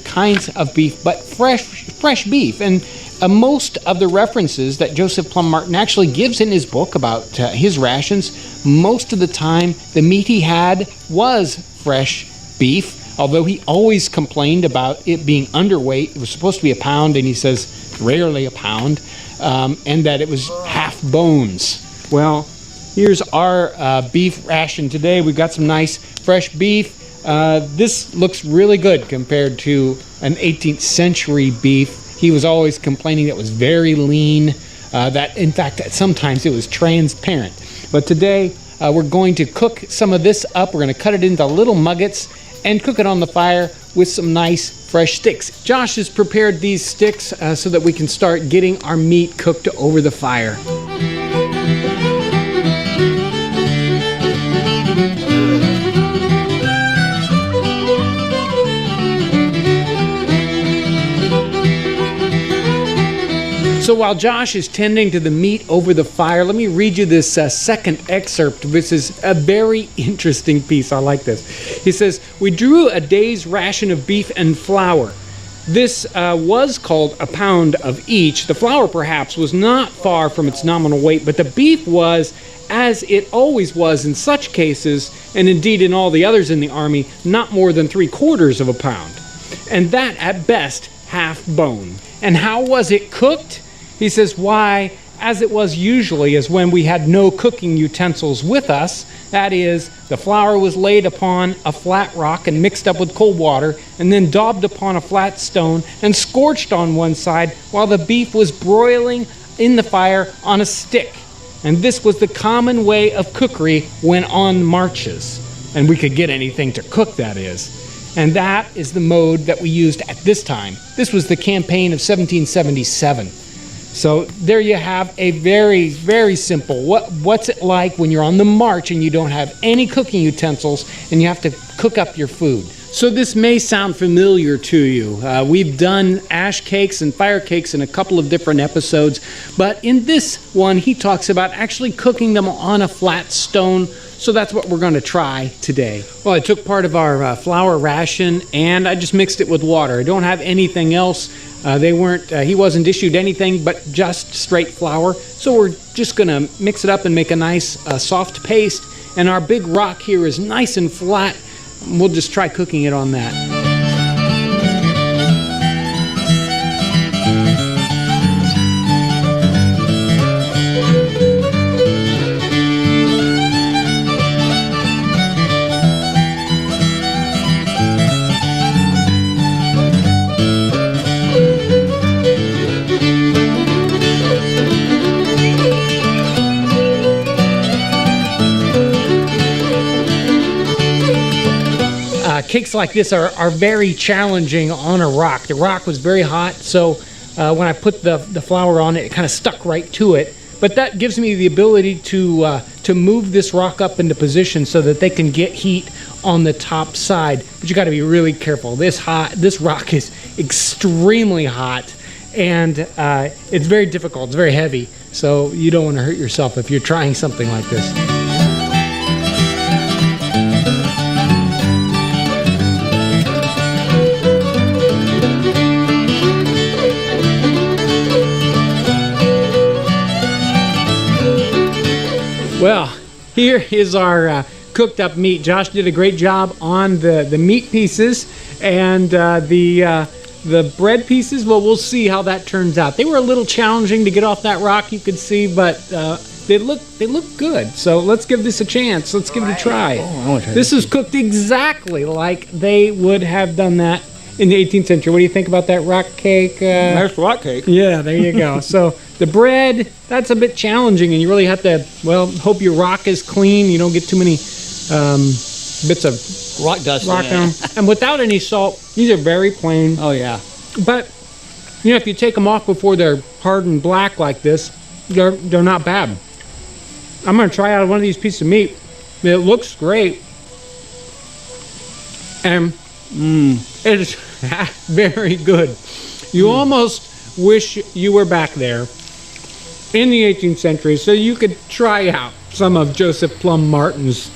kinds of beef, but fresh beef. And most of the references that Joseph Plum Martin actually gives in his book about his rations, most of the time the meat he had was fresh beef, although he always complained about it being underweight. It was supposed to be a pound, and he says rarely a pound, and that it was half bones. Well, here's our beef ration today. We've got some nice fresh beef. This looks really good compared to an 18th century beef. He was always complaining that it was very lean, that in fact sometimes it was transparent. But today we're going to cook some of this up. We're going to cut it into little muggets and cook it on the fire with some nice fresh sticks. Josh has prepared these sticks so that we can start getting our meat cooked over the fire. So while Josh is tending to the meat over the fire, let me read you this second excerpt. This is a very interesting piece. I like this. He says, "We drew a day's ration of beef and flour. This was called a pound of each. The flour perhaps was not far from its nominal weight, but the beef was, as it always was in such cases, and indeed in all the others in the army, not more than 3/4 of a pound, and that at best half bone. And how was it cooked?" He says, "Why, as it was usually, as when we had no cooking utensils with us, that is, the flour was laid upon a flat rock and mixed up with cold water, and then daubed upon a flat stone and scorched on one side, while the beef was broiling in the fire on a stick. And this was the common way of cookery when on marches." And we could get anything to cook, that is. And that is the mode that we used at this time. This was the campaign of 1777. So there you have a very, very simple, what's it like when you're on the march and you don't have any cooking utensils and you have to cook up your food. So this may sound familiar to you. We've done ash cakes and fire cakes in a couple of different episodes, but in this one he talks about actually cooking them on a flat stone. So that's what we're going to try today. Well, I took part of our flour ration and I just mixed it with water. I don't have anything else. He wasn't issued anything but just straight flour. So we're just going to mix it up and make a nice soft paste. And our big rock here is nice and flat. We'll just try cooking it on that. Cakes like this are very challenging on a rock. The rock was very hot, so when I put the flour on it, it kind of stuck right to it. But that gives me the ability to move this rock up into position so that they can get heat on the top side. But you got to be really careful. This rock is extremely hot, and it's very difficult. It's very heavy, so you don't want to hurt yourself if you're trying something like this. Well, here is our cooked up meat. Josh did a great job on the meat pieces, and the the bread pieces, well, we'll see how that turns out. They were a little challenging to get off that rock, you could see, but they look good. So let's give this a chance. Let's give it a try. This is cooked exactly like they would have done that in the 18th century. What do you think about that rock cake? Nice rock cake. Yeah, there you go. So the bread, that's a bit challenging, and you really have to, well, hope your rock is clean. You don't get too many bits of rock dust rock in on it. them. And without any salt, these are very plain. Oh, yeah. But, you know, if you take them off before they're hard and black like this, they're not bad. I'm going to try out one of these pieces of meat. It looks great. And it is very good. You almost wish you were back there in the 18th century so you could try out some of Joseph Plum Martin's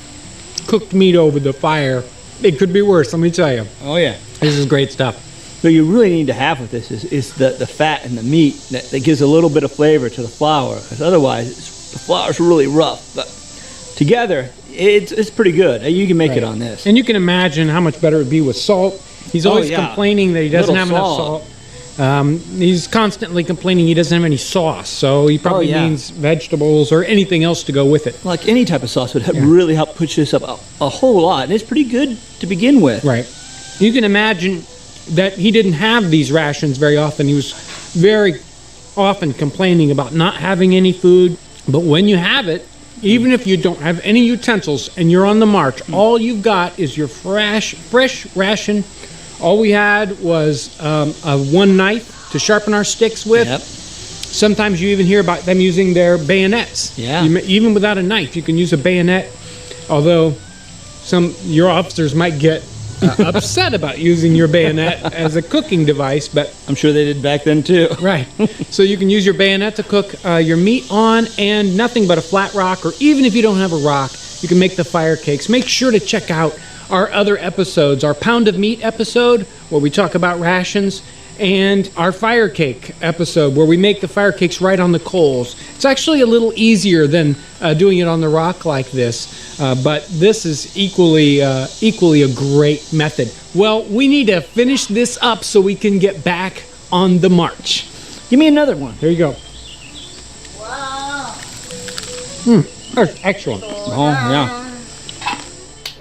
cooked meat over the fire. It could be worse, let me tell you. Oh, yeah. This is great stuff. What you really need to have with this is the fat and the meat that gives a little bit of flavor to the flour, because otherwise the flour's really rough. But together, it's pretty good. You can make it on this. And you can imagine how much better it would be with salt. He's always complaining that he doesn't have enough salt. He's constantly complaining he doesn't have any sauce, so he probably means vegetables or anything else to go with it. Like any type of sauce would really help push this up a whole lot, and it's pretty good to begin with. Right. You can imagine that he didn't have these rations very often. He was very often complaining about not having any food, but when you have it, even if you don't have any utensils and you're on the march, all you've got is your fresh ration. All we had was one knife to sharpen our sticks with. Yep. Sometimes you even hear about them using their bayonets. Yeah. Even without a knife, you can use a bayonet. Although your officers might get upset about using your bayonet as a cooking device, but I'm sure they did back then too. Right. So you can use your bayonet to cook your meat on, and nothing but a flat rock, or even if you don't have a rock, you can make the fire cakes. Make sure to check out our other episodes, our Pound of Meat episode, where we talk about rations, and our fire cake episode, where we make the fire cakes right on the coals. It's actually a little easier than doing it on the rock like this, but this is equally a great method. Well, we need to finish this up so we can get back on the march. Give me another one. There you go. Wow. That's excellent. Oh, yeah.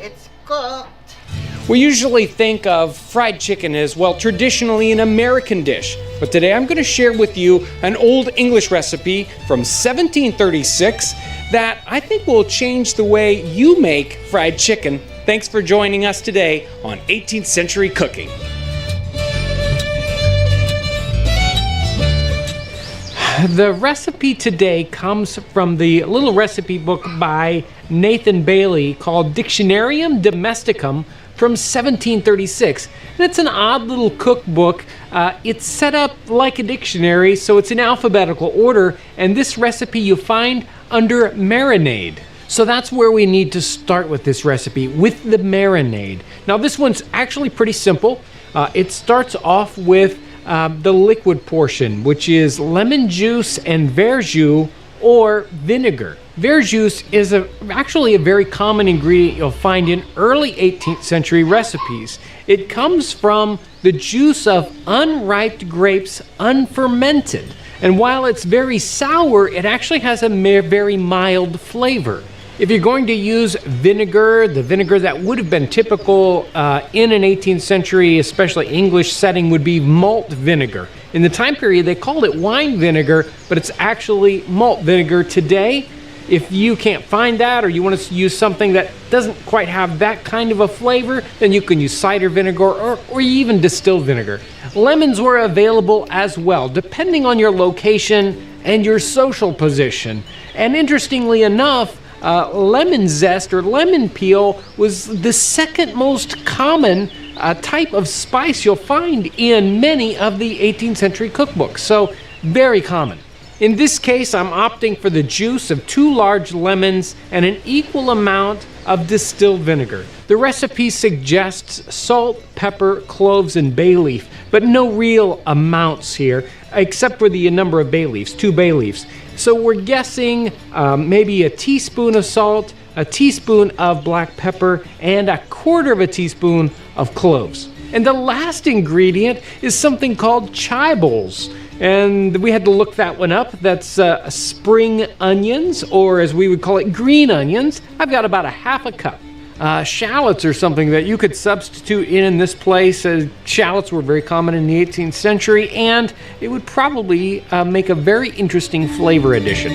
It's cooked. We usually think of fried chicken as, well, traditionally an American dish. But today I'm going to share with you an Old English recipe from 1736 that I think will change the way you make fried chicken. Thanks for joining us today on 18th Century Cooking. The recipe today comes from the little recipe book by Nathan Bailey called Dictionarium Domesticum from 1736. And it's an odd little cookbook. It's set up like a dictionary, so it's in alphabetical order, and this recipe you find under marinade. So that's where we need to start with this recipe, with the marinade. Now this one's actually pretty simple. It starts off with the liquid portion, which is lemon juice and verjus or vinegar. Verjus is actually a very common ingredient you'll find in early 18th century recipes. It comes from the juice of unripe grapes unfermented. And while it's very sour, it actually has a very mild flavor. If you're going to use vinegar, the vinegar that would have been typical in an 18th century, especially English setting, would be malt vinegar. In the time period, they called it wine vinegar, but it's actually malt vinegar today. If you can't find that, or you want to use something that doesn't quite have that kind of a flavor, then you can use cider vinegar or even distilled vinegar. Lemons were available as well, depending on your location and your social position. And interestingly enough, lemon zest or lemon peel was the second most common type of spice you'll find in many of the 18th century cookbooks. So very common. In this case, I'm opting for the juice of 2 large lemons and an equal amount of distilled vinegar. The recipe suggests salt, pepper, cloves, and bay leaf, but no real amounts here, except for the number of bay leaves, 2 bay leaves. So we're guessing maybe a teaspoon of salt, a teaspoon of black pepper, and a 1/4 teaspoon of cloves. And the last ingredient is something called chibols. And we had to look that one up. That's spring onions, or as we would call it, green onions. I've got about a half a cup. Shallots are something that you could substitute in this place. Shallots were very common in the 18th century, and it would probably make a very interesting flavor addition.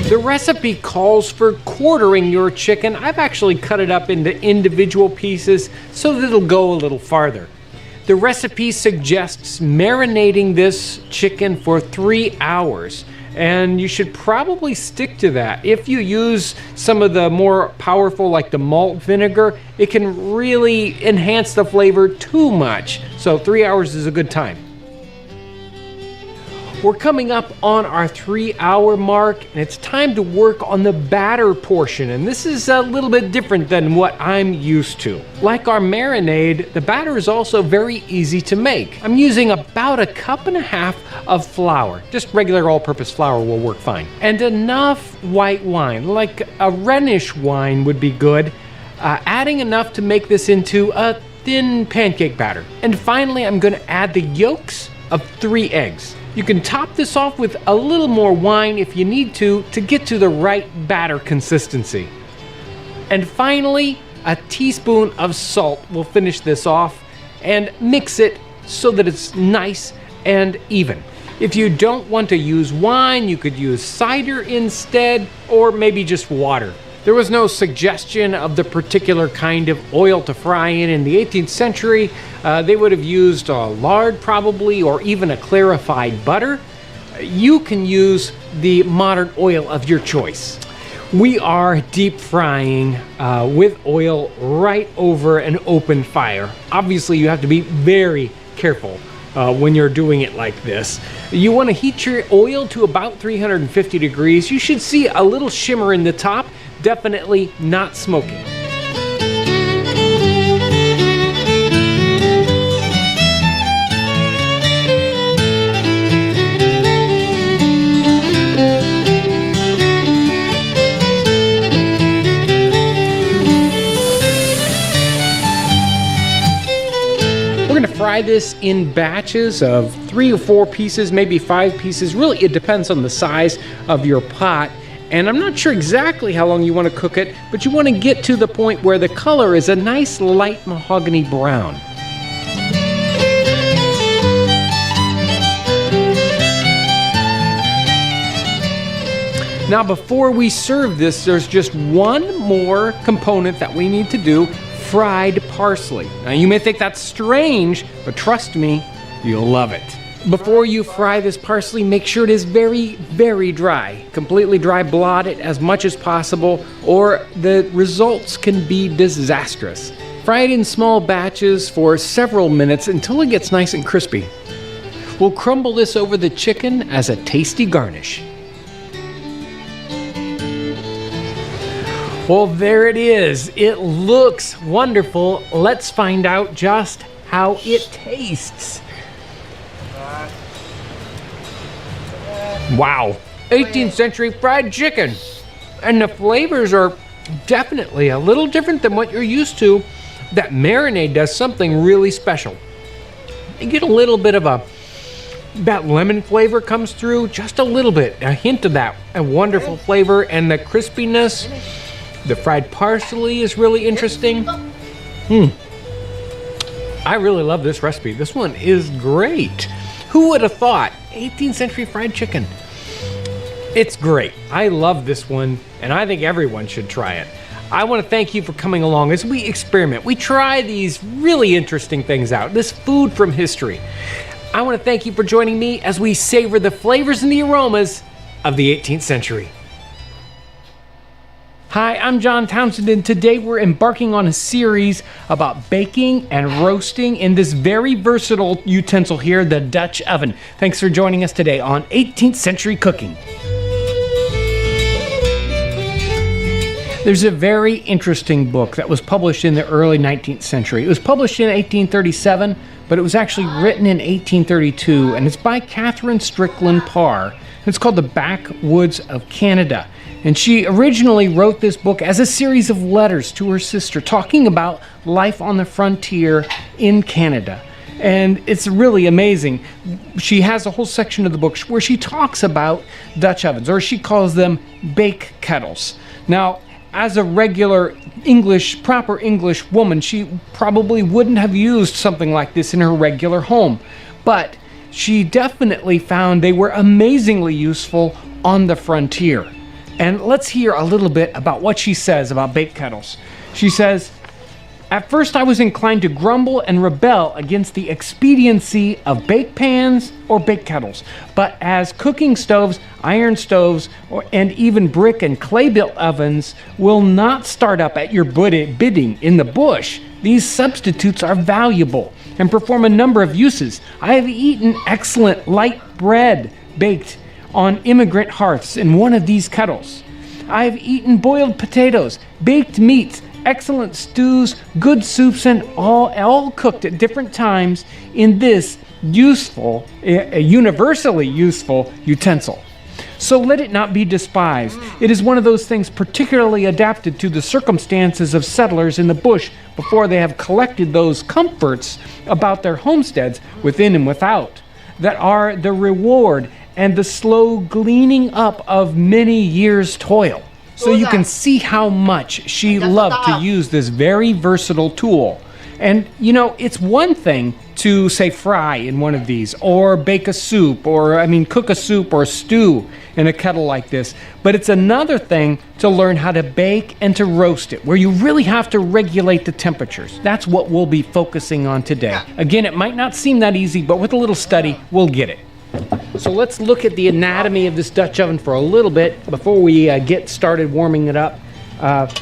The recipe calls for quartering your chicken. I've actually cut it up into individual pieces so that it'll go a little farther. The recipe suggests marinating this chicken for 3 hours, and you should probably stick to that. If you use some of the more powerful, like the malt vinegar, it can really enhance the flavor too much. So 3 hours is a good time. We're coming up on our 3-hour mark, and it's time to work on the batter portion. And this is a little bit different than what I'm used to. Like our marinade, the batter is also very easy to make. I'm using about 1.5 cups of flour. Just regular all-purpose flour will work fine. And enough white wine, like a Rhenish wine would be good. Adding enough to make this into a thin pancake batter. And finally, I'm going to add the yolks of 3 eggs. You can top this off with a little more wine if you need to get to the right batter consistency. And finally, a teaspoon of salt will finish this off, and mix it so that it's nice and even. If you don't want to use wine, you could use cider instead, or maybe just water. There was no suggestion of the particular kind of oil to fry in the 18th century. They would have used lard probably, or even a clarified butter. You can use the modern oil of your choice. We are deep frying with oil right over an open fire. Obviously, you have to be very careful when you're doing it like this. You want to heat your oil to about 350 degrees. You should see a little shimmer in the top. Definitely not smoking. We're going to fry this in batches of 3 or 4 pieces, maybe 5 pieces. Really, it depends on the size of your pot. And I'm not sure exactly how long you want to cook it, but you want to get to the point where the color is a nice light mahogany brown. Now, before we serve this, there's just one more component that we need to do: fried parsley. Now, you may think that's strange, but trust me, you'll love it. Before you fry this parsley, make sure it is very, very dry. Completely dry, blot it as much as possible, or the results can be disastrous. Fry it in small batches for several minutes until it gets nice and crispy. We'll crumble this over the chicken as a tasty garnish. Well, there it is. It looks wonderful. Let's find out just how it tastes. Wow, 18th century fried chicken. And the flavors are definitely a little different than what you're used to. That marinade does something really special. You get a little bit of that lemon flavor comes through, just a little bit, a hint of that, a wonderful flavor, and the crispiness. The fried parsley is really interesting. I really love this recipe. This one is great. Who would have thought 18th century fried chicken? It's great. I love this one, and I think everyone should try it. I want to thank you for coming along as we experiment. We try these really interesting things out, this food from history. I want to thank you for joining me as we savor the flavors and the aromas of the 18th century. Hi, I'm John Townsend, and today we're embarking on a series about baking and roasting in this very versatile utensil here, the Dutch oven. Thanks for joining us today on 18th Century Cooking. There's a very interesting book that was published in the early 19th century. It was published in 1837, but it was actually written in 1832, and it's by Catherine Strickland Parr. It's called The Backwoods of Canada. And she originally wrote this book as a series of letters to her sister talking about life on the frontier in Canada. And it's really amazing. She has a whole section of the book where she talks about Dutch ovens, or she calls them bake kettles. Now, as a regular proper English woman, she probably wouldn't have used something like this in her regular home. But she definitely found they were amazingly useful on the frontier. And let's hear a little bit about what she says about bake kettles. She says, "At first I was inclined to grumble and rebel against the expediency of bake pans or bake kettles. But as cooking stoves, iron stoves, and even brick and clay-built ovens will not start up at your bidding in the bush, these substitutes are valuable and perform a number of uses. I have eaten excellent light bread baked on immigrant hearths in one of these kettles. I have eaten boiled potatoes, baked meats, excellent stews, good soups, and all cooked at different times in this universally useful utensil. So let it not be despised. It is one of those things particularly adapted to the circumstances of settlers in the bush before they have collected those comforts about their homesteads within and without, that are the reward and the slow gleaning up of many years' toil." So you can see how much she loved to use this very versatile tool. And you know, it's one thing to say fry in one of these, or bake a soup, or cook a soup or a stew in a kettle like this. But it's another thing to learn how to bake and to roast it, where you really have to regulate the temperatures. That's what we'll be focusing on today. Again, it might not seem that easy, but with a little study, we'll get it. So let's look at the anatomy of this Dutch oven for a little bit before we get started warming it up.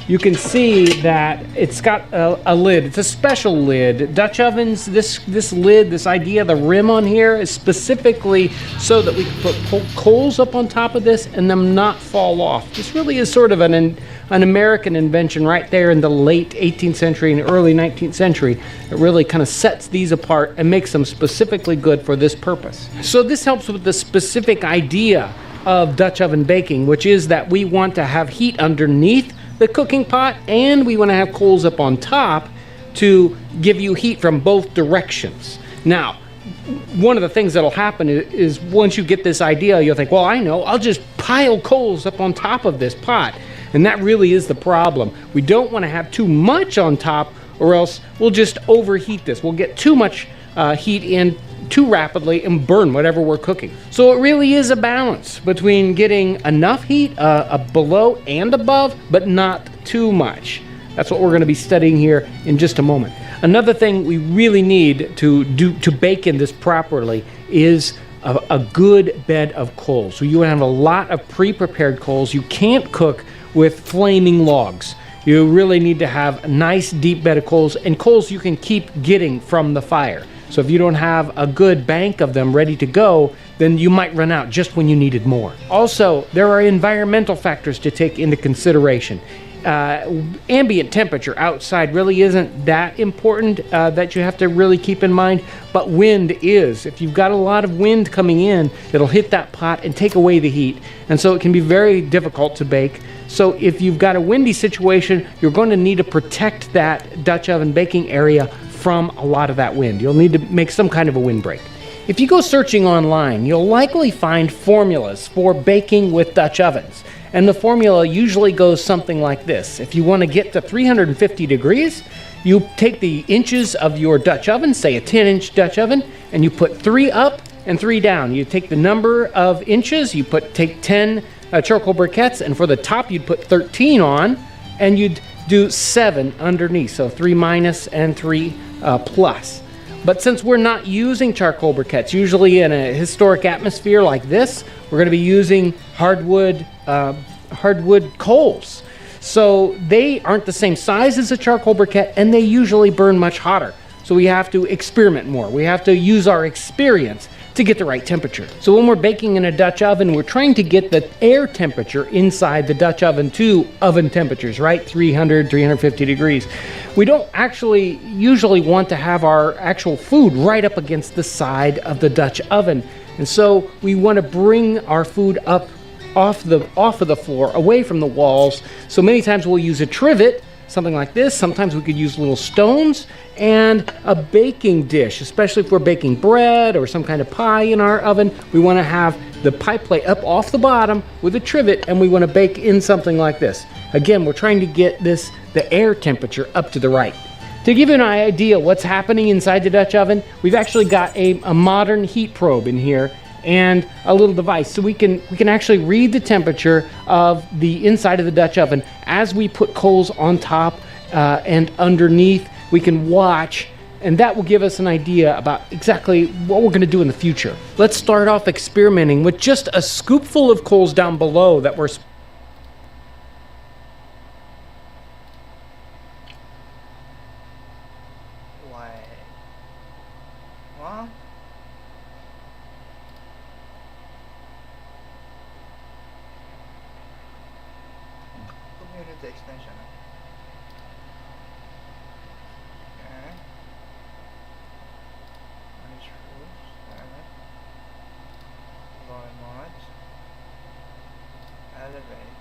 You can see that it's got a lid. It's a special lid. Dutch ovens, this lid, this idea, the rim on here is specifically so that we can put coals up on top of this and them not fall off. This really is sort of an American invention right there in the late 18th century and early 19th century. It really kind of sets these apart and makes them specifically good for this purpose. So this helps with the specific idea of Dutch oven baking, which is that we want to have heat underneath the cooking pot and we want to have coals up on top to give you heat from both directions. Now, one of the things that'll happen is once you get this idea, you'll think, well, I know, I'll just pile coals up on top of this pot. And that really is the problem. We don't want to have too much on top, or else we'll just overheat this. We'll get too much heat in too rapidly and burn whatever we're cooking. So it really is a balance between getting enough heat below and above, but not too much. That's what we're going to be studying here in just a moment. Another thing we really need to bake in this properly is a good bed of coals. So you have a lot of pre-prepared coals. You can't cook with flaming logs. You really need to have a nice deep bed of coals, and coals you can keep getting from the fire. So if you don't have a good bank of them ready to go, then you might run out just when you needed more. Also, there are environmental factors to take into consideration. Ambient temperature outside really isn't that important that you have to really keep in mind, but wind is. If you've got a lot of wind coming in, it'll hit that pot and take away the heat, and so it can be very difficult to bake. So if you've got a windy situation, you're going to need to protect that Dutch oven baking area from a lot of that wind. You'll need to make some kind of a windbreak. If you go searching online, you'll likely find formulas for baking with Dutch ovens. And the formula usually goes something like this. If you want to get to 350 degrees, you take the inches of your Dutch oven, say a 10-inch Dutch oven, and you put 3 up and 3 down. You take the number of inches, you take 10 charcoal briquettes, and for the top you'd put 13 on, and you'd do 7 underneath, so 3 minus and 3 plus. But since we're not using charcoal briquettes, usually in a historic atmosphere like this, we're going to be using hardwood coals. So they aren't the same size as a charcoal briquette, and they usually burn much hotter. So we have to experiment more. We have to use our experience to get the right temperature. So when we're baking in a Dutch oven, we're trying to get the air temperature inside the Dutch oven to oven temperatures, right? 300, 350 degrees. We don't actually usually want to have our actual food right up against the side of the Dutch oven. And so we want to bring our food up off of the floor, away from the walls. So many times we'll use a trivet, something like this. Sometimes we could use little stones, and a baking dish, especially if we're baking bread or some kind of pie in our oven. We want to have the pie plate up off the bottom with a trivet, and we want to bake in something like this. Again, we're trying to get the air temperature up to the right. To give you an idea what's happening inside the Dutch oven, we've actually got a modern heat probe in here and a little device, so we can actually read the temperature of the inside of the Dutch oven as we put coals on top and underneath. We can watch, and that will give us an idea about exactly what we're going to do in the future. Let's start off experimenting with just a scoopful of coals down below that we're What? Community extension. Okay. Manage rules. Volume mods. Elevate.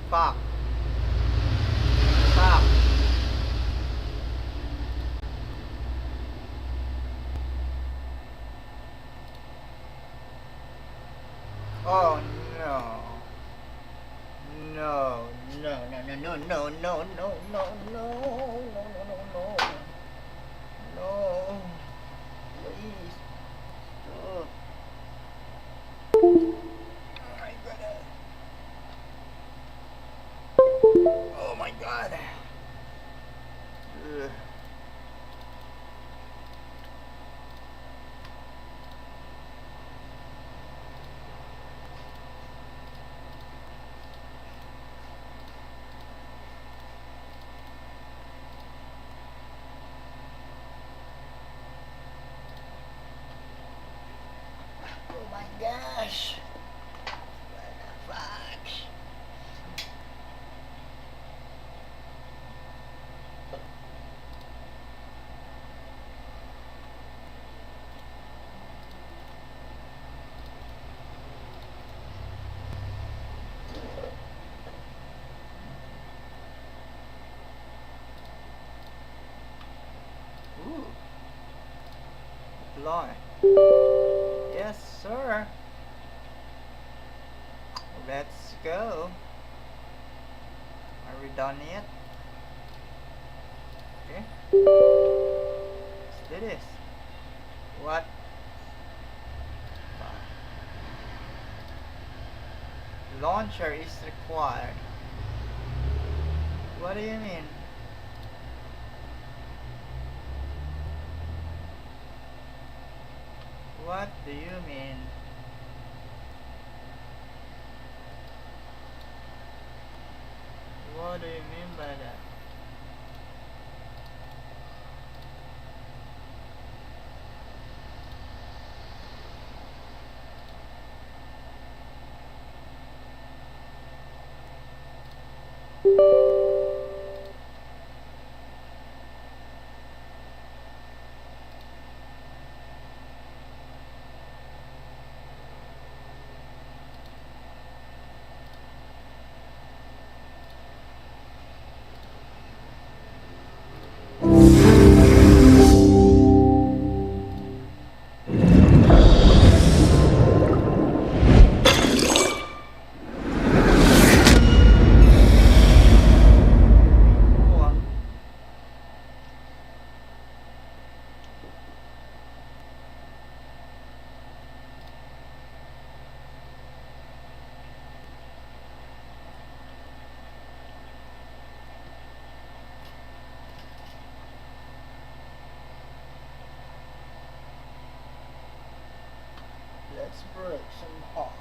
Fuck. Fuck. Oh no. No, no, no, no, no, no, no, no, no, no, no. No. Please. Stop. Oh my god. Ugh. Oh my gosh. What the fuck? Ooh. Apply. Yes, sir. Let's go. Are we done yet? Okay. Let's do this. What? Launcher is required. What do you mean? What do you mean? What do you mean by that? Let's break some hearts.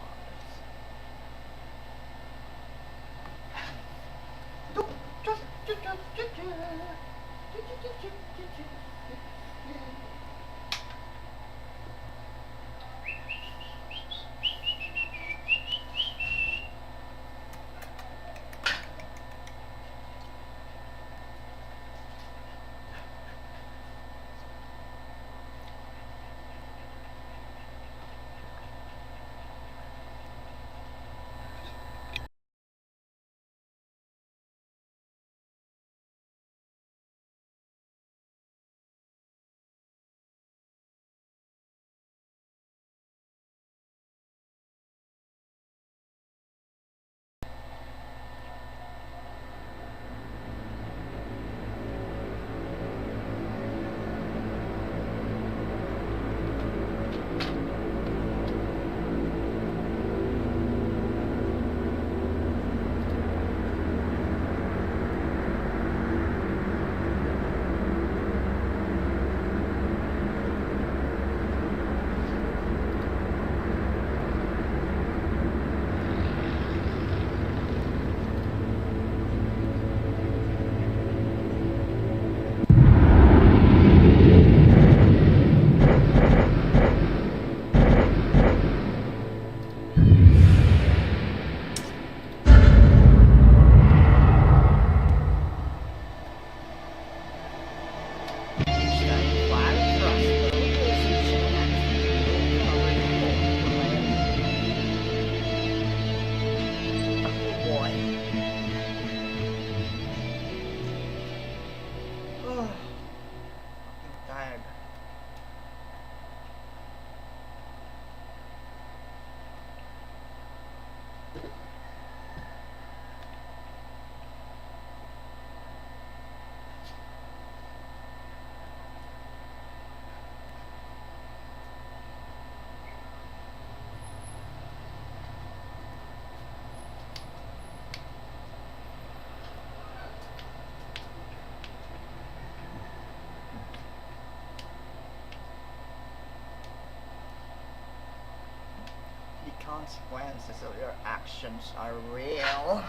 Consequences of your actions are real.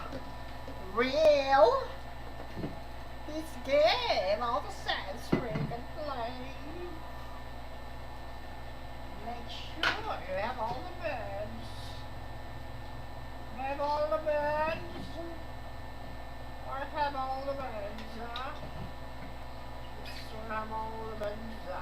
Real? This game, all the sense we can play. Make sure you have all the beds. Have all the beds. Or have all the beds, huh? Just have all the beds, huh?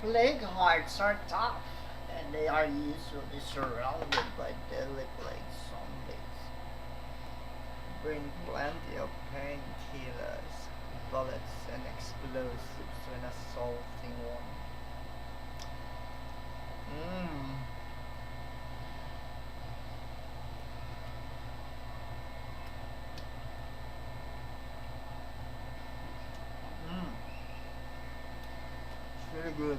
Plague hearts are tough, and they are usually surrounded by deadly plague zombies. Bring plenty of painkillers, bullets, and explosives when assaulting one. It's really good.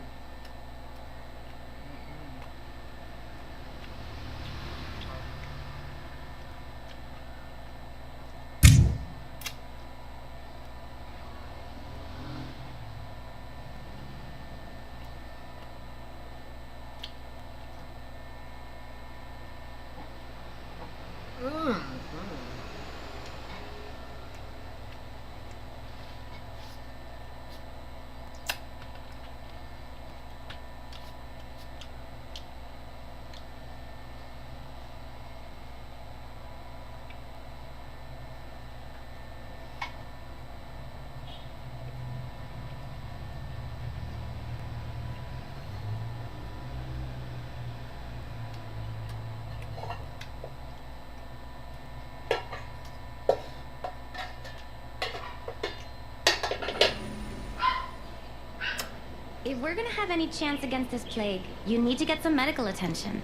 If we're gonna have any chance against this plague, you need to get some medical attention.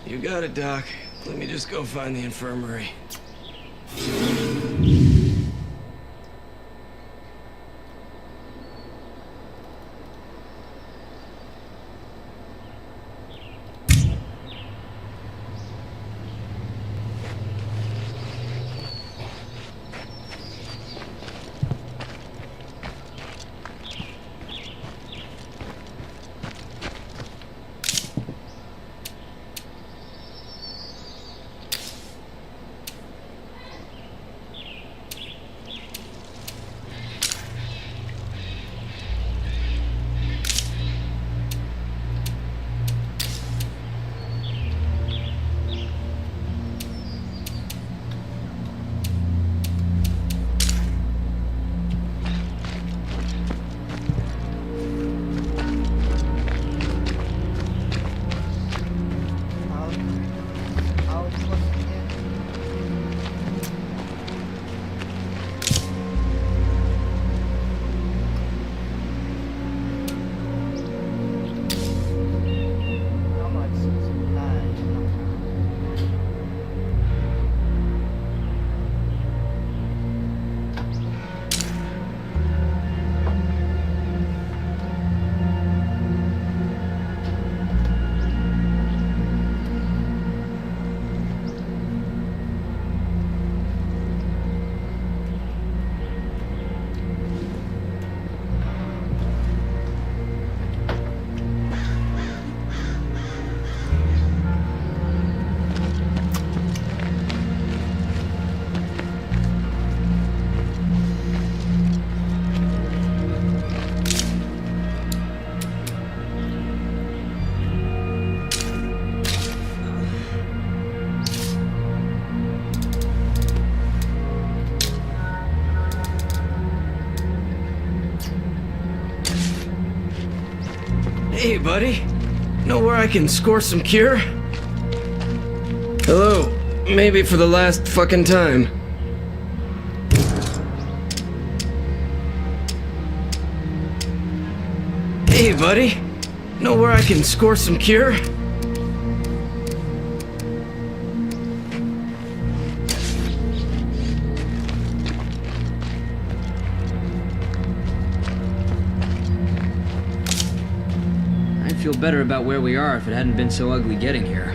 You got it, Doc. Let me just go find the infirmary. Hey, buddy. Know where I can score some cure? Hello. Maybe for the last fucking time. Hey, buddy. Know where I can score some cure? I'd feel better about where we are if it hadn't been so ugly getting here.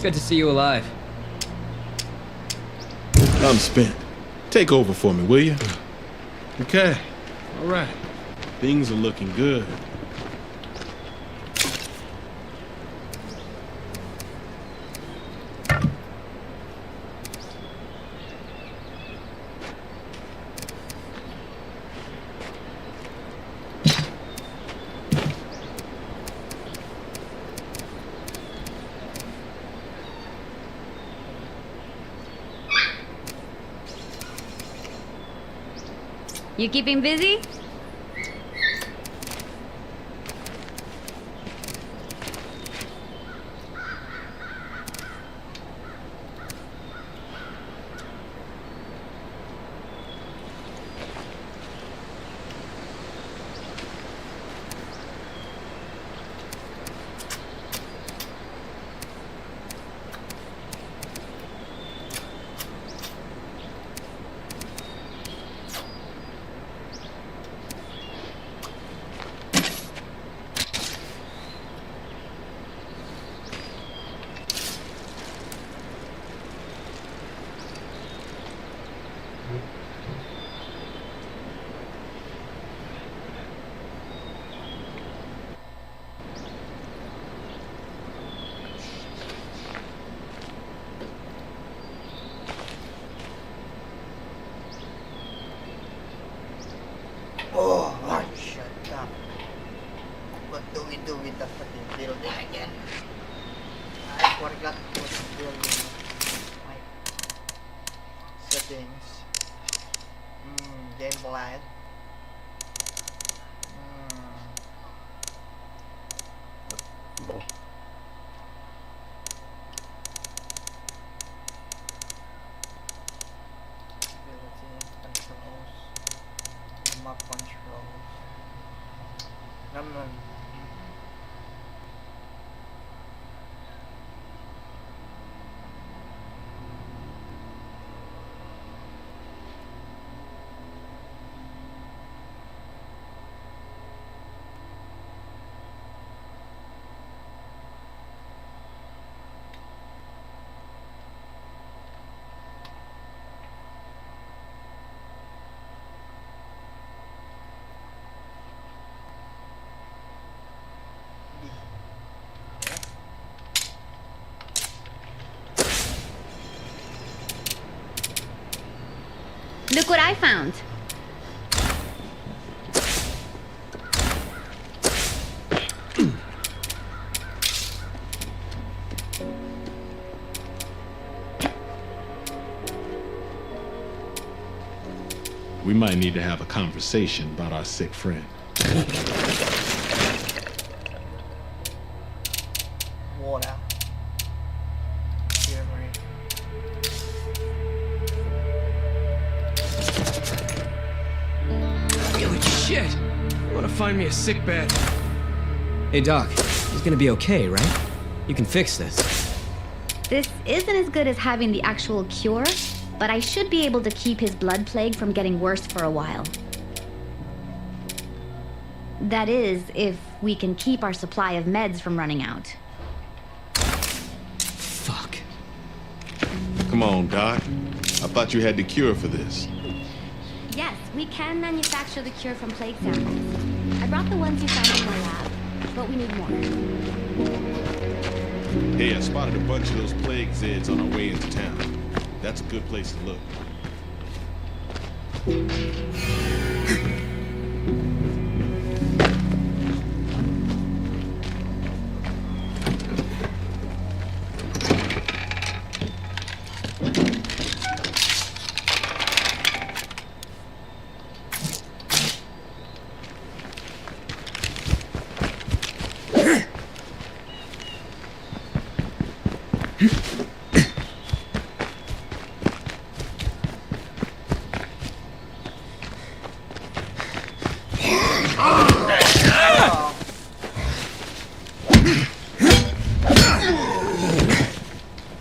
Good to see you alive. I'm spent. Take over for me, will you? Okay. All right. Things are looking good. You keeping busy? Oh, shut up. What do we do with the fucking building again? I forgot what the building. My settings. Game blind. Map controls. Look what I found. We might need to have a conversation about our sick friend. Water. Holy shit! I want to find me a sick bed. Hey, Doc. He's gonna be okay, right? You can fix this. This isn't as good as having the actual cure, but I should be able to keep his blood plague from getting worse for a while. That is, if we can keep our supply of meds from running out. Fuck. Come on, Doc. I thought you had the cure for this. Yes, we can manufacture the cure from plague samples. I brought the ones you found in my lab, but we need more. Hey, I spotted a bunch of those plague Zeds on our way into town. That's a good place to look.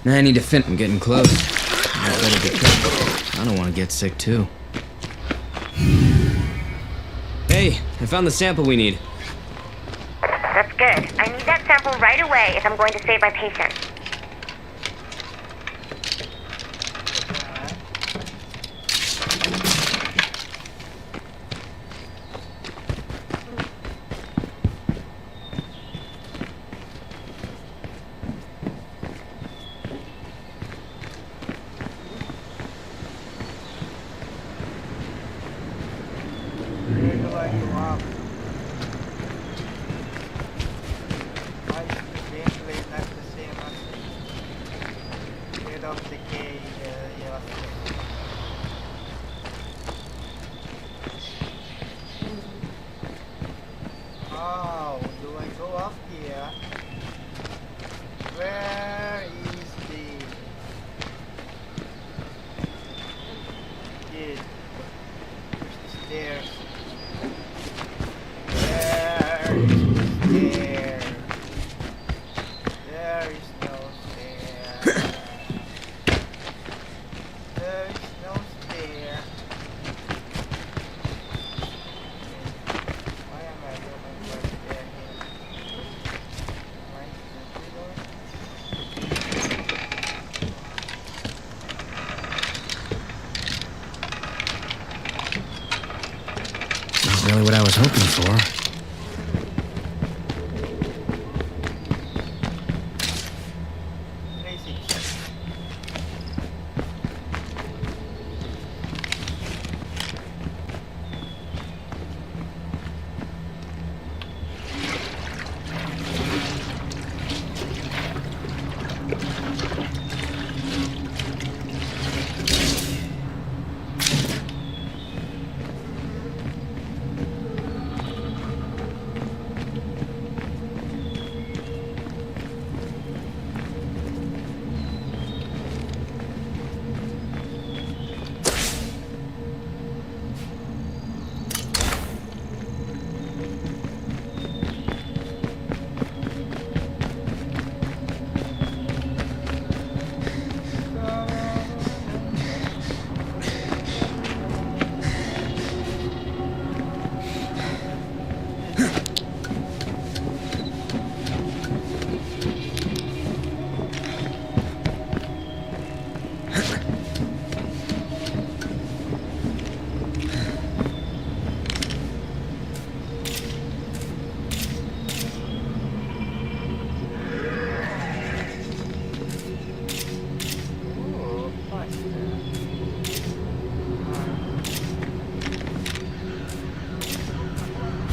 Now I need to fin. I'm getting close. I better be careful. I don't want to get sick too. Hey, I found the sample we need. That's good. I need that sample right away if I'm going to save my patient. How do I go up here? Where is the kid? Where's the stairs? Where is the stair? There is no stair. There is no stair. Why am I doing my stair here? Why is the door? Not really what I was hoping for.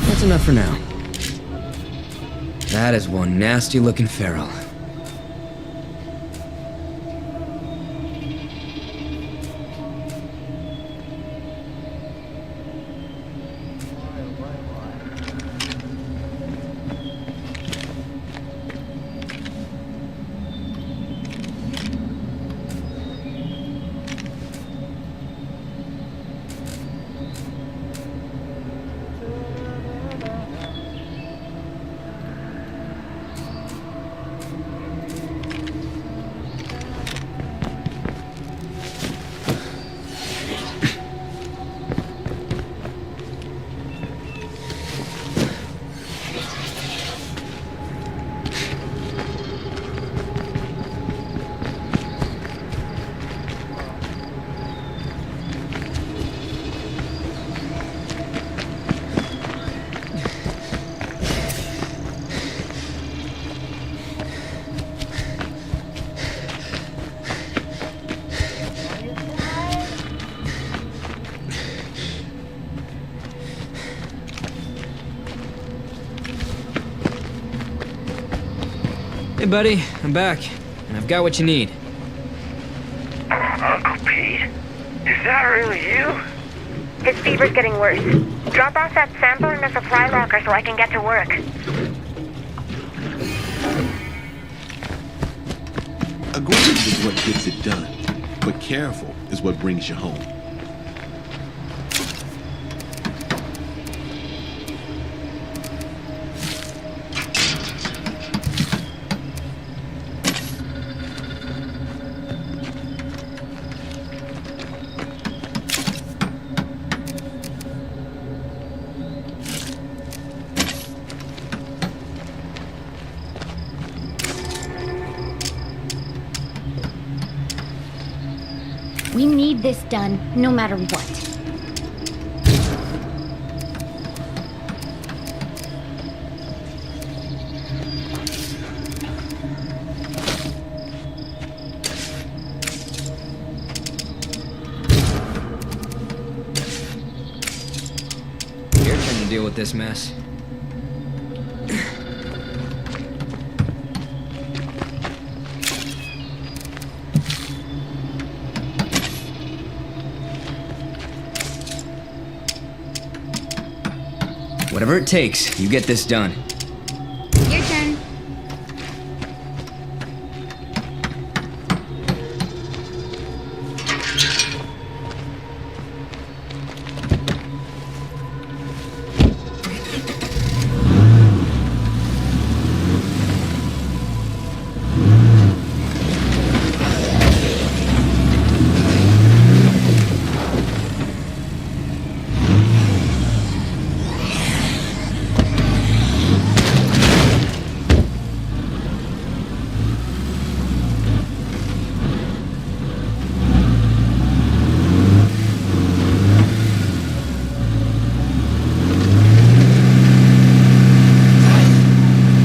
That's enough for now. That is one nasty looking feral. Hey, buddy, I'm back, and I've got what you need. Uncle Pete? Is that really you? His fever's getting worse. Drop off that sample in the supply locker so I can get to work. Aggressive is what gets it done, but careful is what brings you home. We need this done, no matter what. Your turn to deal with this mess. Whatever it takes, you get this done. Your turn.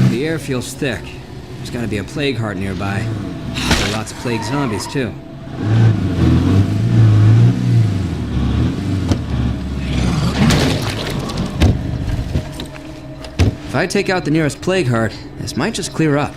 The air feels thick. There's gotta be a plague heart nearby. There are lots of plague zombies, too. If I take out the nearest plague heart, this might just clear up.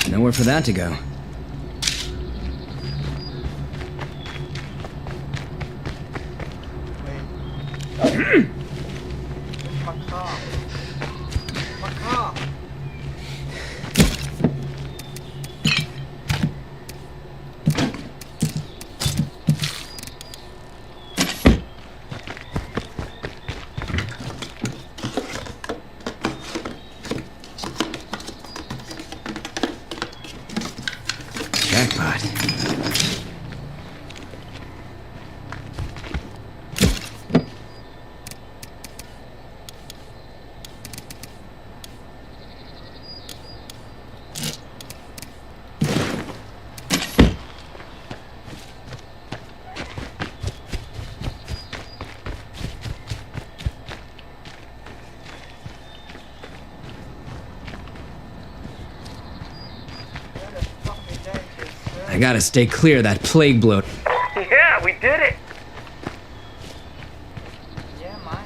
Nowhere for that to go. Jackpot. I gotta stay clear of that plague bloat. Yeah, we did it! Yeah, man.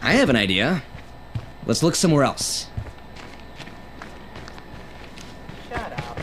I have an idea. Let's look somewhere else. Shut up.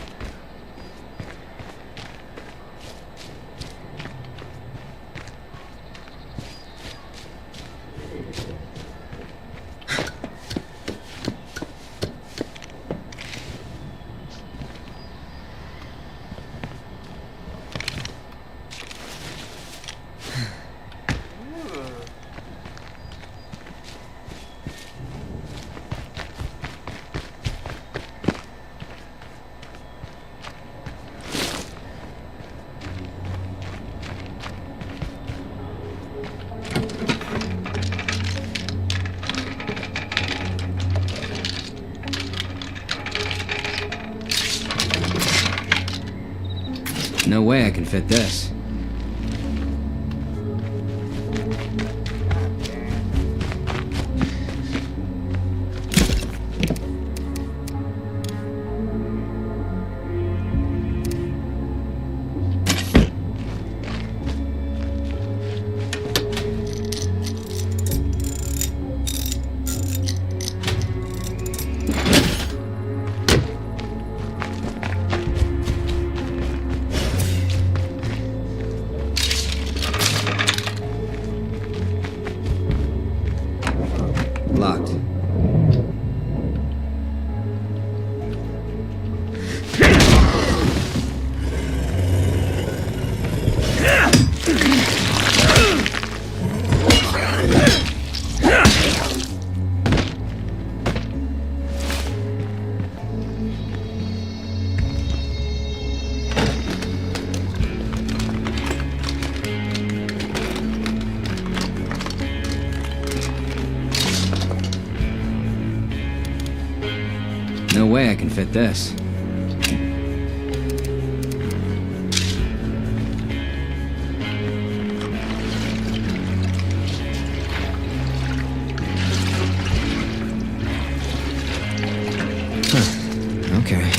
No way I can fit this. way I can fit this. Okay.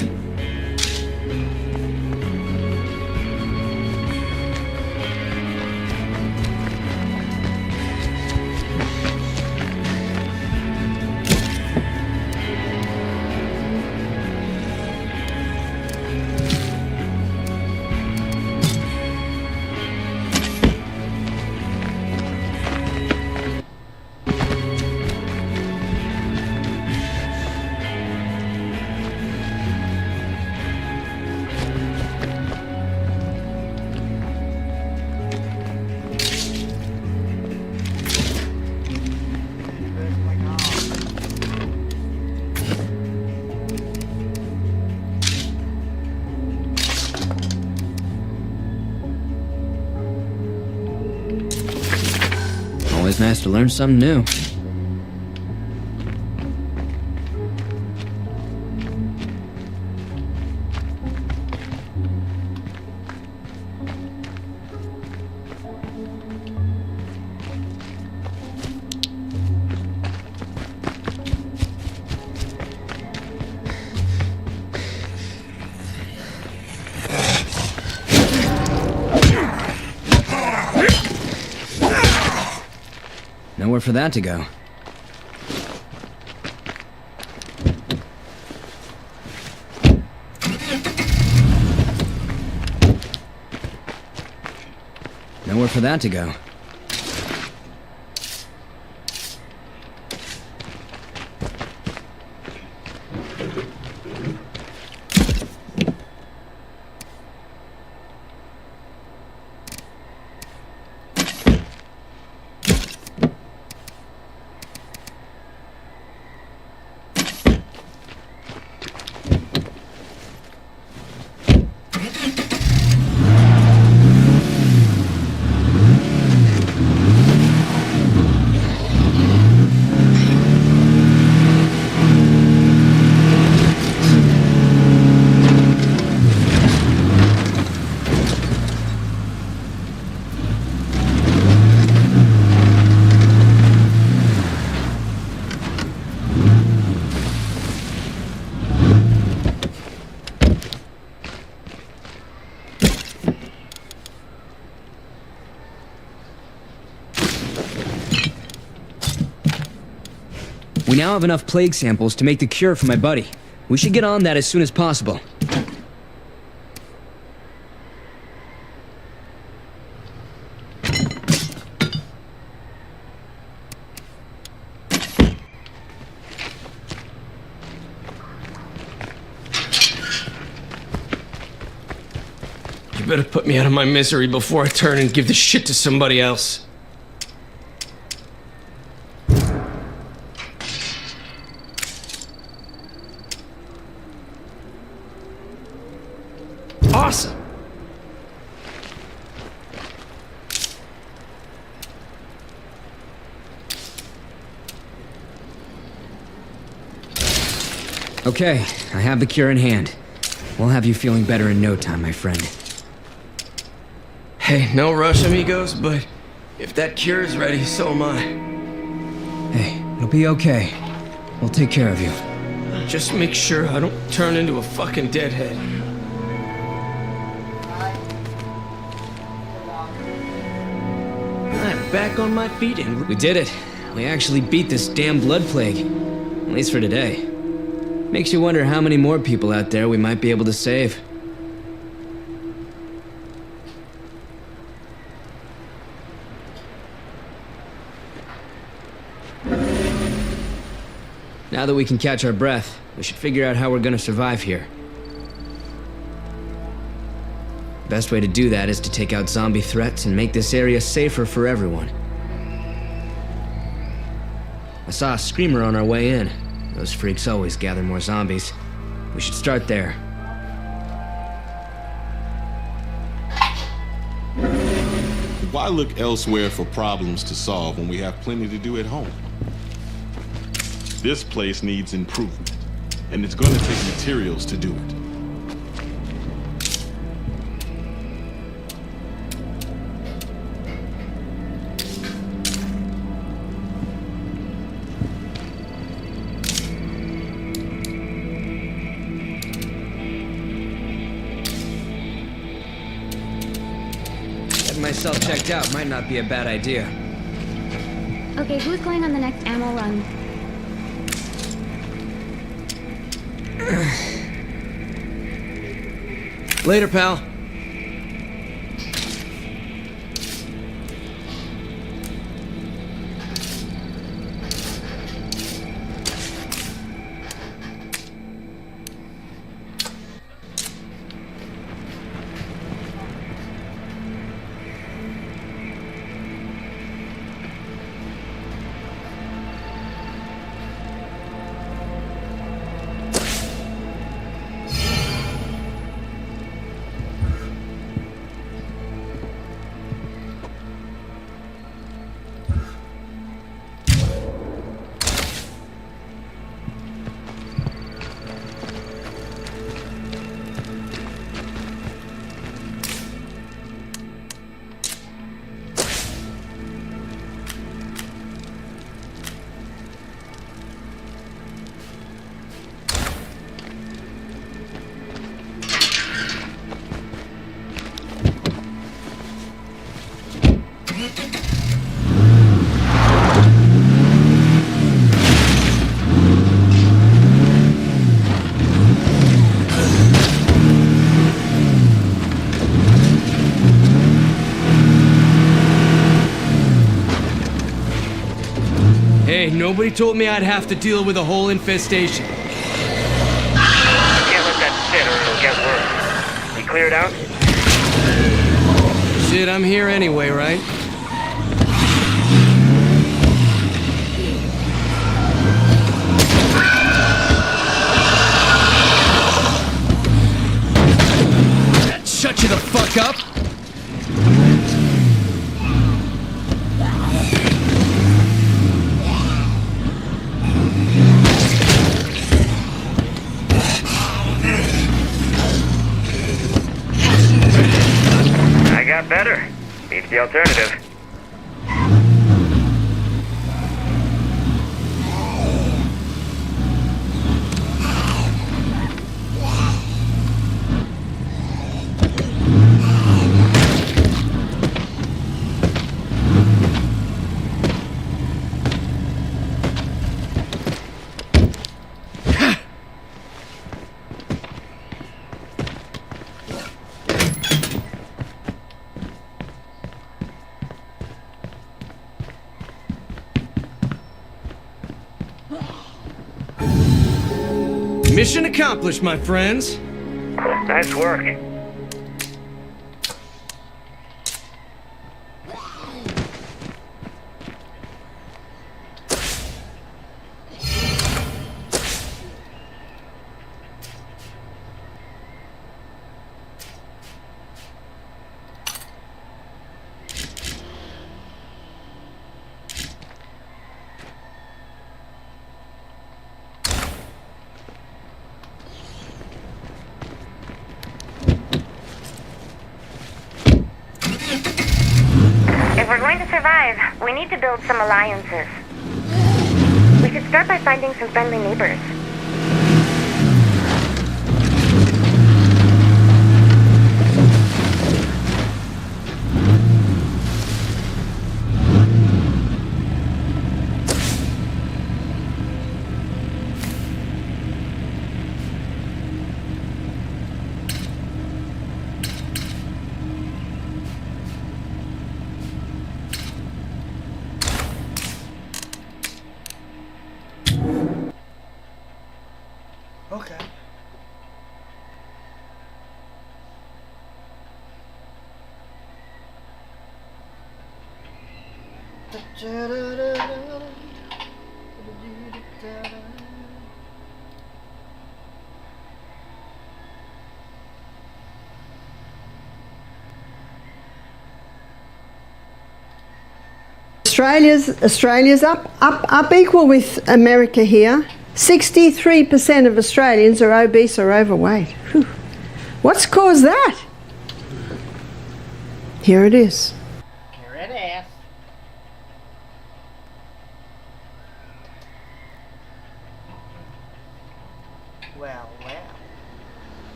Always nice to learn something new. Nowhere for that to go. Nowhere for that to go. We now have enough plague samples to make the cure for my buddy. We should get on that as soon as possible. You better put me out of my misery before I turn and give this shit to somebody else. Awesome! Okay, I have the cure in hand. We'll have you feeling better in no time, my friend. Hey, no rush, amigos, but if that cure is ready, so am I. Hey, it'll be okay. We'll take care of you. Just make sure I don't turn into a fucking deadhead. I'm back on my feet and... We did it. We actually beat this damn blood plague. At least for today. Makes you wonder how many more people out there we might be able to save. Now that we can catch our breath, we should figure out how we're gonna survive here. The best way to do that is to take out zombie threats and make this area safer for everyone. I saw a screamer on our way in. Those freaks always gather more zombies. We should start there. Why look elsewhere for problems to solve when we have plenty to do at home? This place needs improvement, and it's gonna take materials to do it. Getting myself checked out might not be a bad idea. Okay, who's going on the next ammo run? Later, pal. Hey, nobody told me I'd have to deal with a whole infestation. Can't let that sit or it'll get worse. You cleared out? Shit, I'm here anyway, right? Shut you the fuck up! I got better. Beats the alternative. Mission accomplished, my friends. Nice work. If we're going to survive, we need to build some alliances. We should start by finding some friendly neighbors. Okay. Australia's up equal with America here. 63% of Australians are obese or overweight. Whew. What's caused that? Here it is. Here it is. Well, well.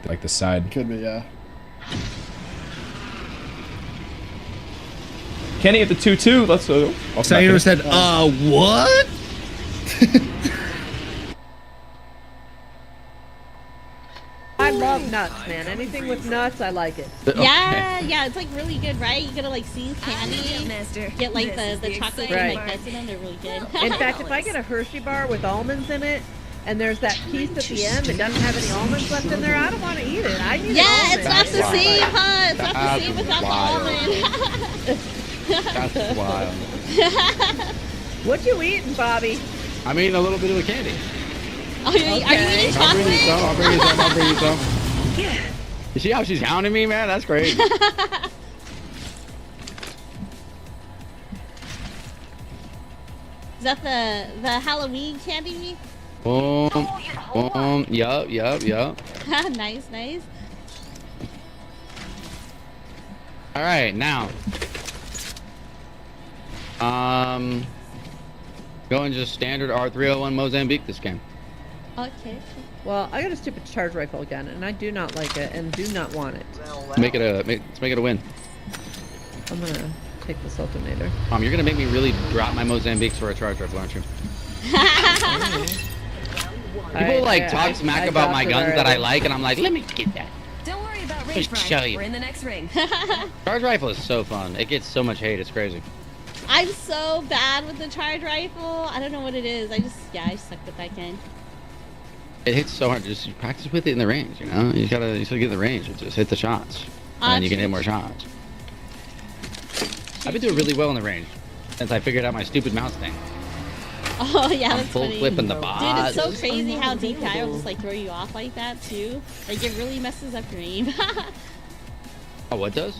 Like the side. Could be, yeah. Kenny at the 2-2. Let's Sayer said, what? I love nuts, man. Anything with nuts, I like it. Yeah, it's like really good, right? You gotta like seize candy, get like the chocolate and like nuts in them. They're really good. In fact, if I get a Hershey bar with almonds in it, and there's that piece at the end that doesn't have any almonds left in there, I don't want to eat it. I need it's not the same, huh? It's not the same without the almond. That's wild. What you eating, Bobby? I'm eating a little bit of the candy. Are you eating chocolate? I'll bring you some. Yeah. You see how she's hounding me, man? That's great. Is that the Halloween candy? Boom. Yup. Nice. All right, now. Going just standard R301 Mozambique this game. Okay. Well, I got a stupid charge rifle again, and I do not like it and do not want it. Let's make it a win. I'm gonna take this alternator. You're gonna make me really drop my Mozambiques for a charge rifle, aren't you? People talk smack about my guns that I like, and I'm like, let me get that. Don't worry about range show you. We're in the next ring. Charge rifle is so fun. It gets so much hate. It's crazy. I'm so bad with the charge rifle. I don't know what it is. I suck with that gun. It hits so hard. Just practice with it in the range. You know, you gotta get in the range. Just hit the shots, and then you can hit more shots. I've been doing really well in the range since I figured out my stupid mouse thing. Oh yeah, I'm that's full funny. flipping the bot. Dude, it's so crazy how DPI will just throw you off like that too. Like it really messes up your aim. Oh, what does?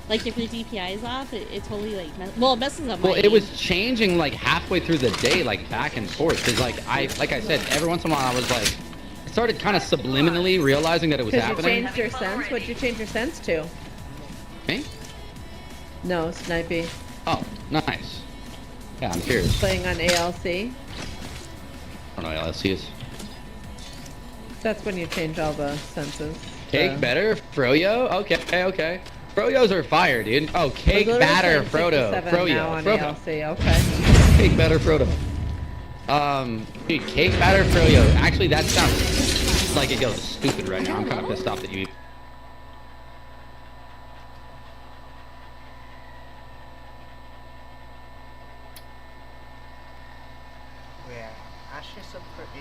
Like if your DPI is off, it totally it messes up my Well, aim. it was changing halfway through the day, back and forth. Cause like I said, every once in a while I was I started kind of subliminally realizing that it was happening. You changed your sense. What'd you change your sense to? Me? No, snipey. Oh, nice. Yeah, I'm curious. Playing on ALC. I don't know what LSC is. That's when you change all the senses. Cake better, Froyo. Okay. Froyos are fire, dude. Oh, cake batter, Frodo. Froyo. ALC. Okay. Cake batter, Frodo. Dude, cake batter, Froyo. Actually, that sounds like it goes stupid right now. I'm kind of pissed off that you.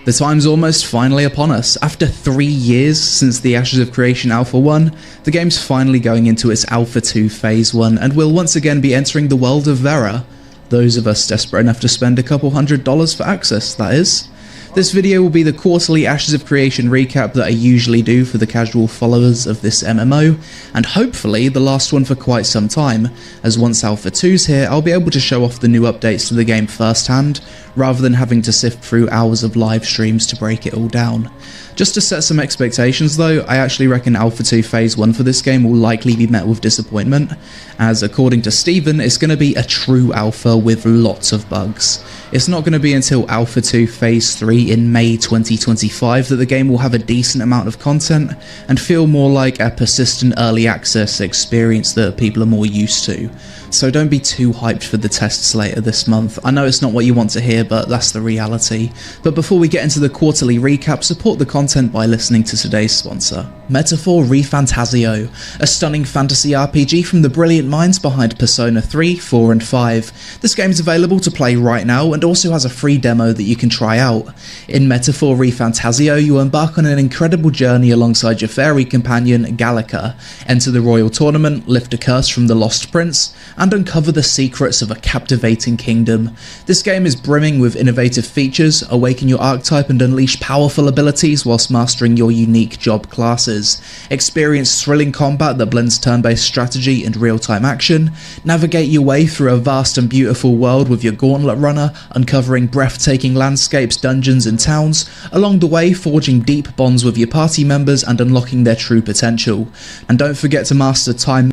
The time's almost finally upon us. After 3 years since the Ashes of Creation Alpha 1, the game's finally going into its Alpha 2 Phase 1 and will once again be entering the world of Vera. Those of us desperate enough to spend a couple $100 for access, that is. This video will be the quarterly Ashes of Creation recap that I usually do for the casual followers of this MMO, and hopefully the last one for quite some time, as once Alpha 2's here I'll be able to show off the new updates to the game firsthand, rather than having to sift through hours of live streams to break it all down. Just to set some expectations though, I actually reckon Alpha 2 Phase 1 for this game will likely be met with disappointment, as according to Steven, it's going to be a true alpha with lots of bugs. It's not going to be until Alpha 2 Phase 3 in May 2025 that the game will have a decent amount of content and feel more like a persistent early access experience that people are more used to. So don't be too hyped for the tests later this month. I know it's not what you want to hear, but that's the reality. But before we get into the quarterly recap, support the content by listening to today's sponsor, Metaphor ReFantazio, a stunning fantasy RPG from the brilliant minds behind Persona 3, 4 and 5. This game is available to play right now and also has a free demo that you can try out. In Metaphor ReFantazio, you embark on an incredible journey alongside your fairy companion Gallica, enter the royal tournament, lift a curse from the Lost Prince, and uncover the secrets of a captivating kingdom. This game is brimming with innovative features, awaken your archetype and unleash powerful abilities whilst mastering your unique job classes. Experience thrilling combat that blends turn-based strategy and real-time action. Navigate your way through a vast and beautiful world with your Gauntlet Runner, uncovering breathtaking landscapes, dungeons and towns, along the way forging deep bonds with your party members and unlocking their true potential. And don't forget to master time.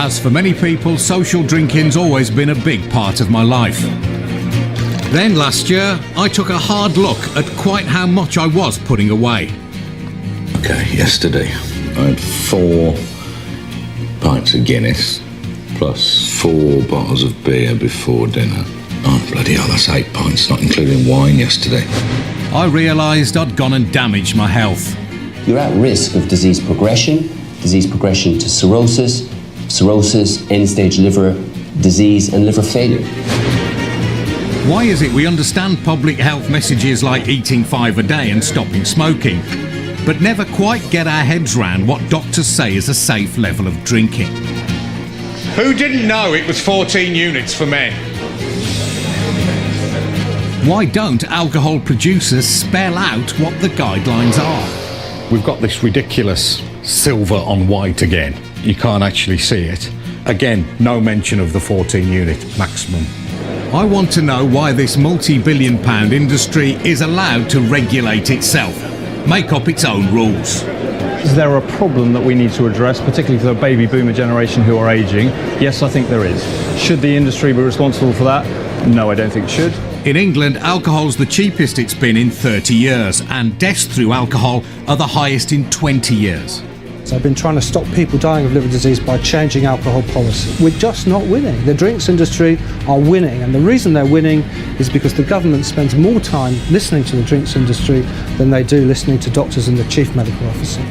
As for many people, social drinking's always been a big part of my life. Then last year, I took a hard look at quite how much I was putting away. Okay, yesterday I had 4 pints of Guinness plus 4 bottles of beer before dinner. Oh, bloody hell, that's 8 pints, not including wine yesterday. I realised I'd gone and damaged my health. You're at risk of disease progression to cirrhosis, end-stage liver disease and liver failure. Why is it we understand public health messages like eating 5 a day and stopping smoking, but never quite get our heads round what doctors say is a safe level of drinking? Who didn't know it was 14 units for men? Why don't alcohol producers spell out what the guidelines are? We've got this ridiculous silver on white again. You can't actually see it. Again, no mention of the 14 unit maximum. I want to know why this multi-billion-pound industry is allowed to regulate itself, make up its own rules. Is there a problem that we need to address, particularly for the baby boomer generation who are ageing? Yes, I think there is. Should the industry be responsible for that? No, I don't think it should. In England, alcohol's the cheapest it's been in 30 years, and deaths through alcohol are the highest in 20 years. So I've been trying to stop people dying of liver disease by changing alcohol policy. We're just not winning. The drinks industry are winning, and the reason they're winning is because the government spends more time listening to the drinks industry than they do listening to doctors and the chief medical officer.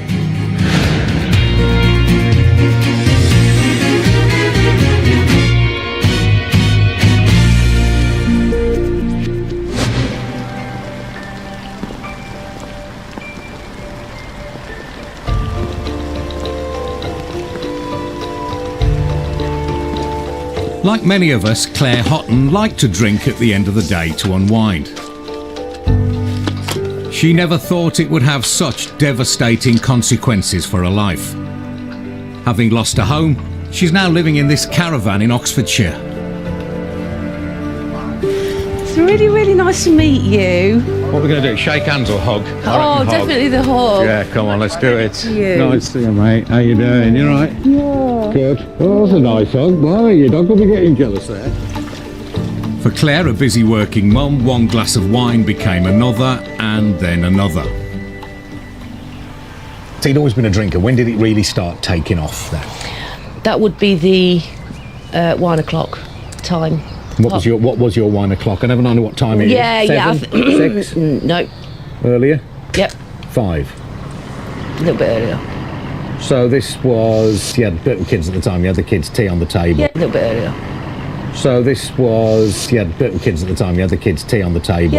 Like many of us, Claire Houghton liked to drink at the end of the day to unwind. She never thought it would have such devastating consequences for her life. Having lost her home, she's now living in this caravan in Oxfordshire. It's really, really nice to meet you. What are we going to do? Shake hands or hug? Oh, definitely the hug. Yeah, come on, let's do it. You. Nice to see you, mate. How you doing? You all right? Yeah. Good. Oh, that's a nice hug. Why, your dog will be getting jealous there. For Claire, a busy working mum, one glass of wine became another, and then another. So you'd always been a drinker. When did it really start taking off then? That would be the 1 o'clock time. What was your 1 o'clock? I never know what time it is. Yeah. 7, 6? No. Earlier? Yep. 5? A little bit earlier. So this was, you had little kids at the time, you had the kids' tea on the table. Yeah, a little bit earlier. So this was, you had little kids at the time, you had the kids' tea on the table.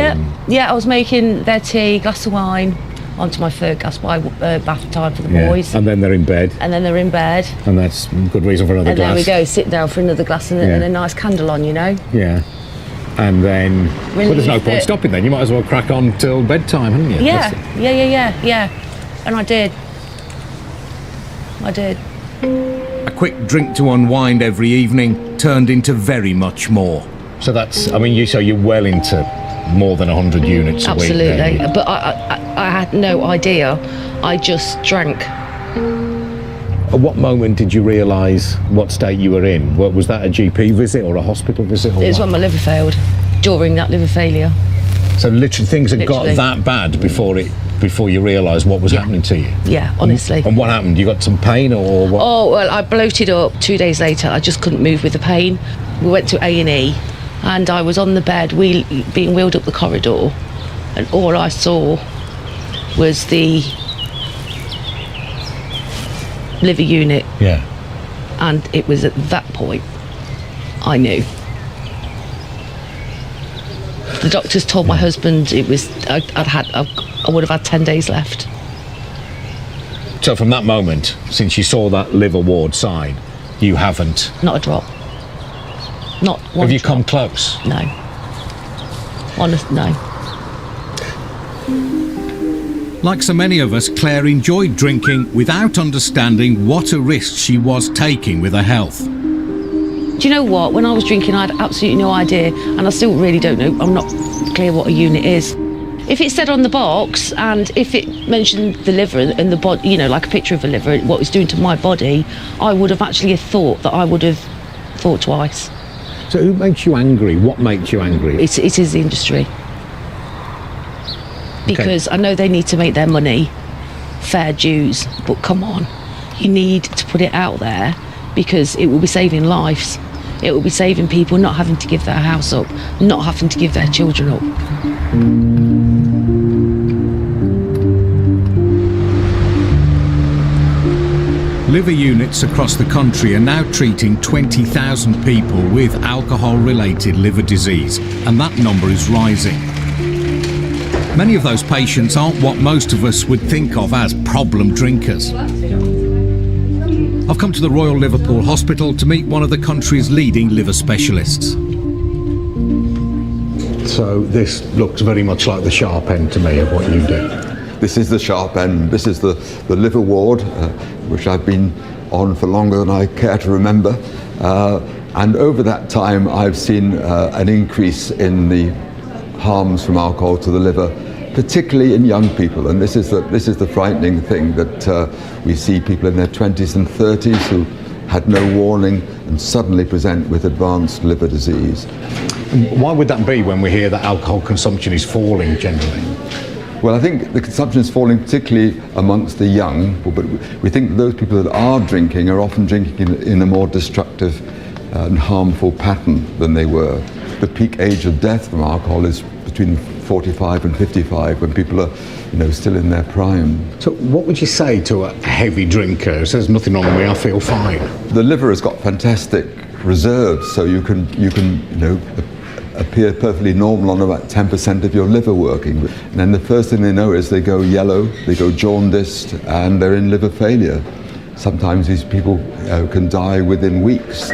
Yeah, I was making their tea, glass of wine, onto my third glass of bath time for the boys. And then they're in bed. And then they're in bed. And that's good reason for another glass. And there we go, sit down for another glass and a nice candle on, you know? Yeah. And then, well, there's no point stopping then. You might as well crack on till bedtime, haven't you? Yeah. And I did. A quick drink to unwind every evening turned into very much more. So that's, I mean, you're well into more than 100 units a week. Absolutely. But I had no idea. I just drank. At what moment did you realise what state you were in? Was that a GP visit or a hospital visit? It was when my liver failed, during that liver failure. So literally things had got that bad before you realised what was happening to you? Yeah, honestly. And what happened? You got some pain or what? Oh, well, I bloated up 2 days later. I just couldn't move with the pain. We went to A&E and I was on the bed being wheeled up the corridor, and all I saw was the liver unit. Yeah. And it was at that point I knew. The doctors told my husband I would have had 10 days left. So from that moment, since you saw that liver ward sign, you haven't? Not a drop. Not one Have you drop. come close? No. No. Like so many of us, Claire enjoyed drinking without understanding what a risk she was taking with her health. Do you know what? When I was drinking, I had absolutely no idea, and I still really don't know. I'm not clear what a unit is. If it said on the box, and if it mentioned the liver and the body, you know, like a picture of a liver, what it's doing to my body, I would have actually thought that I would have thought twice. So who makes you angry? What makes you angry? It is the industry. Because I know they need to make their money, fair dues, but come on, you need to put it out there because it will be saving lives. It will be saving people not having to give their house up, not having to give their children up. Liver units across the country are now treating 20,000 people with alcohol-related liver disease, and that number is rising. Many of those patients aren't what most of us would think of as problem drinkers. I've come to the Royal Liverpool Hospital to meet one of the country's leading liver specialists. So this looks very much like the sharp end to me of what you do. This is the sharp end. This is the liver ward, which I've been on for longer than I care to remember. And over that time, I've seen an increase in the harms from alcohol to the liver, particularly in young people. And this is the frightening thing, that we see people in their 20s and 30s who had no warning and suddenly present with advanced liver disease. Why would that be when we hear that alcohol consumption is falling generally? Well, I think the consumption is falling particularly amongst the young, but we think that those people that are drinking are often drinking in a more destructive and harmful pattern than they were. The peak age of death from alcohol is between 45 and 55, when people are, still in their prime. So what would you say to a heavy drinker who says nothing wrong with me, I feel fine? The liver has got fantastic reserves, so you can appear perfectly normal on about 10% of your liver working. And then the first thing they know is they go yellow, they go jaundiced, and they're in liver failure. Sometimes these people can die within weeks.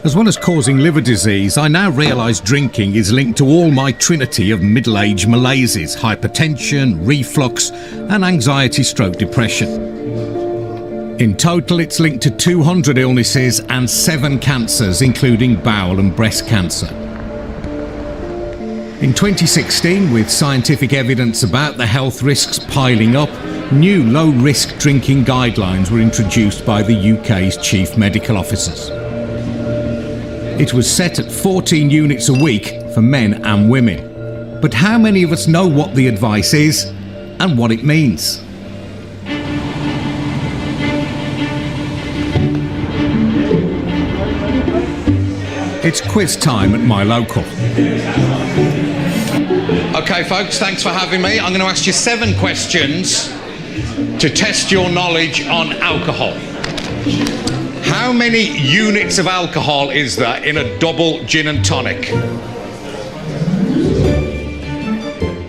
As well as causing liver disease, I now realise drinking is linked to all my trinity of middle-age malaises, hypertension, reflux, and anxiety/depression. In total, it's linked to 200 illnesses and 7 cancers, including bowel and breast cancer. In 2016, with scientific evidence about the health risks piling up, new low-risk drinking guidelines were introduced by the UK's chief medical officers. It was set at 14 units a week for men and women. But how many of us know what the advice is and what it means? It's quiz time at my local. Okay, folks, thanks for having me. I'm going to ask you 7 questions to test your knowledge on alcohol. How many units of alcohol is there in a double gin and tonic?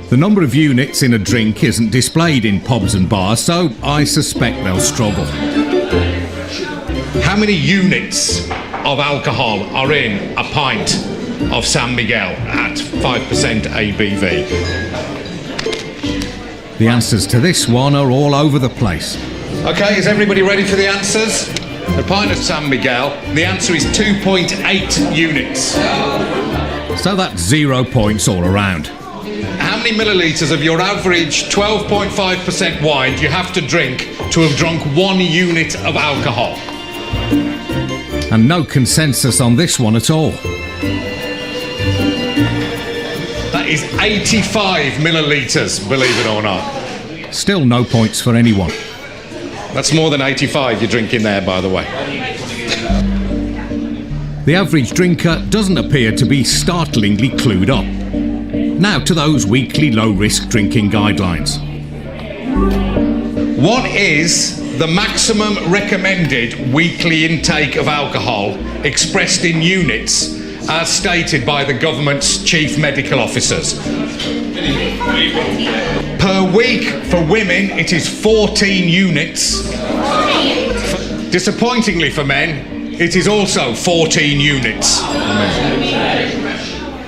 The number of units in a drink isn't displayed in pubs and bars, so I suspect they'll struggle. How many units of alcohol are in a pint of San Miguel at 5% ABV? The answers to this one are all over the place. Okay, is everybody ready for the answers? The pint of San Miguel, the answer is 2.8 units. So that's 0 points all around. How many millilitres of your average 12.5% wine do you have to drink to have drunk 1 unit of alcohol? And no consensus on this one at all. That is 85 millilitres, believe it or not. Still no points for anyone. That's more than 85 you're drinking there, by the way. The average drinker doesn't appear to be startlingly clued up. Now to those weekly low-risk drinking guidelines. What is the maximum recommended weekly intake of alcohol expressed in units as stated by the government's chief medical officers. Per week for women, it is 14 units. Disappointingly for men, it is also 14 units.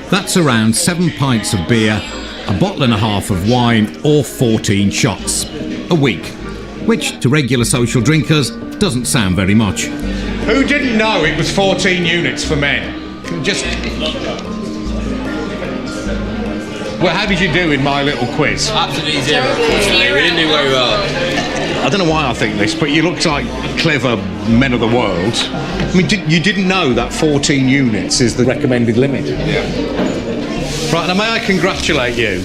That's around 7 pints of beer, a bottle and a half of wine, or 14 shots a week, which to regular social drinkers doesn't sound very much. Who didn't know it was 14 units for men? Just... Well, how did you do in my little quiz? Absolutely zero. We didn't do very well. I don't know why I think this, but you look like clever men of the world. I mean, you didn't know that 14 units is the recommended limit? Yeah. Right, now may I congratulate you,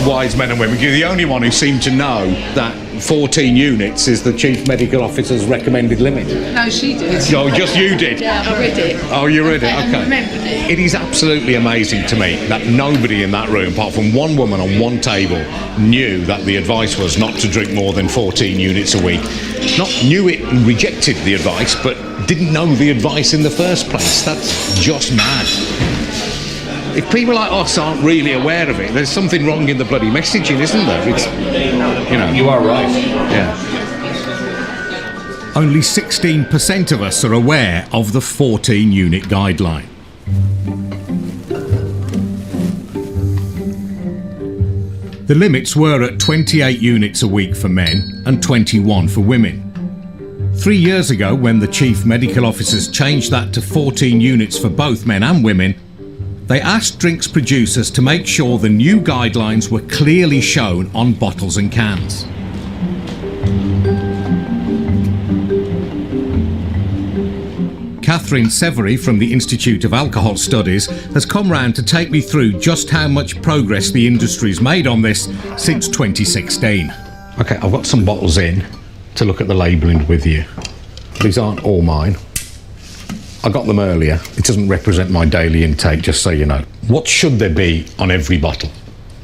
wise men and women. You're the only one who seemed to know that 14 units is the chief medical officer's recommended limit. No, she did. Oh, just you did? Yeah, I read it. Oh, you read it? I Okay. remembered it. It is absolutely amazing to me that nobody in that room, apart from one woman on one table, knew that the advice was not to drink more than 14 units a week. Not knew it and rejected the advice, but didn't know the advice in the first place. That's just mad. If people like us aren't really aware of it, there's something wrong in the bloody messaging, isn't there? It's, you know. You are right. Yeah. Only 16% of us are aware of the 14 unit guideline. The limits were at 28 units a week for men and 21 for women. 3 years ago, when the chief medical officers changed that to 14 units for both men and women, they asked drinks producers to make sure the new guidelines were clearly shown on bottles and cans. Catherine Severy from the Institute of Alcohol Studies has come round to take me through just how much progress the industry's made on this since 2016. Okay, I've got some bottles in to look at the labelling with you. These aren't all mine. I got them earlier. It doesn't represent my daily intake, just so you know. What should there be on every bottle?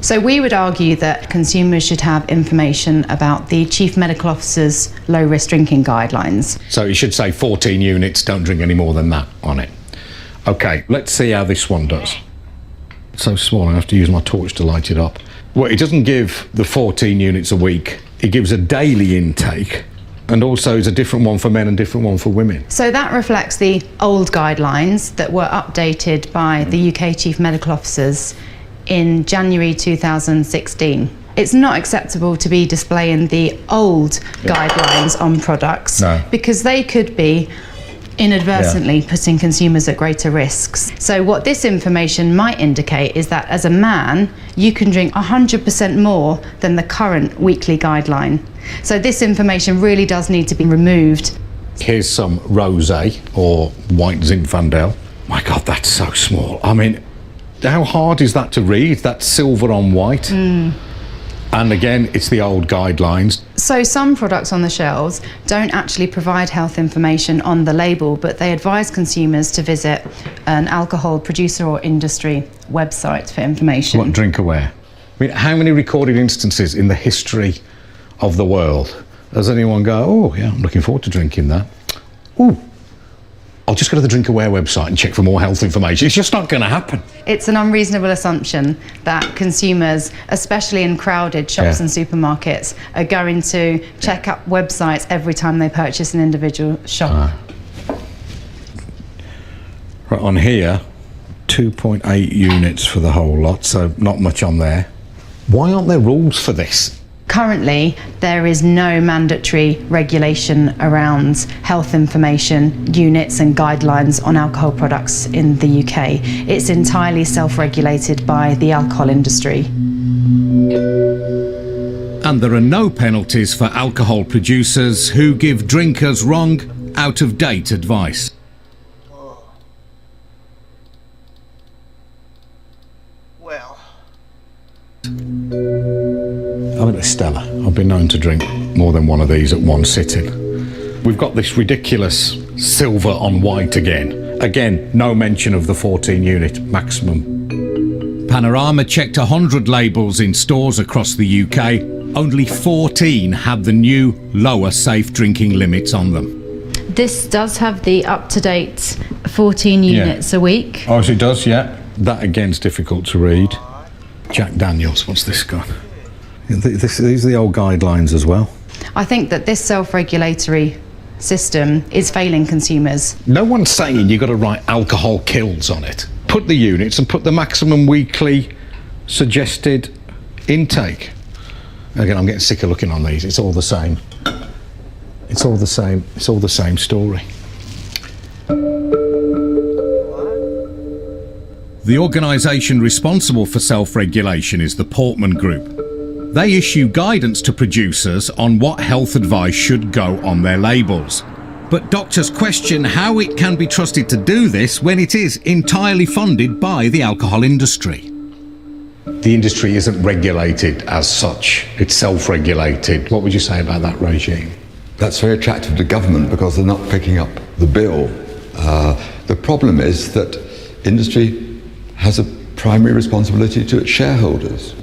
So we would argue that consumers should have information about the Chief Medical Officer's low-risk drinking guidelines. So it should say 14 units, don't drink any more than that on it. Okay, let's see how this one does. It's so small, I have to use my torch to light it up. Well, it doesn't give the 14 units a week. It gives a daily intake, and also is a different one for men and different one for women. So that reflects the old guidelines that were updated by the UK Chief Medical Officers in January 2016. It's not acceptable to be displaying the old guidelines on products because they could be inadvertently putting consumers at greater risks. So what this information might indicate is that as a man, you can drink 100% more than the current weekly guideline. So this information really does need to be removed. Here's some rosé or white Zinfandel. My God, that's so small. I mean, how hard is that to read? That's silver on white. And again, it's the old guidelines. So some products on the shelves don't actually provide health information on the label, but they advise consumers to visit an alcohol producer or industry website for information. What, Drink Aware? I mean, how many recorded instances in the history of the world does anyone go, oh yeah, I'm looking forward to drinking that? Ooh, I'll just go to the Drink Aware website and check for more health information. It's just not going to happen. It's an unreasonable assumption that consumers, especially in crowded shops and supermarkets, are going to check up websites every time they purchase an individual shop. Right, on here, 2.8 units for the whole lot, so not much on there. Why aren't there rules for this? Currently, there is no mandatory regulation around health information, units and guidelines on alcohol products in the UK. It's entirely self-regulated by the alcohol industry. And there are no penalties for alcohol producers who give drinkers wrong, out-of-date advice. I mean, Stella, I've been known to drink more than one of these at one sitting. We've got this ridiculous silver on white again. Again, no mention of the 14 unit maximum. Panorama checked 100 labels in stores across the UK. Only 14 had the new, lower safe drinking limits on them. This does have the up-to-date 14 units a week. Oh, so it does, yeah. That again's difficult to read. Jack Daniels, what's this got? These are the old guidelines as well. I think that this self-regulatory system is failing consumers. No one's saying you've got to write alcohol kills on it. Put the units and put the maximum weekly suggested intake. Again, I'm getting sick of looking on these. It's all the same. It's all the same. It's all the same story. The organisation responsible for self-regulation is the Portman Group. They issue guidance to producers on what health advice should go on their labels. But doctors question how it can be trusted to do this when it is entirely funded by the alcohol industry. The industry isn't regulated as such. It's self-regulated. What would you say about that regime? That's very attractive to government because they're not picking up the bill. The problem is that industry has a primary responsibility to its shareholders.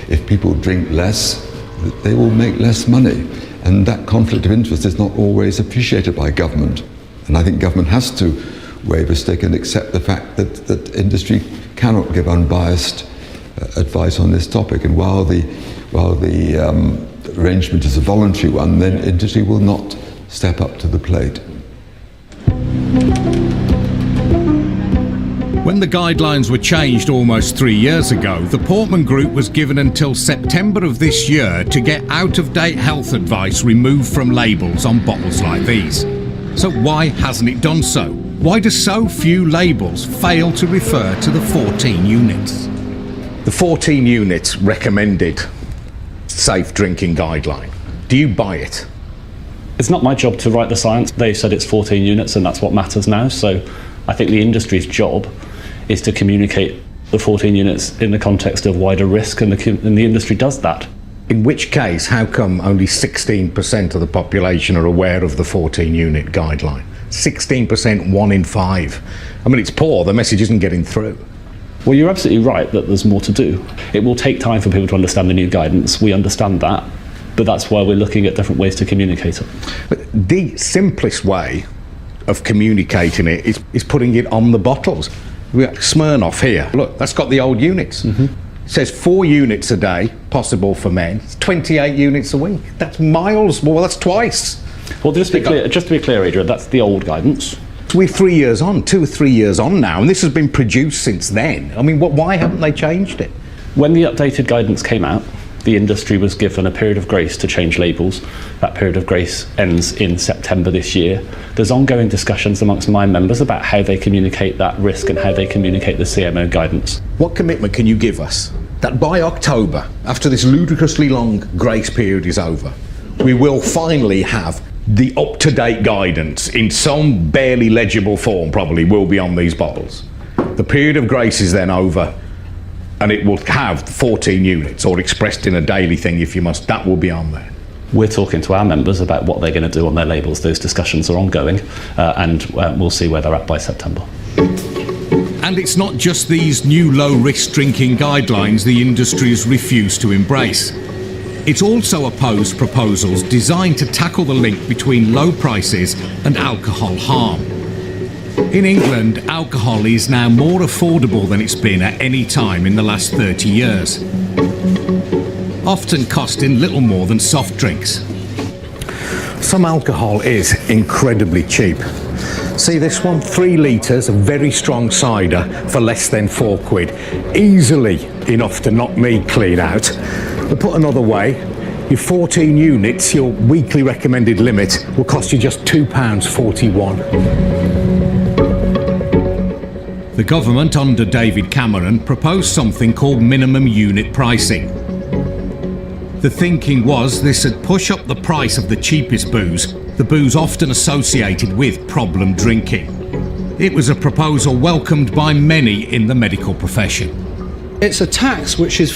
If people drink less, they will make less money. And that conflict of interest is not always appreciated by government. And I think government has to wave a stick and accept the fact that industry cannot give unbiased advice on this topic. And while the arrangement is a voluntary one, then industry will not step up to the plate. When the guidelines were changed almost 3 years ago, the Portman Group was given until September of this year to get out-of-date health advice removed from labels on bottles like these. So why hasn't it done so? Why do so few labels fail to refer to the 14 units? The 14 units recommended safe drinking guideline. Do you buy it? It's not my job to write the science. They said it's 14 units and that's what matters now. So I think the industry's job is to communicate the 14 units in the context of wider risk, and the industry does that. In which case, how come only 16% of the population are aware of the 14 unit guideline? 16%, 1 in 5. I mean, it's poor, the message isn't getting through. Well, you're absolutely right that there's more to do. It will take time for people to understand the new guidance. We understand that, but that's why we're looking at different ways to communicate it. But the simplest way of communicating it is putting it on the bottles. We got Smirnoff here. Look, that's got the old units. It says 4 units a day, possible for men. It's 28 units a week. That's miles more. That's twice. Well, just to be clear, Adrian, that's the old guidance. We're 3 years on, 2 or 3 years on now, and this has been produced since then. I mean, why haven't they changed it? When the updated guidance came out, the industry was given a period of grace to change labels. That period of grace ends in September this year. There's ongoing discussions amongst my members about how they communicate that risk and how they communicate the CMO guidance. What commitment can you give us that by October, after this ludicrously long grace period is over, we will finally have the up-to-date guidance in some barely legible form, probably will be on these bottles? The period of grace is then over, and it will have 14 units, or expressed in a daily thing if you must, that will be on there. We're talking to our members about what they're going to do on their labels. Those discussions are ongoing, and we'll see where they're at by September. And it's not just these new low-risk drinking guidelines the industry has refused to embrace. It's also opposed proposals designed to tackle the link between low prices and alcohol harm. In England, alcohol is now more affordable than it's been at any time in the last 30 years, often costing little more than soft drinks. Some alcohol is incredibly cheap. See this one? 3 litres of very strong cider for less than £4. Easily enough to knock me clean out. But put another way, your 14 units, your weekly recommended limit, will cost you just £2.41. The government under David Cameron proposed something called minimum unit pricing. The thinking was this would push up the price of the cheapest booze, the booze often associated with problem drinking. It was a proposal welcomed by many in the medical profession. It's a tax which is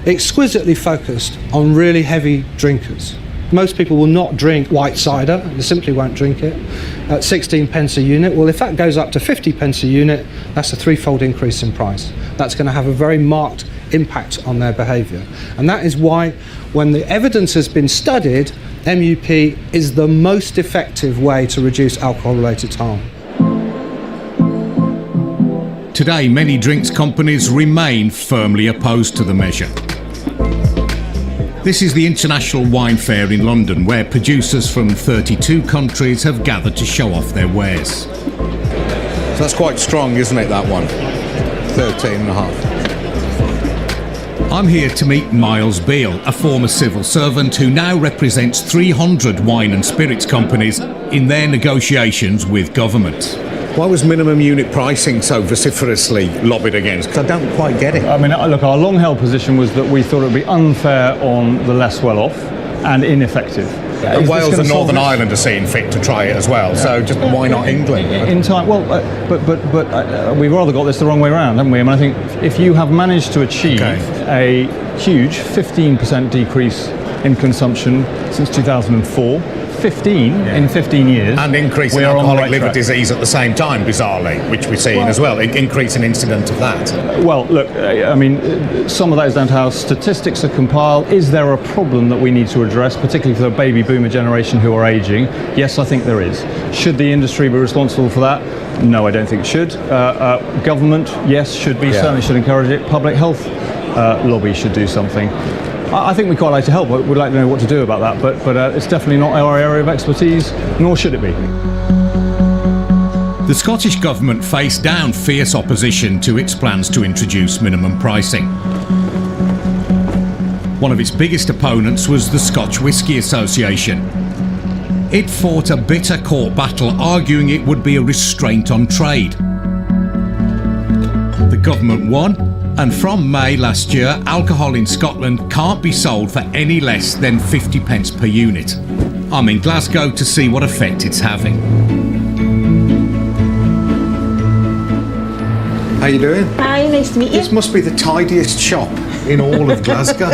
exquisitely focused on really heavy drinkers. Most people will not drink white cider, they simply won't drink it, at 16 pence a unit. Well, if that goes up to 50 pence a unit, that's a threefold increase in price. That's going to have a very marked impact on their behaviour. And that is why, when the evidence has been studied, MUP is the most effective way to reduce alcohol-related harm. Today, many drinks companies remain firmly opposed to the measure. This is the International Wine Fair in London, where producers from 32 countries have gathered to show off their wares. So that's quite strong, isn't it, that one? 13.5. I'm here to meet Miles Beale, a former civil servant who now represents 300 wine and spirits companies in their negotiations with government. Why was minimum unit pricing so vociferously lobbied against? Because I don't quite get it. I mean, look, our long-held position was that we thought it would be unfair on the less well-off and ineffective. And Wales and Northern Ireland are seeing fit to try it as well, so just why not England? In time, well, but we've rather got this the wrong way around, haven't we? I mean, I think if you have managed to achieve a huge 15% decrease in consumption since 2004, 15 in 15 years, and increase in alcoholic liver disease at the same time, bizarrely, which we're seeing as well, increase in incidence of that. Well, look, I mean, some of that is down to how statistics are compiled. Is there a problem that we need to address, particularly for the baby boomer generation who are aging? Yes, I think there is. Should the industry be responsible for that? No, I don't think it should. Government, yes, should be, certainly should encourage it. Public health lobby should do something. I think we'd quite like to help. We'd like to know what to do about that, but it's definitely not our area of expertise, nor should it be. The Scottish Government faced down fierce opposition to its plans to introduce minimum pricing. One of its biggest opponents was the Scotch Whisky Association. It fought a bitter court battle, arguing it would be a restraint on trade. The government won, and from May last year, alcohol in Scotland can't be sold for any less than 50 pence per unit. I'm in Glasgow to see what effect it's having. How you doing? Hi, nice to meet you. This must be the tidiest shop in all of Glasgow.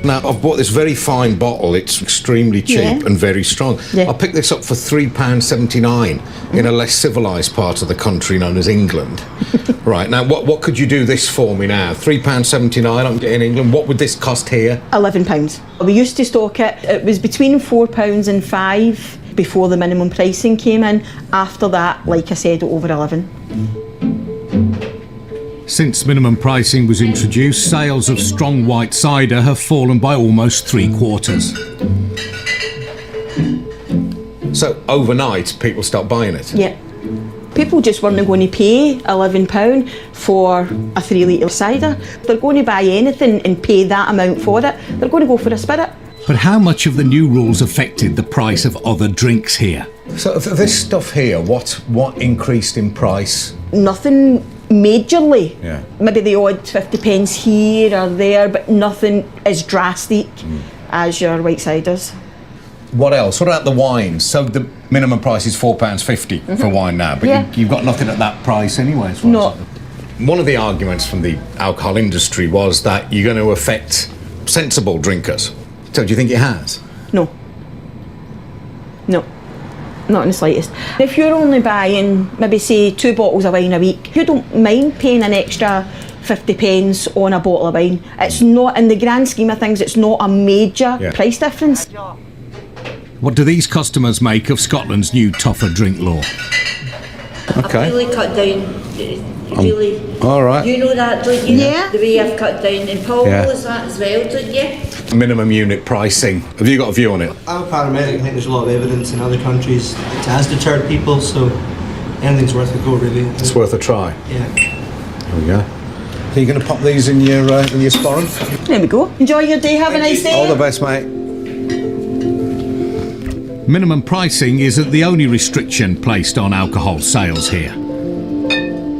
Now, I've bought this very fine bottle. It's extremely cheap and very strong. I picked this up for £3.79 in a less civilised part of the country known as England. Right, now, what could you do this for me now? £3.79 I'm getting in England. What would this cost here? £11. We used to stock it. It was between £4 and £5 before the minimum pricing came in. After that, like I said, over 11. Since minimum pricing was introduced, sales of strong white cider have fallen by almost 3/4. So overnight, people start buying it? Yeah. People just weren't going to pay £11 for a 3 litre cider. They're going to buy anything and pay that amount for it. They're going to go for a spirit. But how much of the new rules affected the price of other drinks here? So this stuff here, what increased in price? Nothing majorly. Yeah. Maybe the odd 50 pence here or there, but nothing as drastic as your white ciders. What else? What about the wines? So the minimum price is £4.50 for wine now, but you've got nothing at that price anyway. No. One of the arguments from the alcohol industry was that you're going to affect sensible drinkers. So do you think it has? No. No. Not in the slightest. If you're only buying maybe say 2 bottles of wine a week, you don't mind paying an extra 50 pence on a bottle of wine. It's not, in the grand scheme of things, it's not a major price difference. What do these customers make of Scotland's new tougher drink law? Okay. I've really cut down, really. All right. You know that, don't you? Yeah. The way I've cut down, and Paul knows that as well, don't you? Minimum unit pricing. Have you got a view on it? I'm a paramedic. I think there's a lot of evidence in other countries it has deterred people, so anything's worth a go, really. It's worth a try. Yeah. There we go. Are you going to pop these in your sporran? There we go. Enjoy your day. Have a nice day. All the best, mate. Minimum pricing isn't the only restriction placed on alcohol sales here.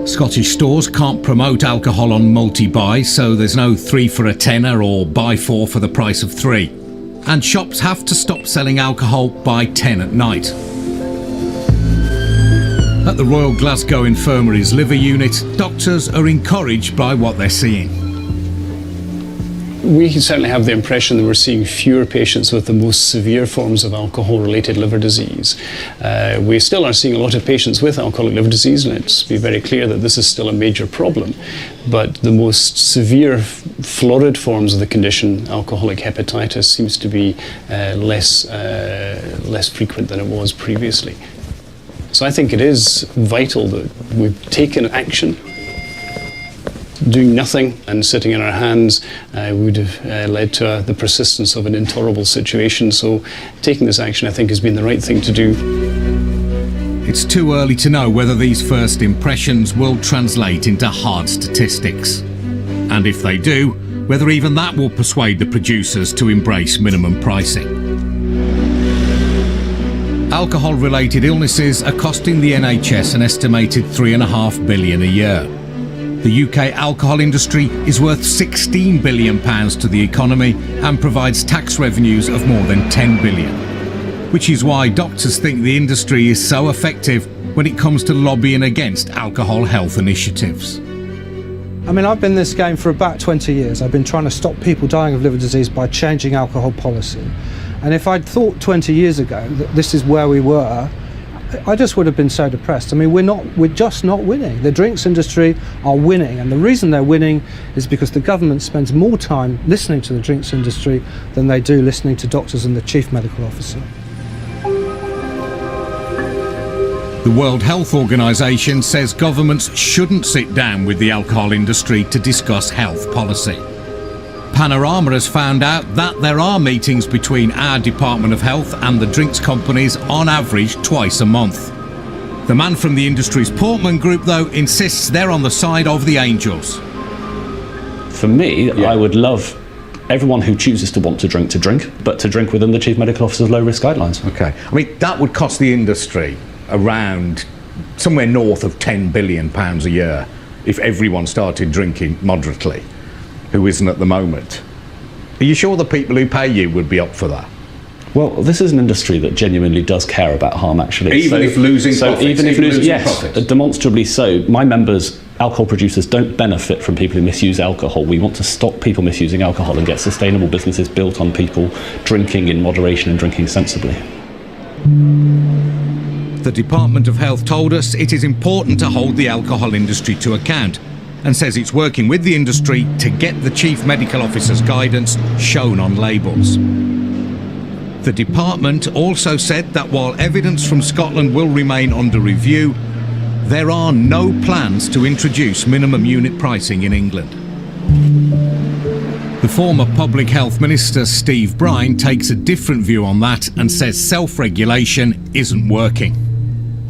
Scottish stores can't promote alcohol on multi-buy, so there's no 3 for a tenner or buy 4 for the price of 3. And shops have to stop selling alcohol by 10 at night. At the Royal Glasgow Infirmary's liver unit, doctors are encouraged by what they're seeing. we can certainly have the impression that we're seeing fewer patients with the most severe forms of alcohol-related liver disease. We still are seeing a lot of patients with alcoholic liver disease, and let's be very clear that this is still a major problem. But the most severe florid forms of the condition, alcoholic hepatitis, seems to be less frequent than it was previously. So I think it is vital that we've taken action. Doing nothing and sitting in our hands would have led to the persistence of an intolerable situation. So taking this action, I think, has been the right thing to do. It's too early to know whether these first impressions will translate into hard statistics. And if they do, whether even that will persuade the producers to embrace minimum pricing. Alcohol-related illnesses are costing the NHS an estimated £3.5 billion a year. The UK alcohol industry is worth £16 billion to the economy and provides tax revenues of more than £10 billion. Which is why doctors think the industry is so effective when it comes to lobbying against alcohol health initiatives. I mean, I've been in this game for about 20 years. I've been trying to stop people dying of liver disease by changing alcohol policy. And if I'd thought 20 years ago that this is where we were, I just would have been so depressed. I mean, we're just not winning. The drinks industry are winning, and the reason they're winning is because the government spends more time listening to the drinks industry than they do listening to doctors and the chief medical officer. The World Health Organization says governments shouldn't sit down with the alcohol industry to discuss health policy. Panorama has found out that there are meetings between our Department of Health and the drinks companies on average twice a month. The man from the industry's Portman Group, though, insists they're on the side of the angels. For me, I would love everyone who chooses to want to drink, but to drink within the Chief Medical Officer's low-risk guidelines. Okay. I mean, that would cost the industry around somewhere north of £10 billion a year if everyone started drinking moderately, who isn't at the moment. Are you sure the people who pay you would be up for that? Well, this is an industry that genuinely does care about harm, actually. Even if losing profits? Even if losing profits? Yes, demonstrably so. My members, alcohol producers, don't benefit from people who misuse alcohol. We want to stop people misusing alcohol and get sustainable businesses built on people drinking in moderation and drinking sensibly. The Department of Health told us it is important to hold the alcohol industry to account and says it's working with the industry to get the Chief Medical Officer's guidance shown on labels. The department also said that while evidence from Scotland will remain under review, there are no plans to introduce minimum unit pricing in England. The former Public Health Minister Steve Brine takes a different view on that and says self-regulation isn't working.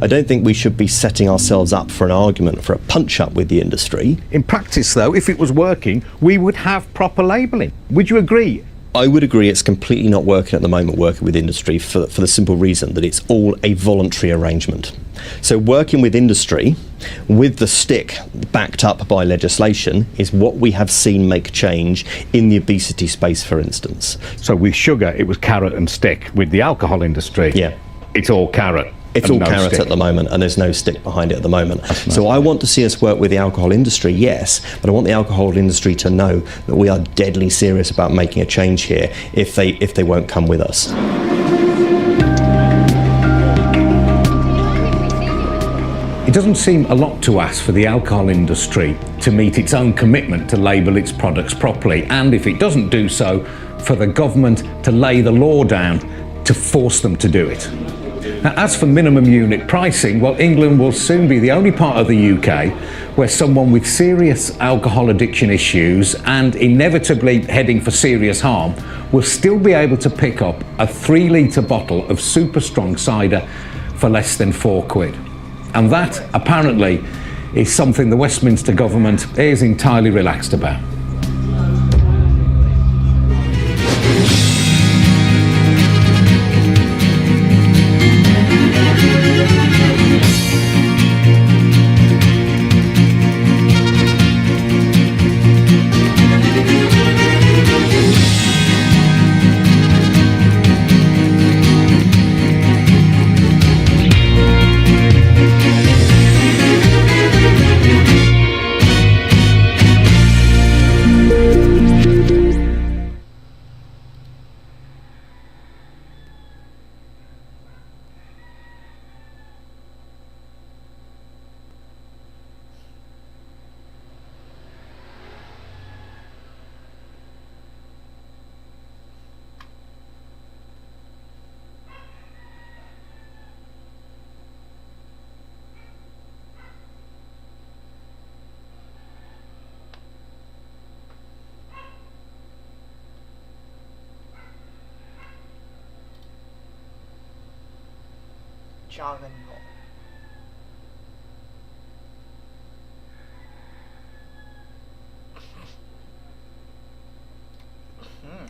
I don't think we should be setting ourselves up for an argument, for a punch-up with the industry. In practice, though, if it was working, we would have proper labelling. Would you agree? I would agree it's completely not working at the moment, working with industry, for the simple reason that it's all a voluntary arrangement. So working with industry, with the stick backed up by legislation, is what we have seen make change in the obesity space, for instance. So with sugar, it was carrot and stick. With the alcohol industry, yeah, it's all carrot. It's all carrot at the moment, and there's no stick behind it at the moment. So I want to see us work with the alcohol industry, yes, but I want the alcohol industry to know that we are deadly serious about making a change here if they won't come with us. It doesn't seem a lot to ask for the alcohol industry to meet its own commitment to label its products properly, and if it doesn't do so, for the government to lay the law down to force them to do it. Now, as for minimum unit pricing, well, England will soon be the only part of the UK where someone with serious alcohol addiction issues and inevitably heading for serious harm will still be able to pick up a 3-litre bottle of super strong cider for less than £4. And that, apparently, is something the Westminster government is entirely relaxed about. 작은 거.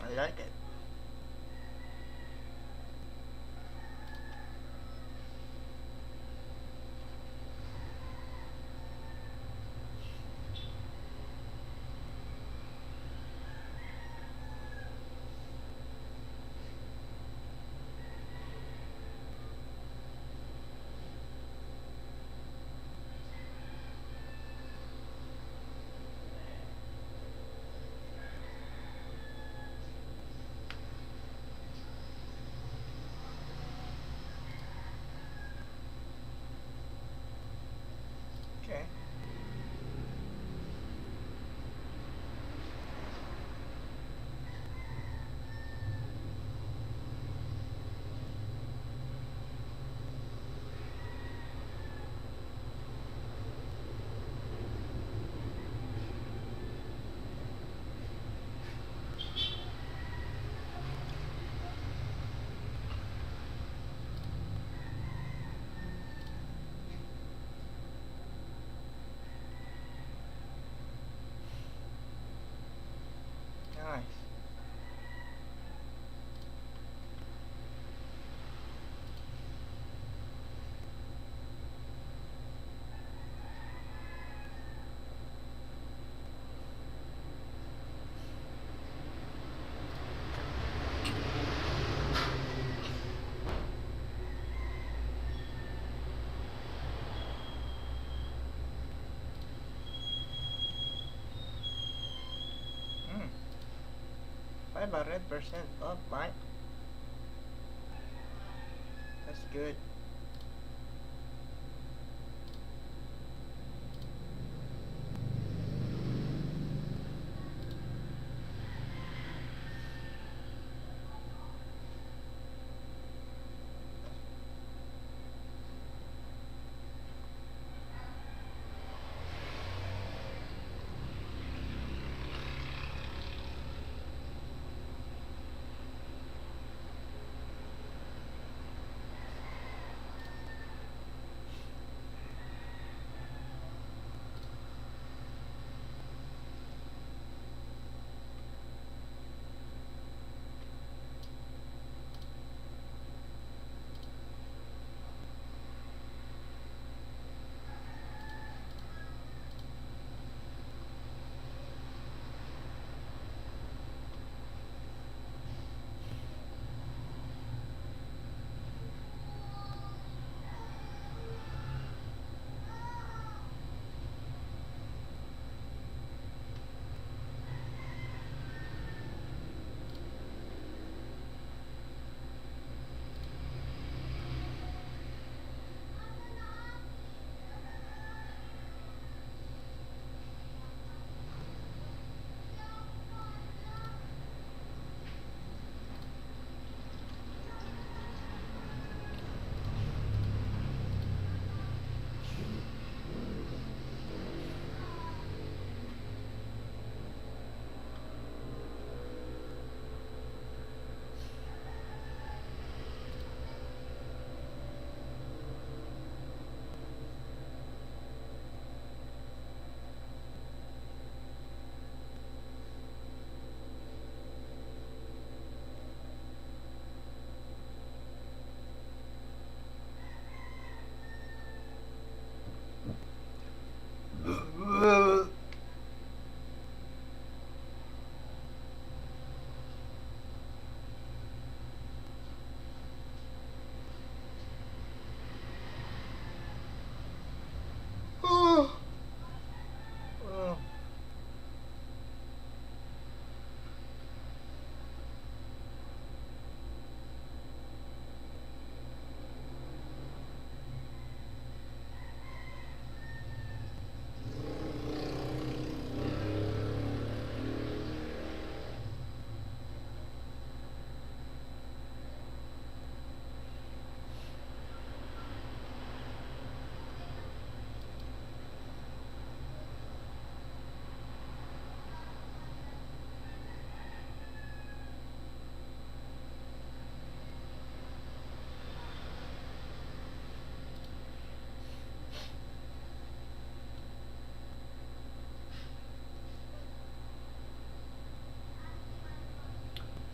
I like it. Okay. Nice. Mm. 500% off, Mike. That's good.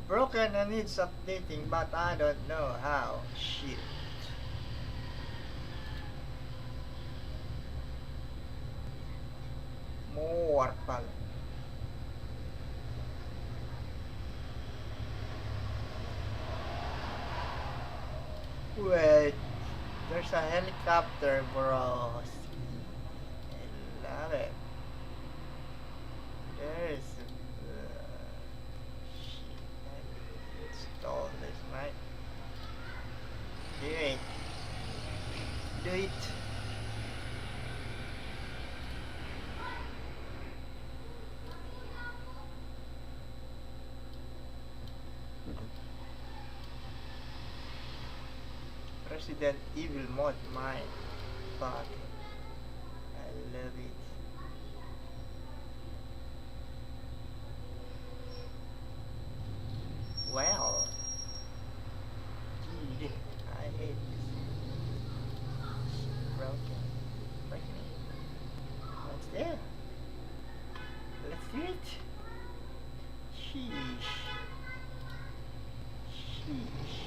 broken and needs updating, but I don't know how. Shit. More pala. Wait, there's a helicopter, bro. I love it. There's shit. I install this, right? Do it. Do it. Resident Evil mod, my fuck. I love it. Well, dude, I hate this. Broken. Breaking it. What's there? Let's do it. Sheesh. Sheesh.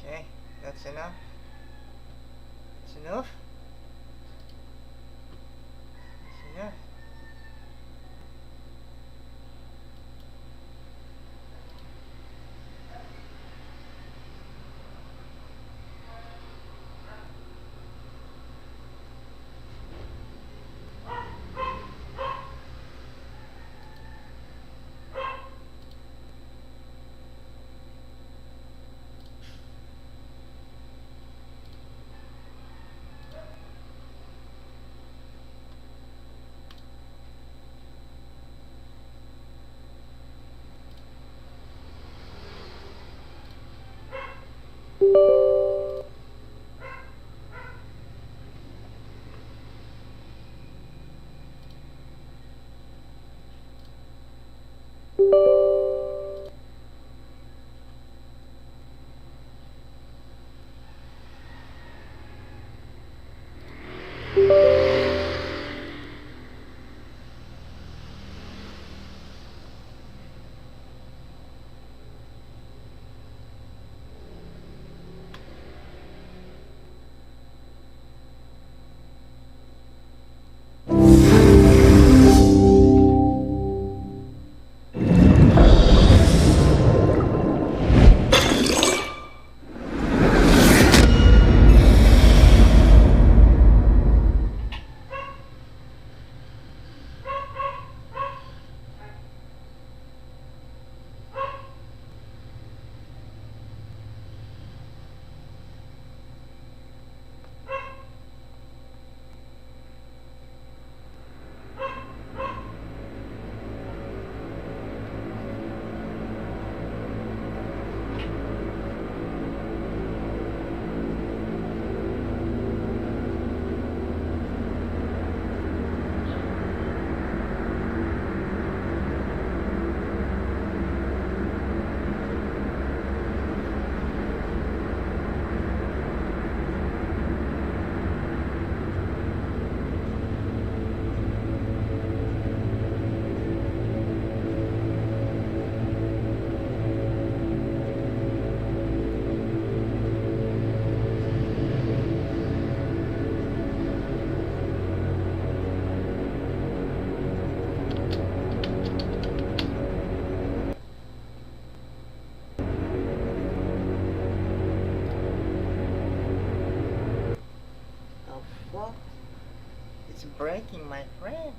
Okay, that's enough. That's enough. That's enough. It's breaking, my friend.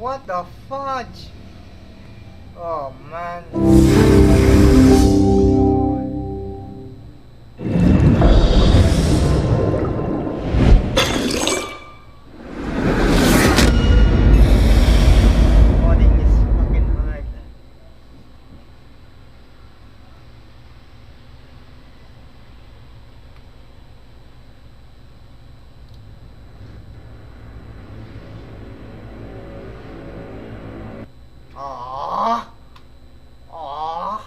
What the fudge? Oh man. Coding is fucking hard. Aww. Aww.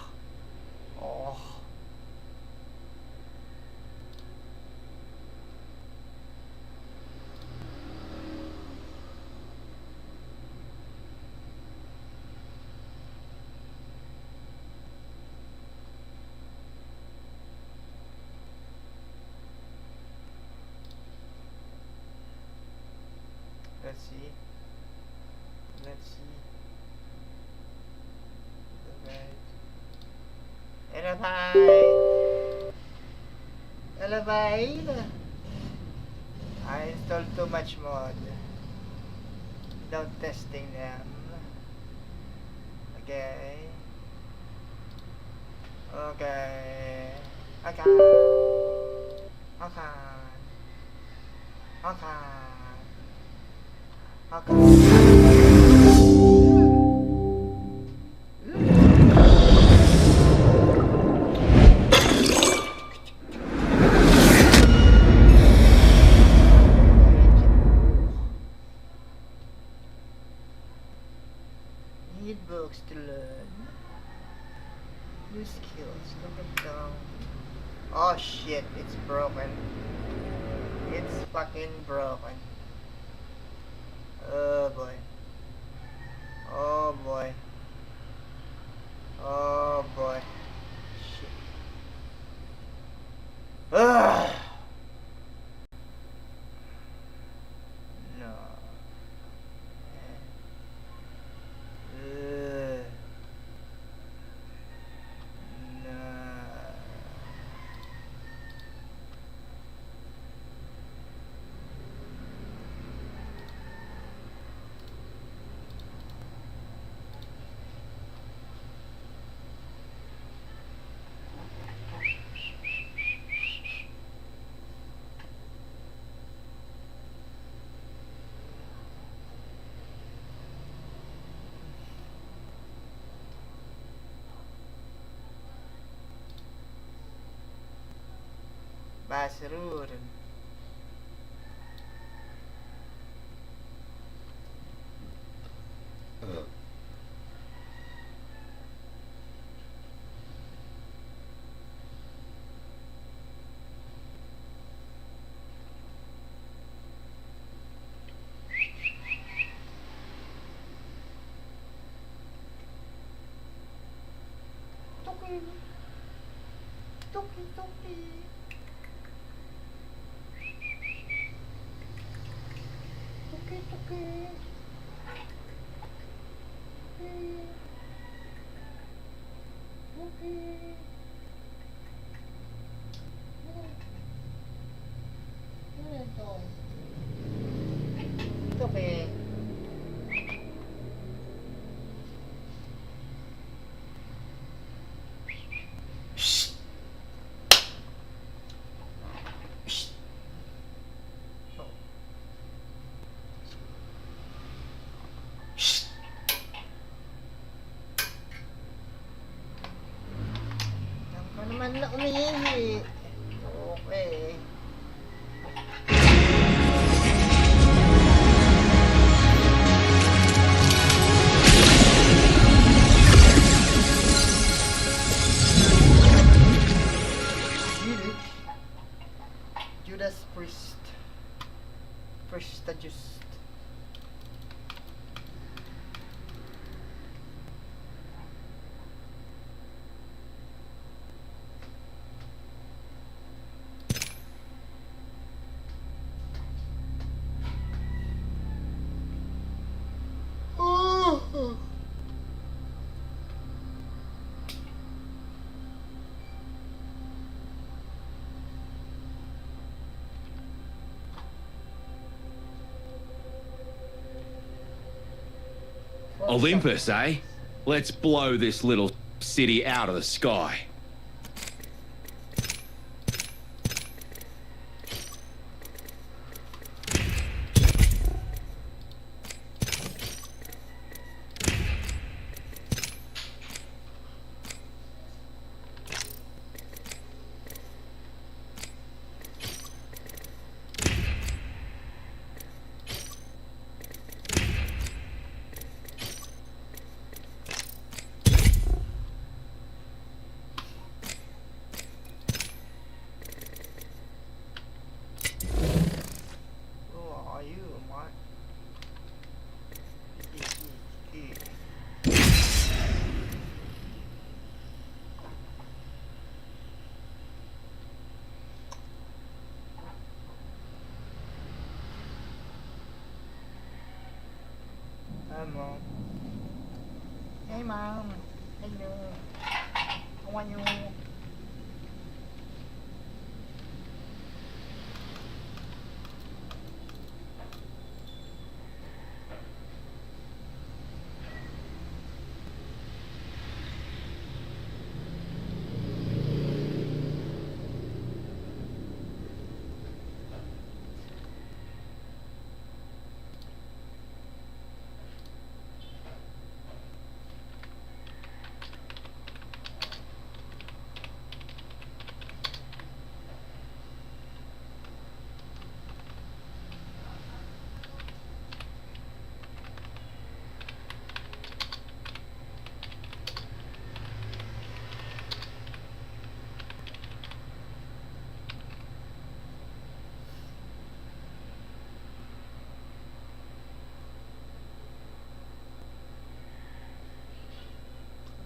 Let's see. Let's see. Elevate. I installed too much mod. Without testing them. Okay. Okay. Okay. Okay. Okay. Need books to learn. New skills. Look at down. Oh shit, it's broken. It's fucking broken. Oh boy. Oh boy. Oh boy. Shit. Ugh. No. مسرور naman na umiihi. Okay. Judas Priest. First just. Olympus, eh? Let's blow this little city out of the sky. Mom. Hey, Mom. Hello. How are you?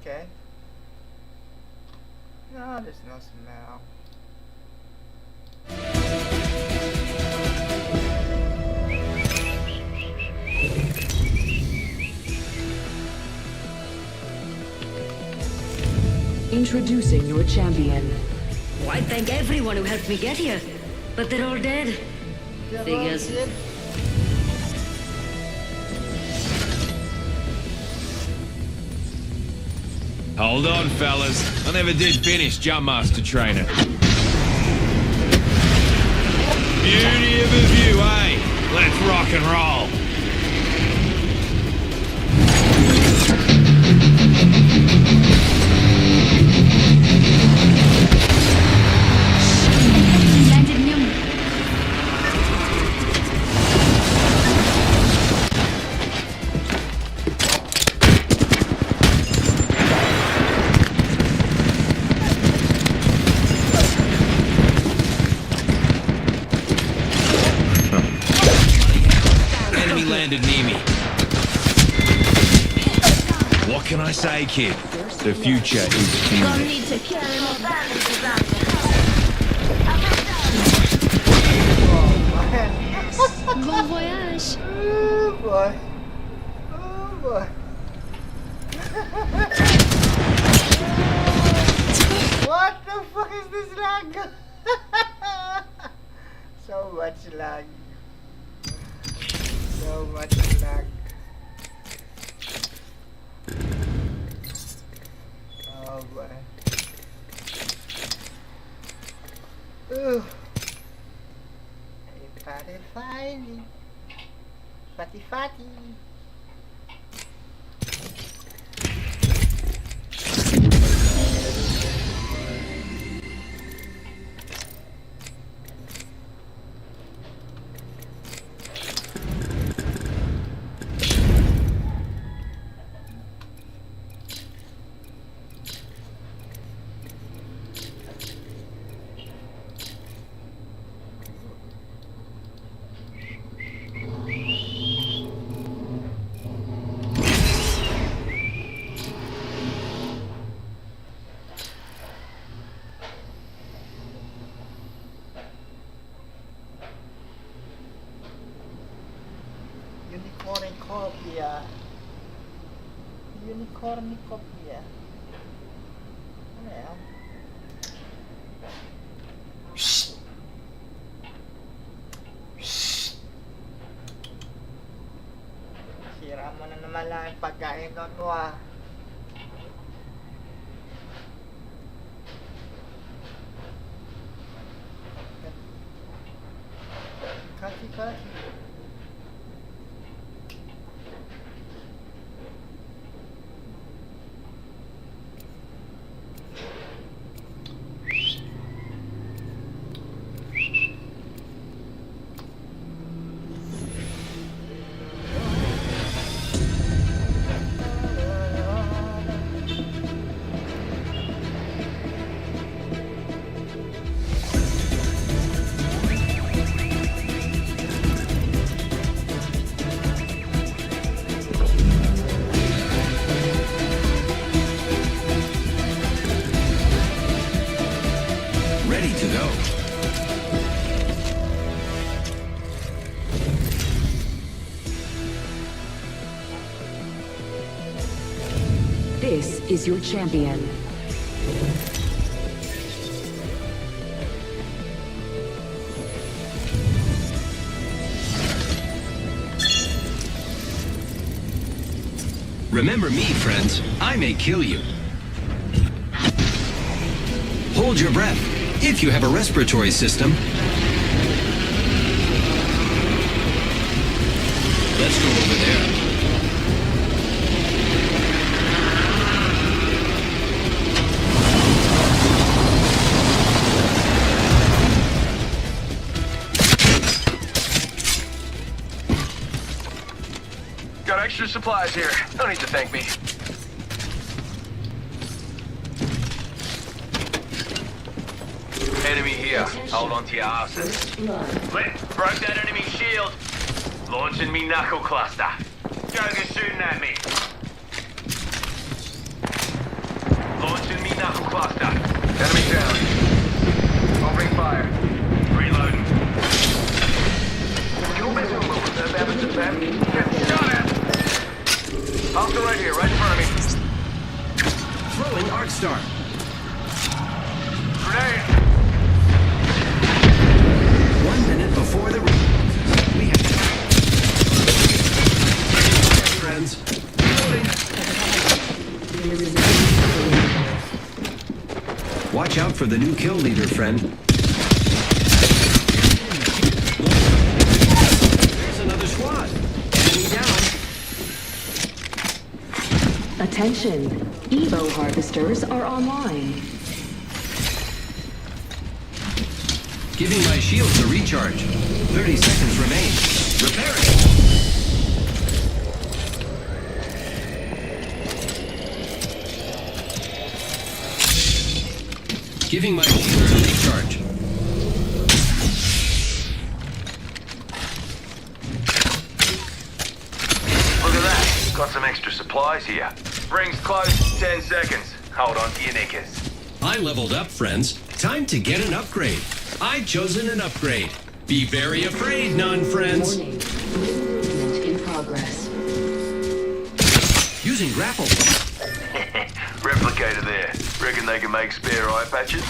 Okay. No, there's no smell. Introducing your champion. Well, I thank everyone who helped me get here, but they're all dead. Figures. Hold on, fellas. I never did finish Jumpmaster training. Beauty of a view, eh? Let's rock and roll. Landed near me. What can I say, kid? The future is beautiful. Need to carry my bandages out. Bon voyage. Oh boy. Oh boy. What the fuck is this lag? So much lag. So much lag. Oh boy. Ooh. Fatty fatty. Fatty fatty. Unicornicopia. Unicornicopia. Ano yan? Shh! Shh! Sira mo na naman lang yung pagkain doon mo ah. Kasi. Ready to go. is your champion. Remember me, friends. I may kill you. Hold your breath, if you have a respiratory system. Let's go over there. Got extra supplies here. No need to thank me. Enemy here. Hold on to your asses. Broke that enemy shield. Launching me knuckle cluster. Joker's shooting at me. Launching me knuckle cluster. Enemy down. Opening fire. Reloading. You're messing with the Babbitt's and Pam. Get shot at. Hostile right here, right in front of me. Throwing Arc Star. Grenade. 1 minute before the we have friends. Watch out for the new kill leader, friend. There's another squad. Enemy down. Attention, Evo harvesters are online. Giving my shields a recharge. 30 seconds remain. Repairing. Giving my shields a recharge. Look at that. Got some extra supplies here. Rings close. 10 seconds. Hold on to your knickers. I leveled up, friends. Time to get an upgrade. I've chosen an upgrade. Be very afraid, non-friends. Movement in progress. Using grapple. Replicator there. Reckon they can make spare eye patches?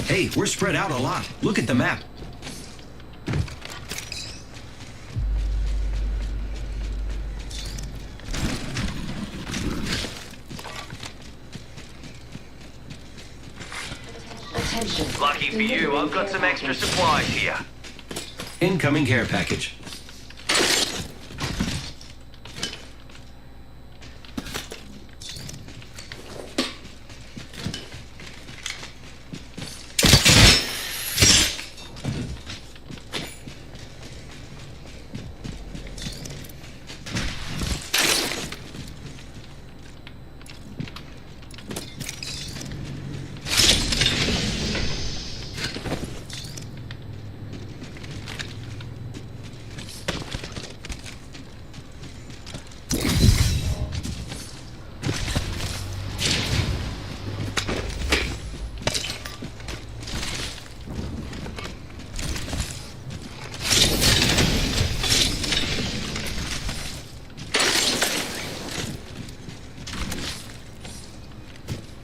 Hey, we're spread out a lot. Look at the map. Lucky for you, I've got some extra supplies here. Incoming care package.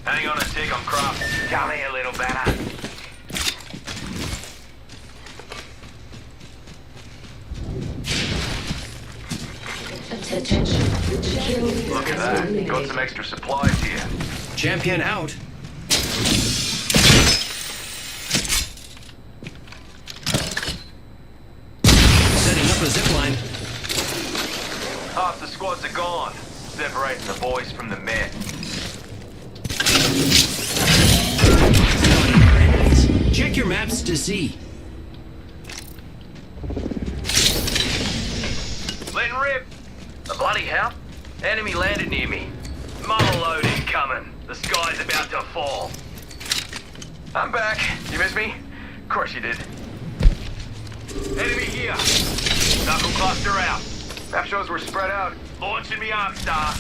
Hang on a tick, I'm cropped. Come here, little banner. Attention. Look at that. Got some extra supplies here. Champion out. Setting up a zipline. Half the squads are gone. Separating the boys from the men. Check your maps to see. Letting rip. The bloody hell? Enemy landed near me. Monoload incoming. The sky's about to fall. I'm back. You miss me? Of course you did. Enemy here. Knuckle cluster out. Map shows we're spread out. Launching me Arc Star.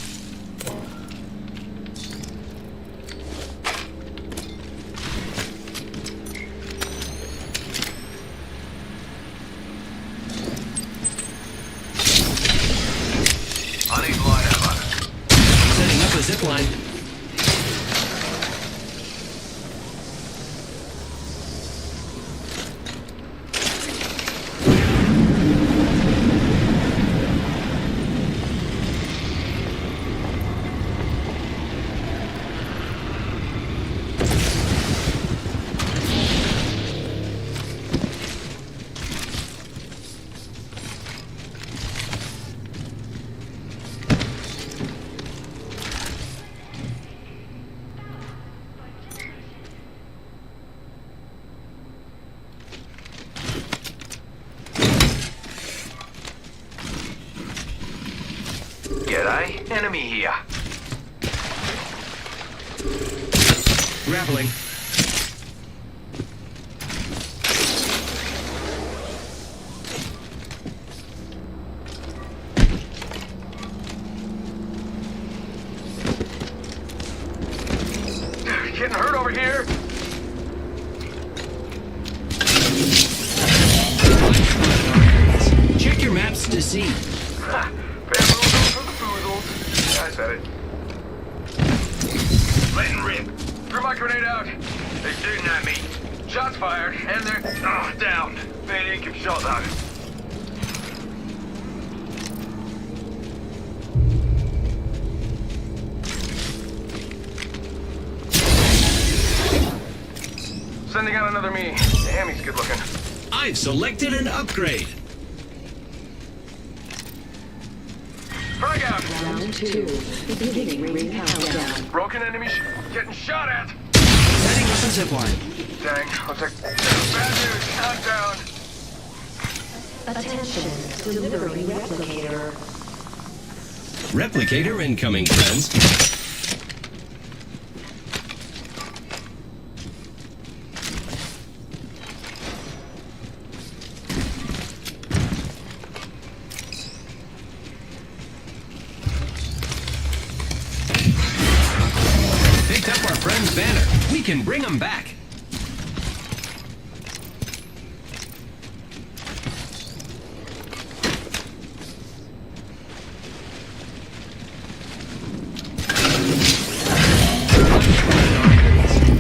zipline. G'day, enemy here. Grappling. Getting hurt over here. Check your maps to see. Bamboozled for the foozled. I said it. Letting rip. Threw my grenade out. They're shooting at me. Shots fired, and they're down. They didn't give shot though. Sending out another me. Damn, he's good looking. I've selected an upgrade. Frag out. Round 2. Beginning ring countdown. Broken enemy getting shot at. Setting up a zipline. Dang, looks like bad news. I'm down. Attention. Delivering replicator. Replicator incoming, friends. Picked up our friend's banner. We can bring him back.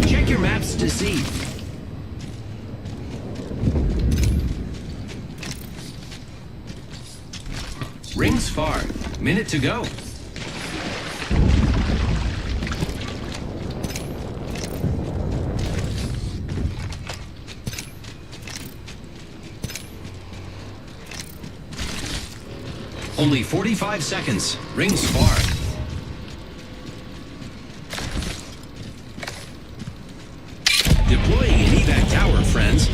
Check your maps to see. Rings far. Minute to go. Only 45 seconds. Rings far. Deploying an evac tower, friends.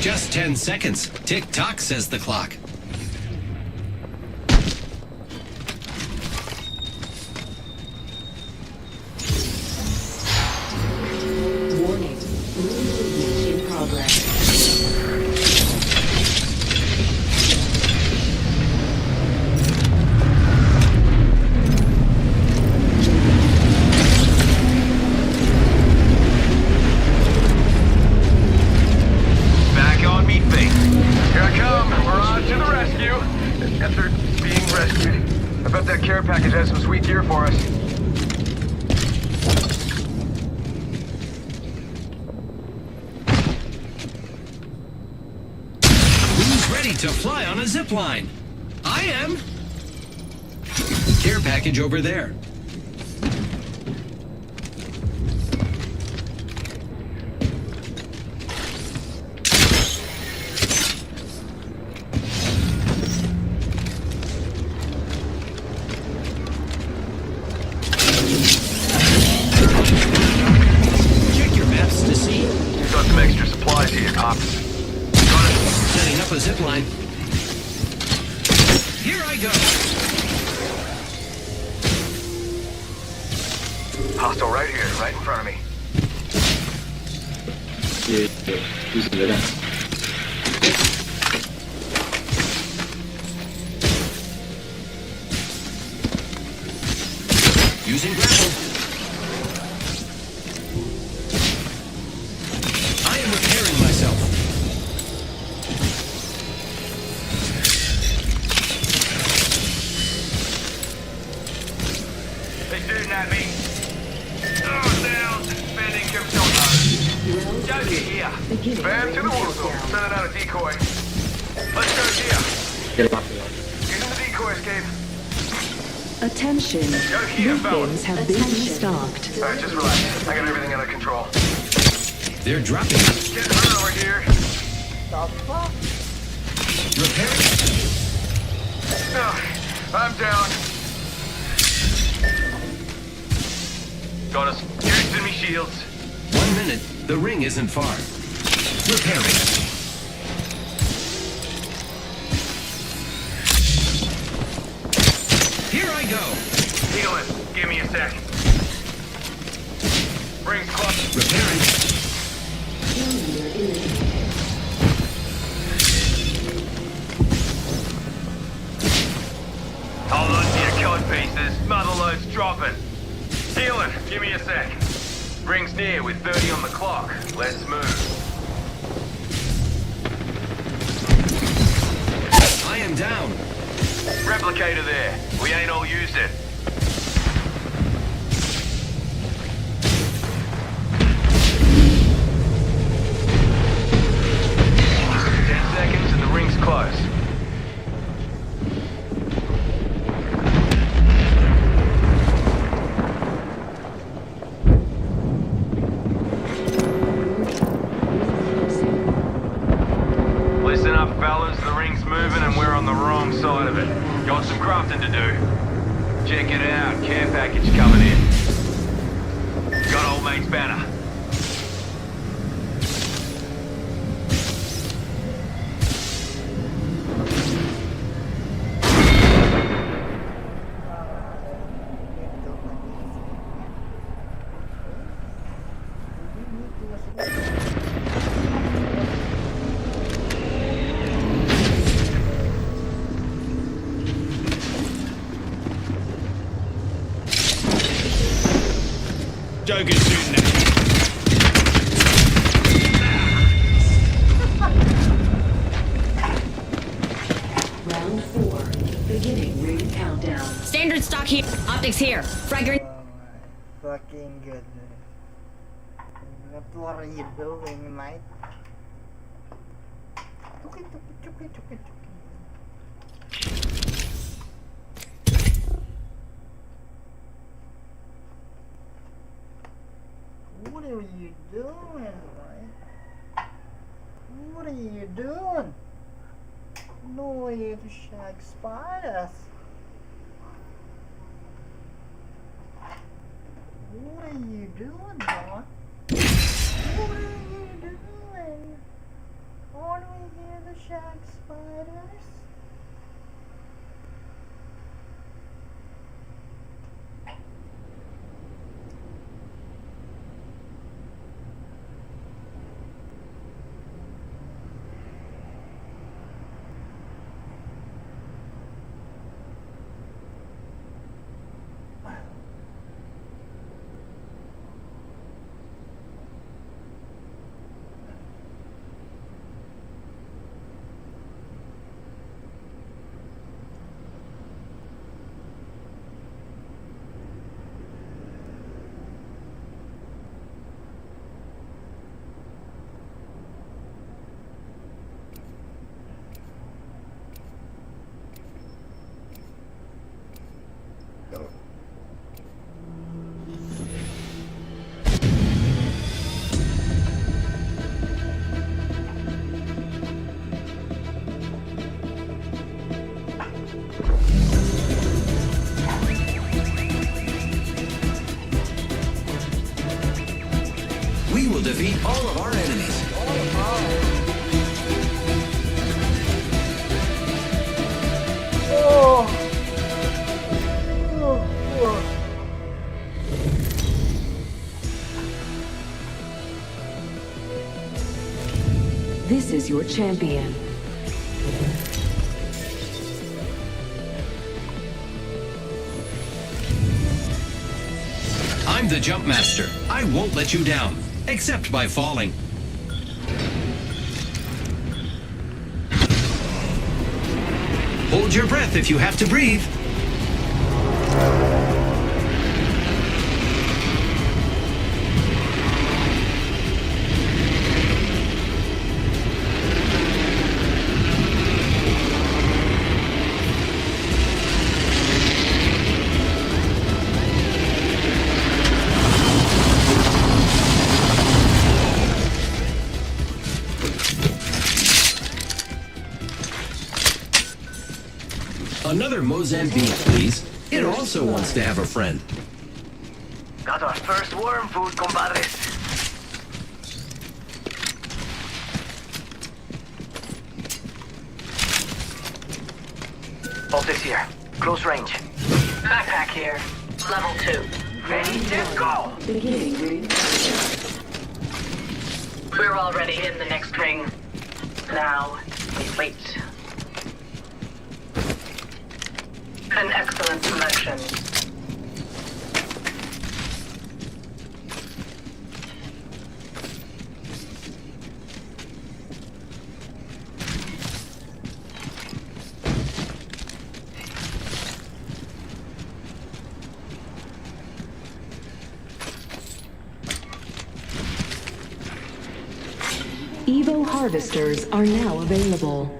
Just 10 seconds. Tick-tock, says the clock. Warning. Movement in progress. Back on me feet. Here I come. We're on to the rescue. After being rescued. I bet that care package has some sweet gear for us. Who's ready to fly on a zipline? I am. Care package over there. Check your maps to see. Got some extra supplies here, cops. Setting up a zipline. Here I go. Hostile right here, right in front of me. Using grapple. I am repairing myself. They shooting at me. Oh, down. Suspending Kipchoge. Joker here. Bam to the water. Sending out a decoy. Let's go here. Using the decoy escape. Attention. Victims have been restocked. Alright, just relax. I got everything under control. They're dropping. Getting hurt over here. The fuck? Repairing. I'm down. Got us. Using me shields. 1 minute. The ring isn't far. Repairing. Here I go. Healing. Give me a sec. Rings close. Repairing. Hold on to your code pieces. Mother load's dropping. Healing. Give me a sec. Rings near with 30 on the clock. Let's move. I am down. Replicator there. We ain't all used it. Seconds and the ring's close. Listen up, fellas. The ring's moving and we're on the wrong side of it. Got some crafting to do. Check it out. Care package coming in. Got old mate's banner. Joker's shooting at me. Round 4. Beginning ring countdown. Standard stock here. Optics here. Fragger. Fucking goodness. What are you doing, mate? What are you doing, mate? What are you doing? No way to shag spiders. What are you doing, boy? What are you doing? Aren't we here to shag spiders? We will defeat all of our enemies. This is your champion. I'm the jump master. I won't let you down, except by falling. Hold your breath if you have to breathe. Another Mozambique, please. It also wants to have a friend. Got our first worm food, compadres. Optics here. Close range. Backpack here. Level 2. Ready to go! Beginning ring. We're already in the next ring. Now, we wait. An excellent selection. Evo harvesters are now available.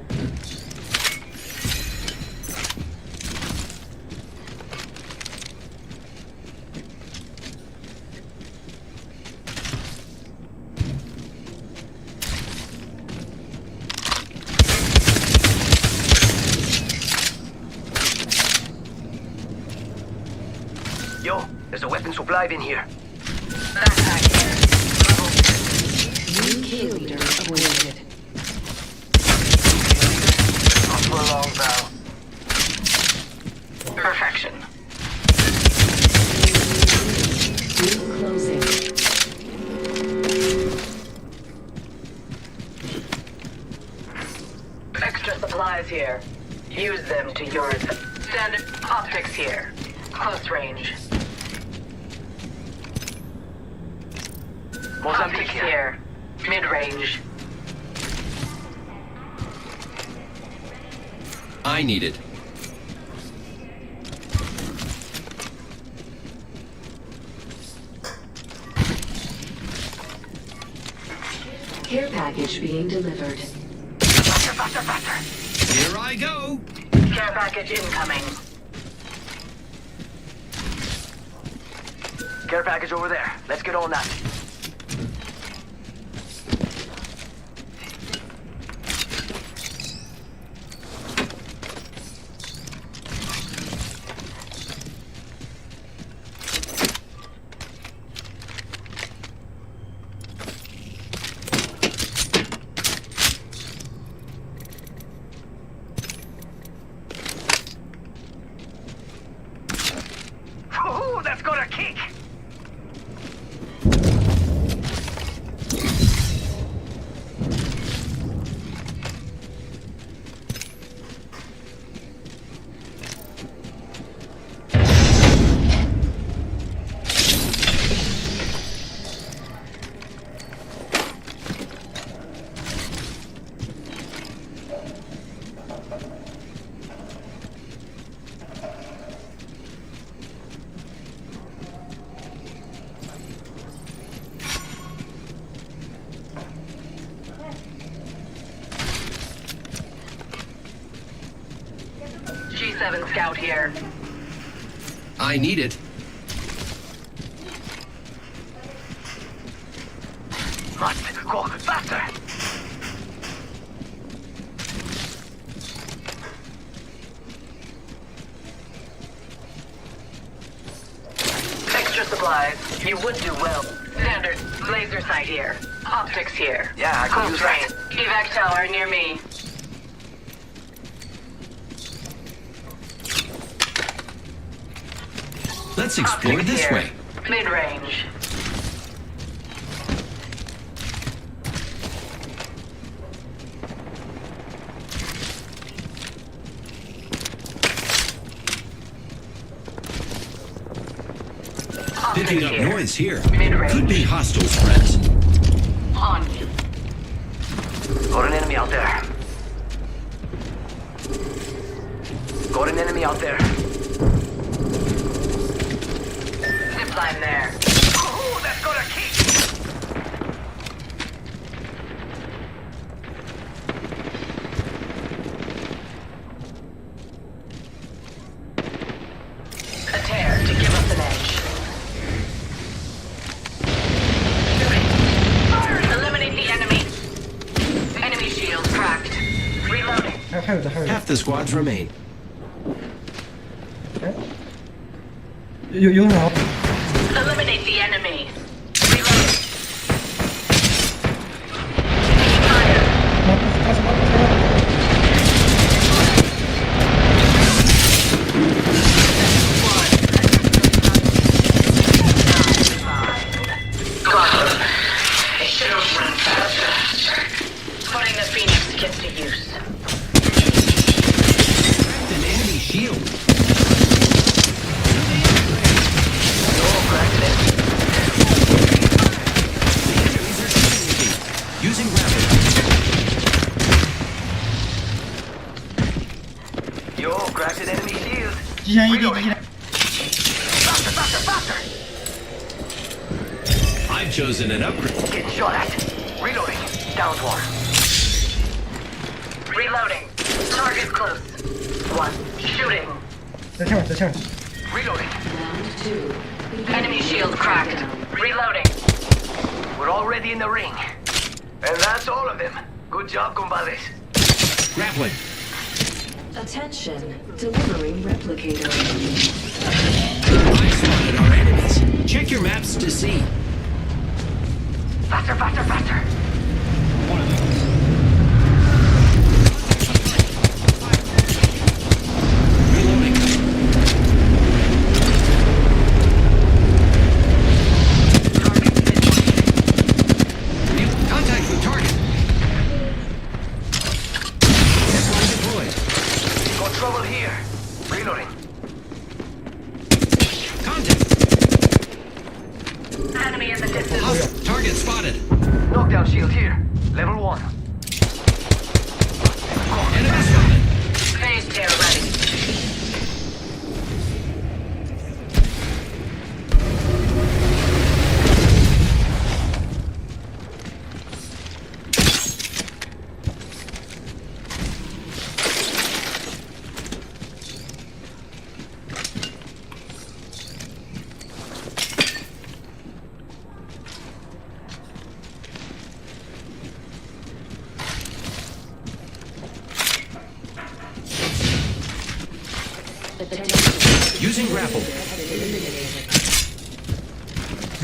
Yo, there's a weapon supply bin here. Backpack here. New kill leader awaited. Not for long, pal. Perfection. Ring closing. Extra supplies here. Use them to your standard optics here. Close range. Mozambique Optics here. here. Mid-range. I need it. Care package being delivered. Faster, faster, faster. Here I go. Care package incoming. Care package over there. Let's get on that. Ooh, that's got a kick! G7 scout here. I need it. Must go faster! Extra supplies. You would do well. Standard laser sight here. Optics here. Yeah, I could use that. Evac tower near me. Let's explore Optics this here. way. Mid-range. Picking up here. noise here. Mid-range. Could be hostiles, friends. On you. Got an enemy out there. Got an enemy out there. Zipline there. Oh, that's got a kick. A tear to give us an edge. Eliminate the enemy. Enemy shield cracked. Reloading. Half the squads remain. You know. Eliminate the enemy. It should have run faster. Putting the Phoenix kit to use. An enemy shield. Using rapid. Yo, cracked an enemy shield. Reloading. Faster, faster, faster. I've chosen an upgrade. Getting shot at. Reloading. Down one. Reloading. Target close. One. Shooting. Reloading. Round 2. Enemy shield cracked. Reloading. We're already in the ring. And that's all of them. Good job, compadres. Grappling. Attention. Delivering replicator. I spotted our enemies. Check your maps to see. Faster, faster, faster. Reloading. Contact with target. Zipline deployed. Got trouble here. Reloading. Contact. Enemy in the distance. Target spotted. Knockdown shield here. Level 1. Enemy spotted. Phase tear ready. Using grapple.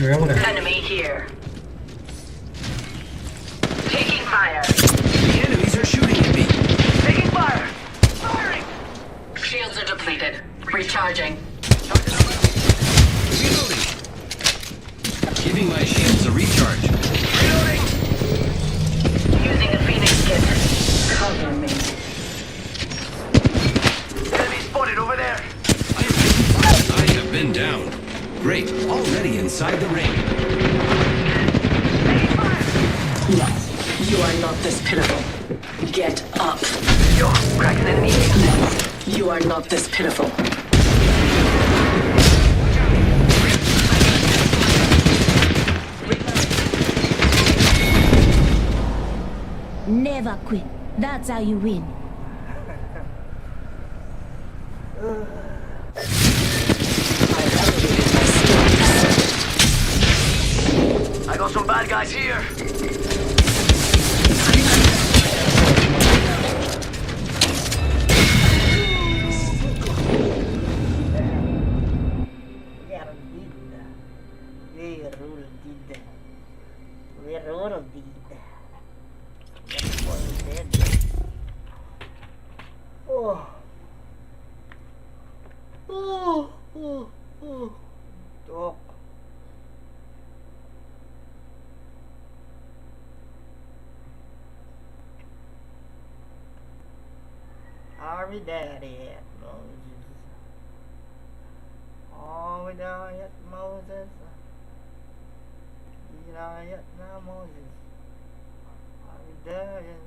Enemy here. Taking fire. The enemies are shooting at me. Taking fire. Firing. Shields are depleted. Recharging. Reloading. Giving my shields a recharge. Reloading. Using the Phoenix kit. Cover me. Enemy spotted over there. I have been down. Great. Already inside the ring. No, you are not this pitiful. Get up. Yo, cracked an enemy. No, you are not this pitiful. Never quit. That's how you win. I got some bad guys here. Oh. Oh. Oh. Oh. Oh. Are we daddy? No, Jesus. Oh, we down yet, Moses? You down yet now, Moses? Are we there yet?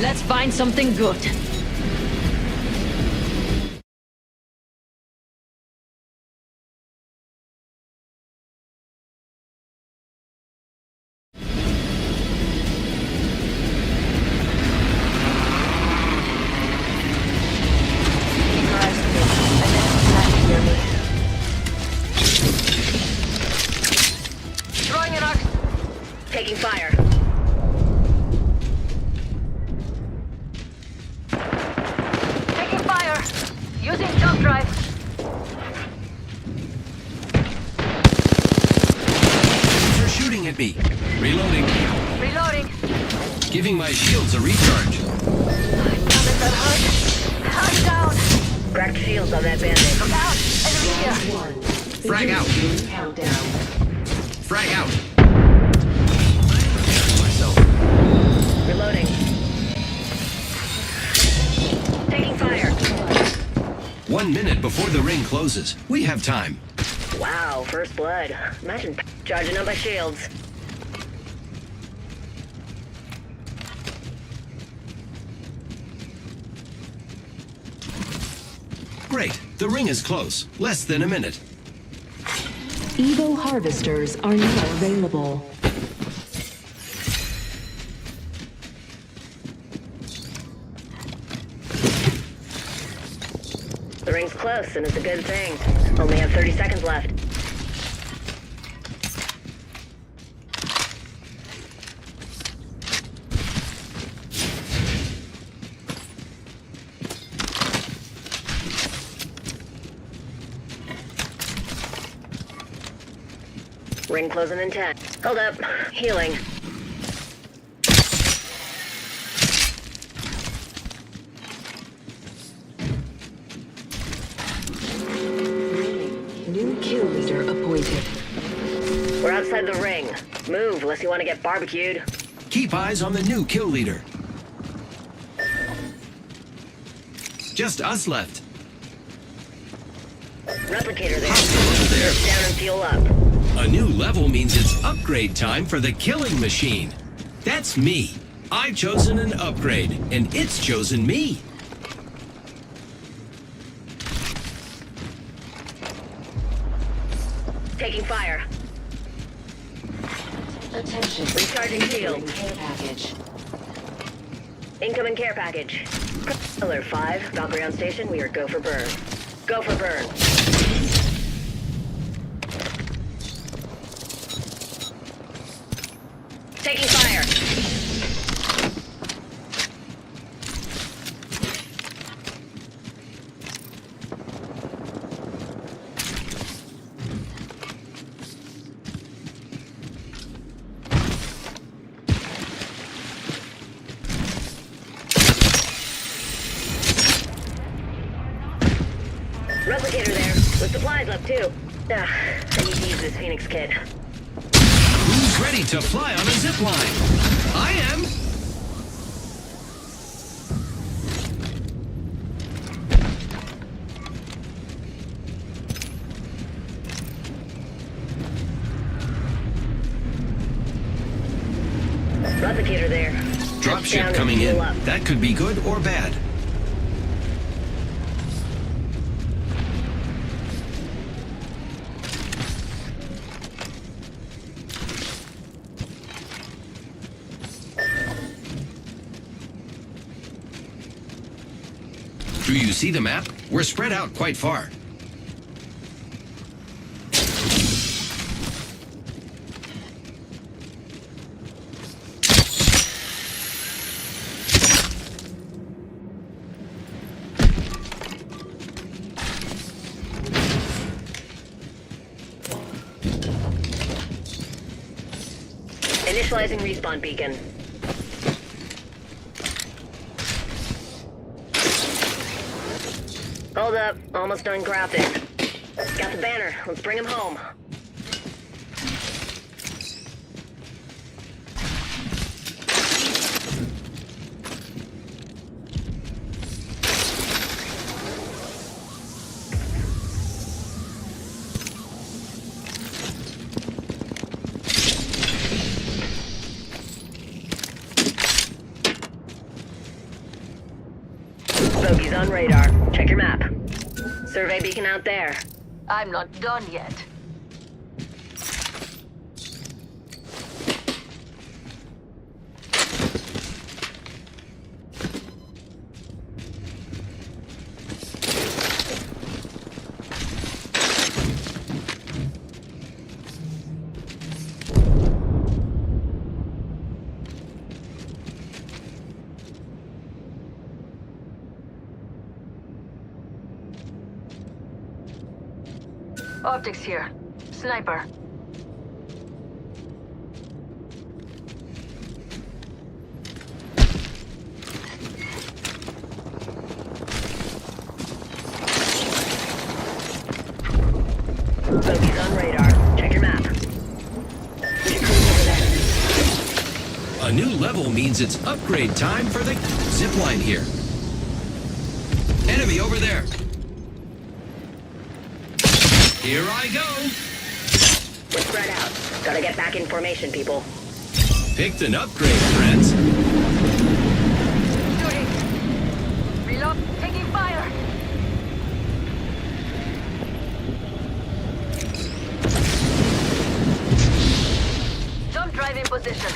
Let's find something good. Throwing an arc. Taking fire. Taking fire. Using jump drive. They're shooting at me. Reloading. Reloading. Giving my shields a recharge. Damn it, that hurt. I'm down. Cracked shields on that bandit. Look out. Enemy here. Frag out. Frag out. Myself. Reloading. Taking fire. 1 minute before the ring closes. We have time. Wow, first blood. Imagine charging up my shields. Great. The ring is close. Less than a minute. Evo harvesters are now available. The ring's close, and it's a good thing. Only have 30 seconds left. Ring closing in 10. Hold up. Healing. New kill leader appointed. We're outside the ring. Move, unless you want to get barbecued. Keep eyes on the new kill leader. Just us left. Replicator there. Surf down and fuel up. A new level means it's upgrade time for the killing machine. That's me. I've chosen an upgrade, and it's chosen me. Taking fire. Attention. Recharging shield. Care package. Incoming care package. Alert 5, Valkyrie on station. We are go for burn. Go for burn. Taking fire. Replicator there, with supplies left too. I need to use this Phoenix kit. Who's ready to fly on a zip line? I am. Replicator there. Dropship coming in. That could be good or bad. Do you see the map? We're spread out quite far. Initializing respawn beacon. Hold up, almost done crafting. Got the banner, let's bring him home. Bogey's on radar. Check your map. Survey beacon out there. I'm not done yet. Optics here. Sniper. Bogey's on radar. Check your map. A new level means it's upgrade time for the zipline here. Enemy over there. Here I go. We're spread out. Gotta get back in formation, people. Picked an upgrade, friends. Shooting. Reload. Taking fire. Jump drive in position.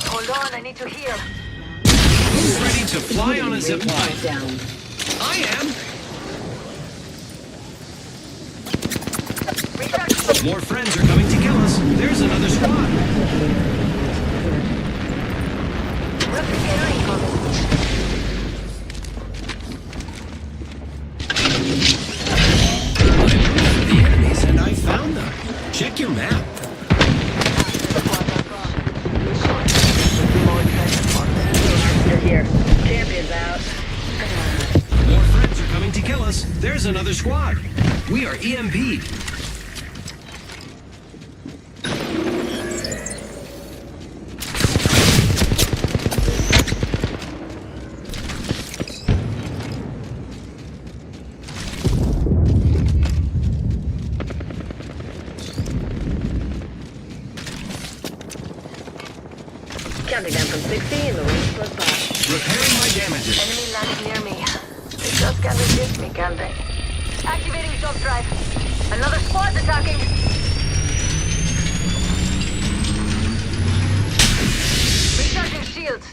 Hold on, I need to heal. Who's ready to fly on a zipline? I am. More friends are coming to kill us. There's another squad. The enemies, and I found them. Check your map. They're here. Champion's out. More friends are coming to kill us. There's another squad. We are EMP'd. Counting down from 60 and the range close by. Repairing my damages. Enemy landed near me. They just can't resist me, can they? Activating jump drive. Another squad's attacking. Recharging shields.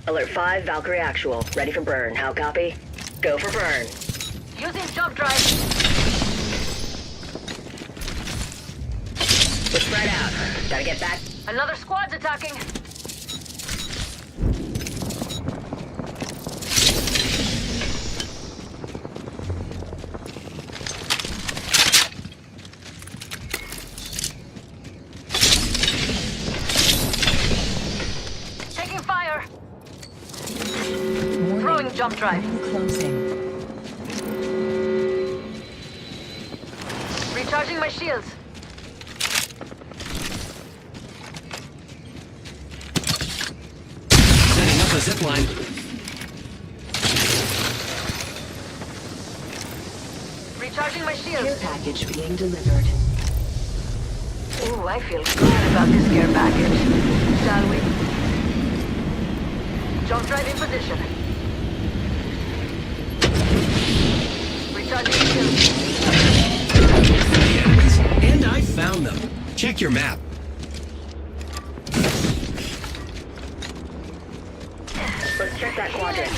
Alert 5, Valkyrie actual. Ready for burn. How copy? Go for burn. Using jump drive. We're spread out. Gotta get back. Another squad's attacking. Taking fire. Throwing jump drive. Closing. Recharging my shields. zipline. Recharging my shield. Care package being delivered. Ooh, I feel good about this care package. Shall we? Jump drive in position. Recharging shield. The enemies, and I found them. Check your map. Let's check that quadrant.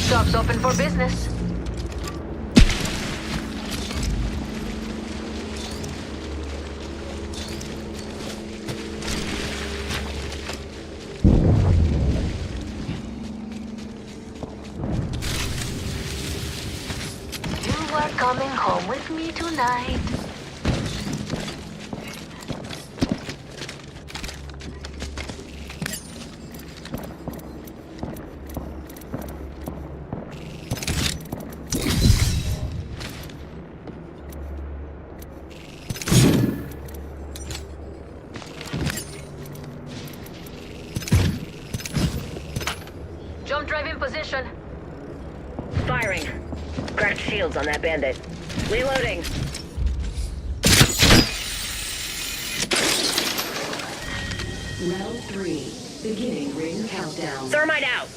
Shop's open for business. You are coming home with me tonight. Jump drive in position. Firing. Cracked shields on that bandit. Reloading. Round 3. Beginning ring countdown. Thermite out.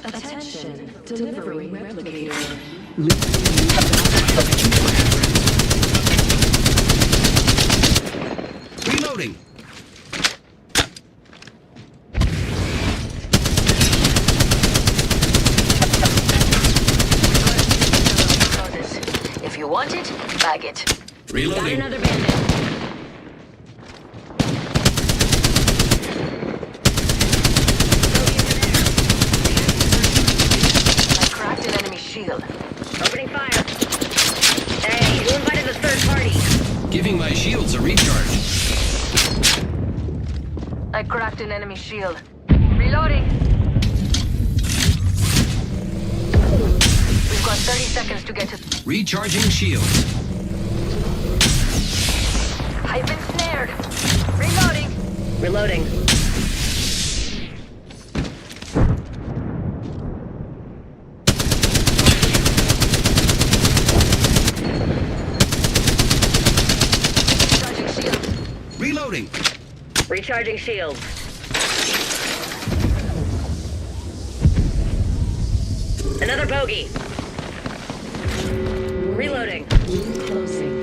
Attention. Delivering replicator. Reloading. If you want it, bag it. Reloading. Got another bandit. I cracked an enemy shield. Opening fire. Hey, who invited the third party? Giving my shields a recharge. I cracked an enemy shield. Reloading. We've got 30 seconds to get to... Recharging shields. I've been snared. Reloading. Reloading. Recharging shields. Reloading. Recharging shields. Another bogey. Reloading. Closing.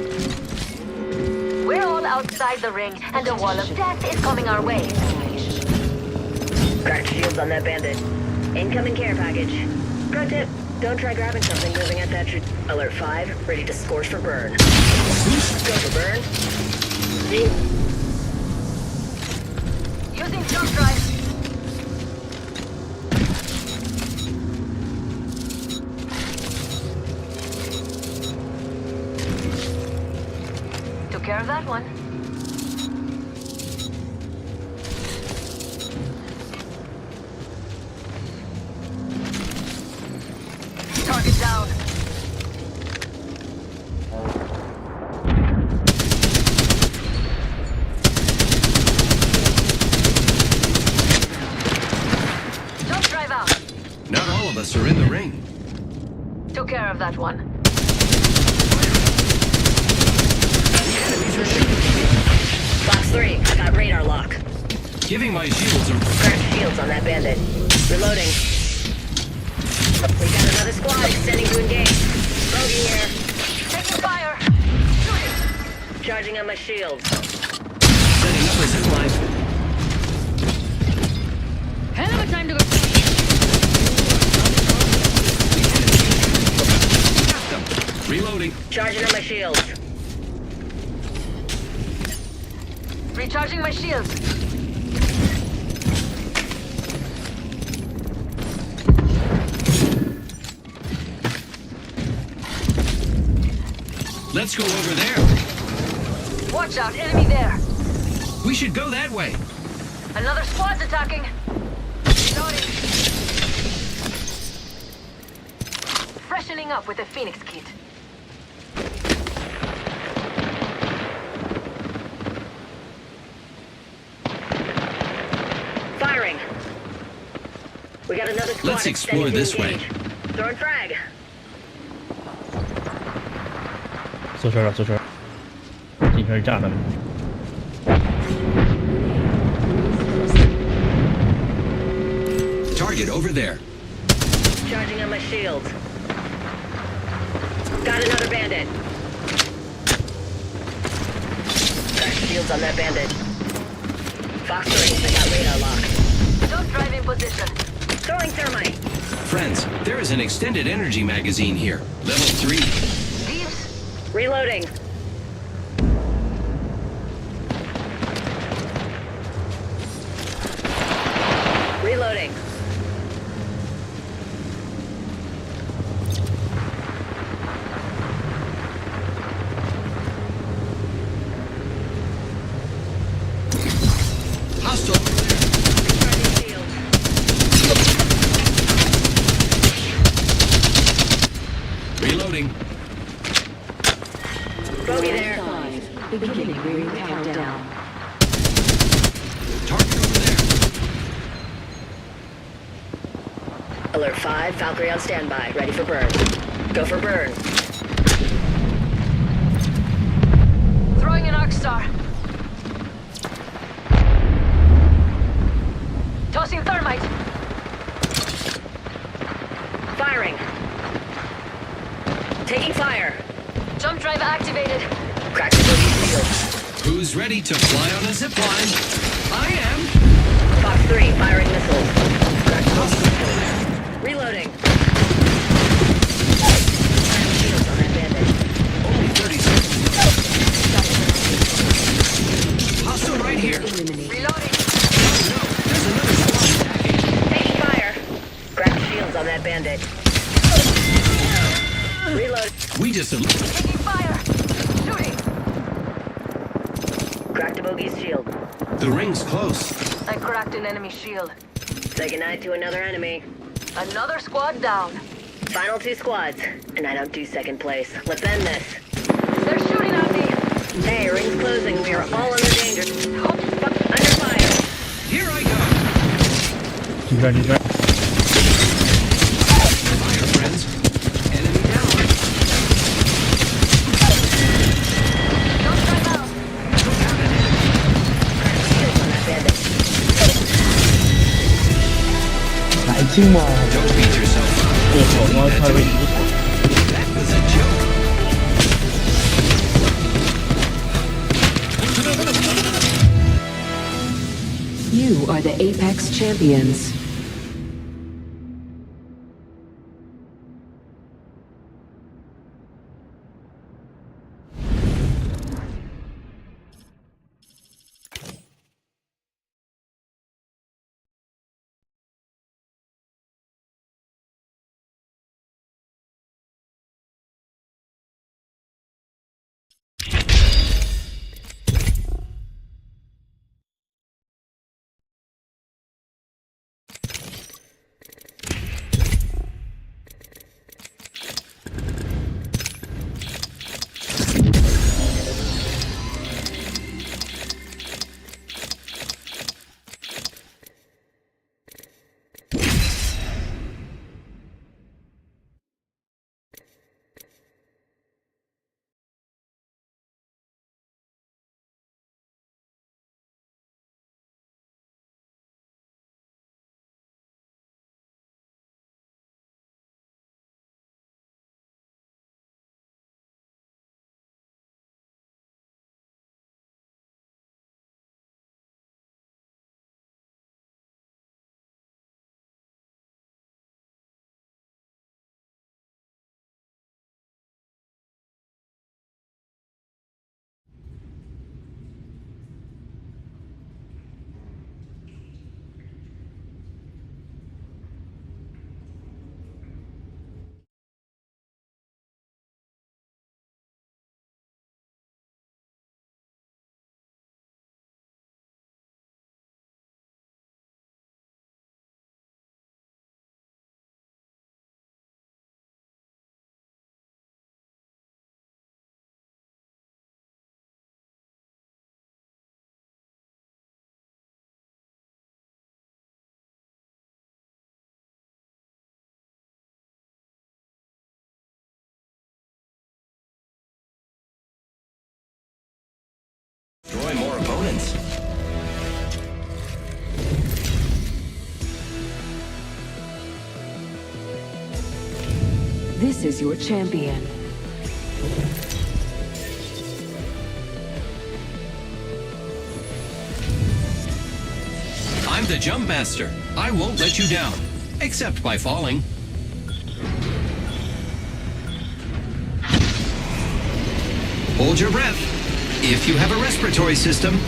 We're all outside the ring, and a wall of death is coming our way. Cracked shields on that bandit. Incoming care package. Pro tip, don't try grabbing something moving at that Alert 5, ready to scorch for burn. Go for burn. Using jump drive. Took care of that one. Target down. Jump drive out. Not all of us are in the ring. Took care of that one. Box 3, I got radar lock. Giving my shields a... Cracked shields on that bandit. Reloading. We got another squad extending to engage. Bogey here. Taking fire. Charging on my shields. Setting up a zipline. Hell of a time to go. Reloading. Charging on my shields. Recharging my shields. Let's go over there. Watch out, enemy there. We should go that way. Another squad's attacking. Reloading. Freshening up with a Phoenix kit. Firing. We got another squad. Let's explore this way. Throwing frag. 坐车了，坐车。进圈炸他们。 Target over there. Charging on my shields. Got another bandit. Got shields on that bandit. Fox 3, I got radar lock. Don't drive in position. Throwing thermite. Friends, there is an extended energy magazine here. Level 3. Thieves. Reloading. Reloading. Hostile over there. Recharging shields. Reloading. Bogey there. 5. Beginning ring countdown. Target over there. Alert 5, Valkyrie on standby, ready for burn. Go for burn. Throwing an arc star. Tossing thermite. Firing. Taking fire. Jump drive activated. Crack the bogey shield. Who's ready to fly on a zipline? I am. Fox 3, firing missiles. Crack the bogey shield. Reloading. Shields on that bandit. Only 30 seconds. Hostile right here. Reloading. No, there's another squad attacking. Taking fire. Crack the shields on that bandit. Reload. We just... Taking fire. Shooting. Crack the bogey's shield. The ring's close. I cracked an enemy shield. Say goodnight to another enemy. Another squad down. Final 2 squads, and I don't do second place. Let's end this. They're shooting at me. Hey, ring's closing. We are all under danger. Under fire. Here I go. He's ready, he's ready. Fire, friends. Enemy down. Don't drive out. Shields on that bandit. Don't beat yourself up. That was a joke. You are the Apex Champions. opponents. This is your champion. I'm the Jump Master. I won't let you down, except by falling. Hold your breath. If you have a respiratory system,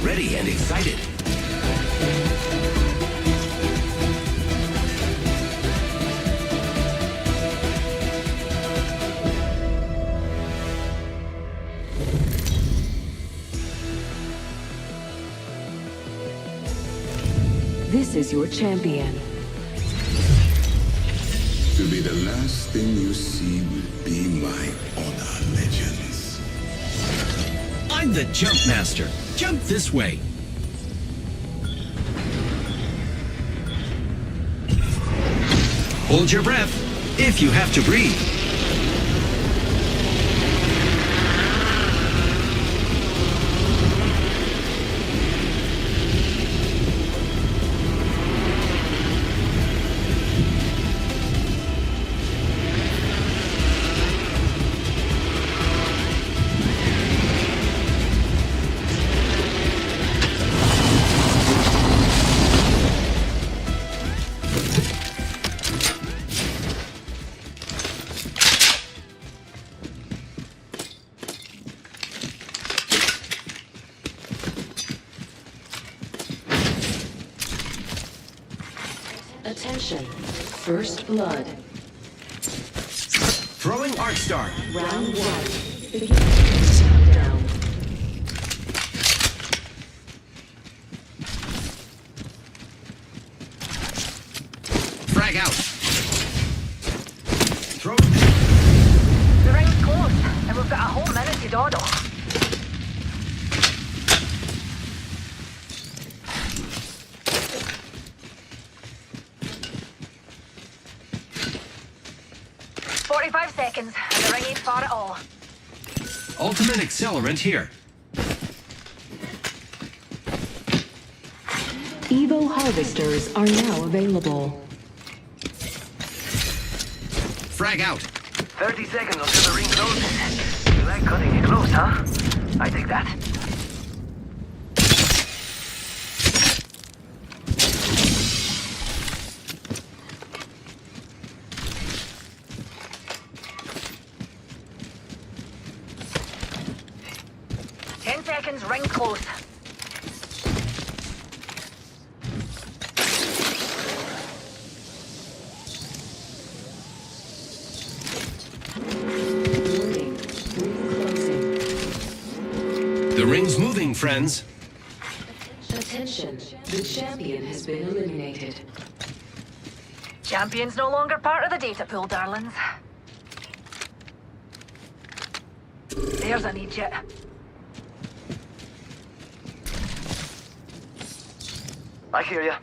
ready and excited. This is your champion. To be the last thing you see will be my honor, legends. I'm the Jump Master. Jump this way. Hold your breath if you have to breathe. Attention. First blood. Throwing Arc Star. Round one. Begin countdown. Frag out. Throw. The ring's close, and we've got a whole minute to dawdle. Seconds, and the ring ain't far at all. Ultimate accelerant here. Evo harvesters are now available. Frag out. 30 seconds until the ring closes. You like cutting it close, huh? I take that. seconds, ring close. The ring's moving, friends. Attention, the champion has been eliminated. Champion's no longer part of the data pool, darlings. There's an idiot. I hear ya.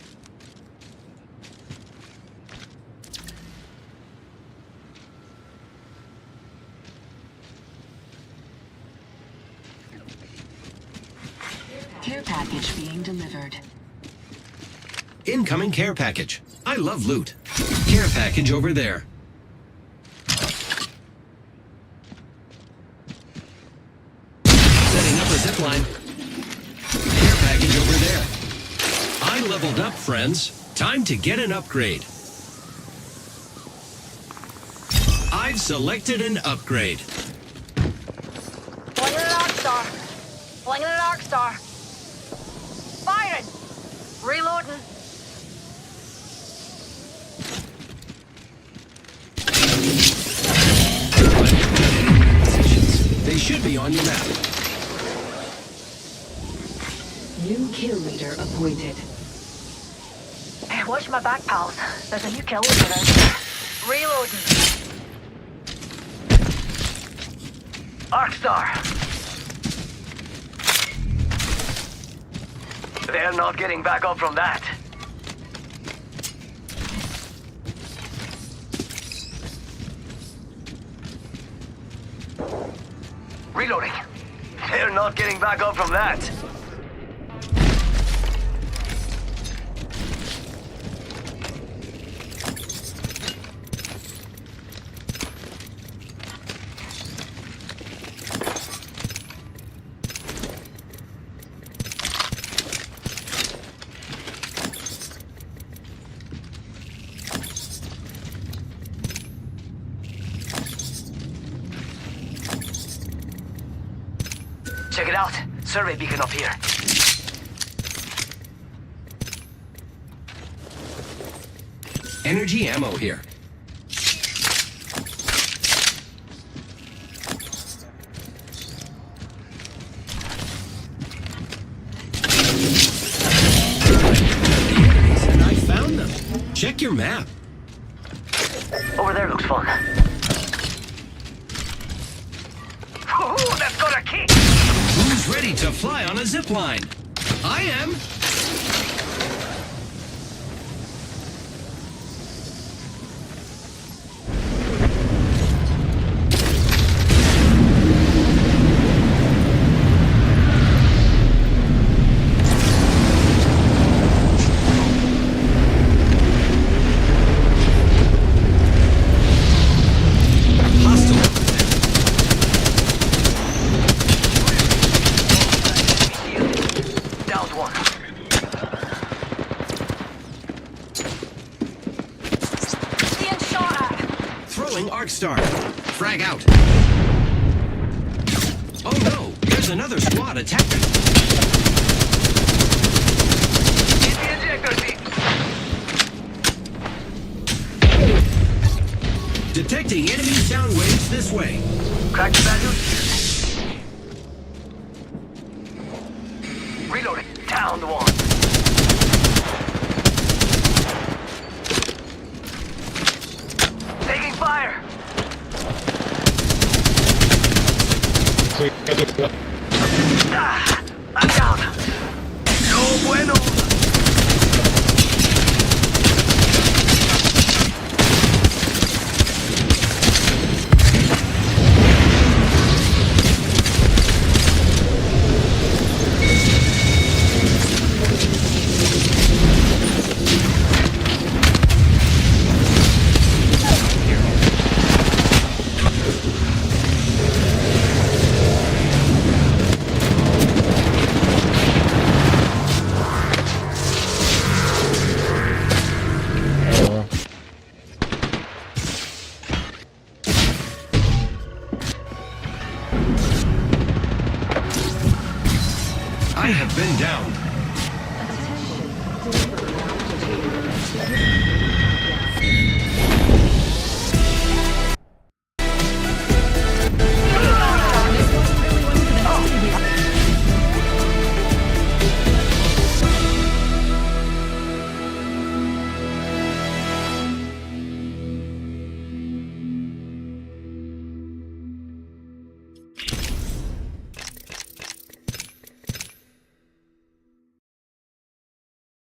Care package being delivered. Incoming care package. I love loot. Care package over there. Setting up a zipline. Care package over there. I leveled up, friends. Time to get an upgrade. I've selected an upgrade. Flinging an arc star. Flinging an arc star. Firing. Reloading. They should be on your map. New kill leader appointed. Hey, watch my back, pals. There's a new kill leader out. Reloading. Arc star. They're not getting back up from that. Reloading. They're not getting back up from that. Check it out. Survey beacon up here. Energy ammo here. And I found them. Check your map. Over there looks fun. Ooh, that's got a kick! Who's ready to fly on a zipline? I am. Star. Frag out. Oh no, there's another squad attacking. Hit the ejector seat. Detecting enemy sound waves this way. Crack the badges.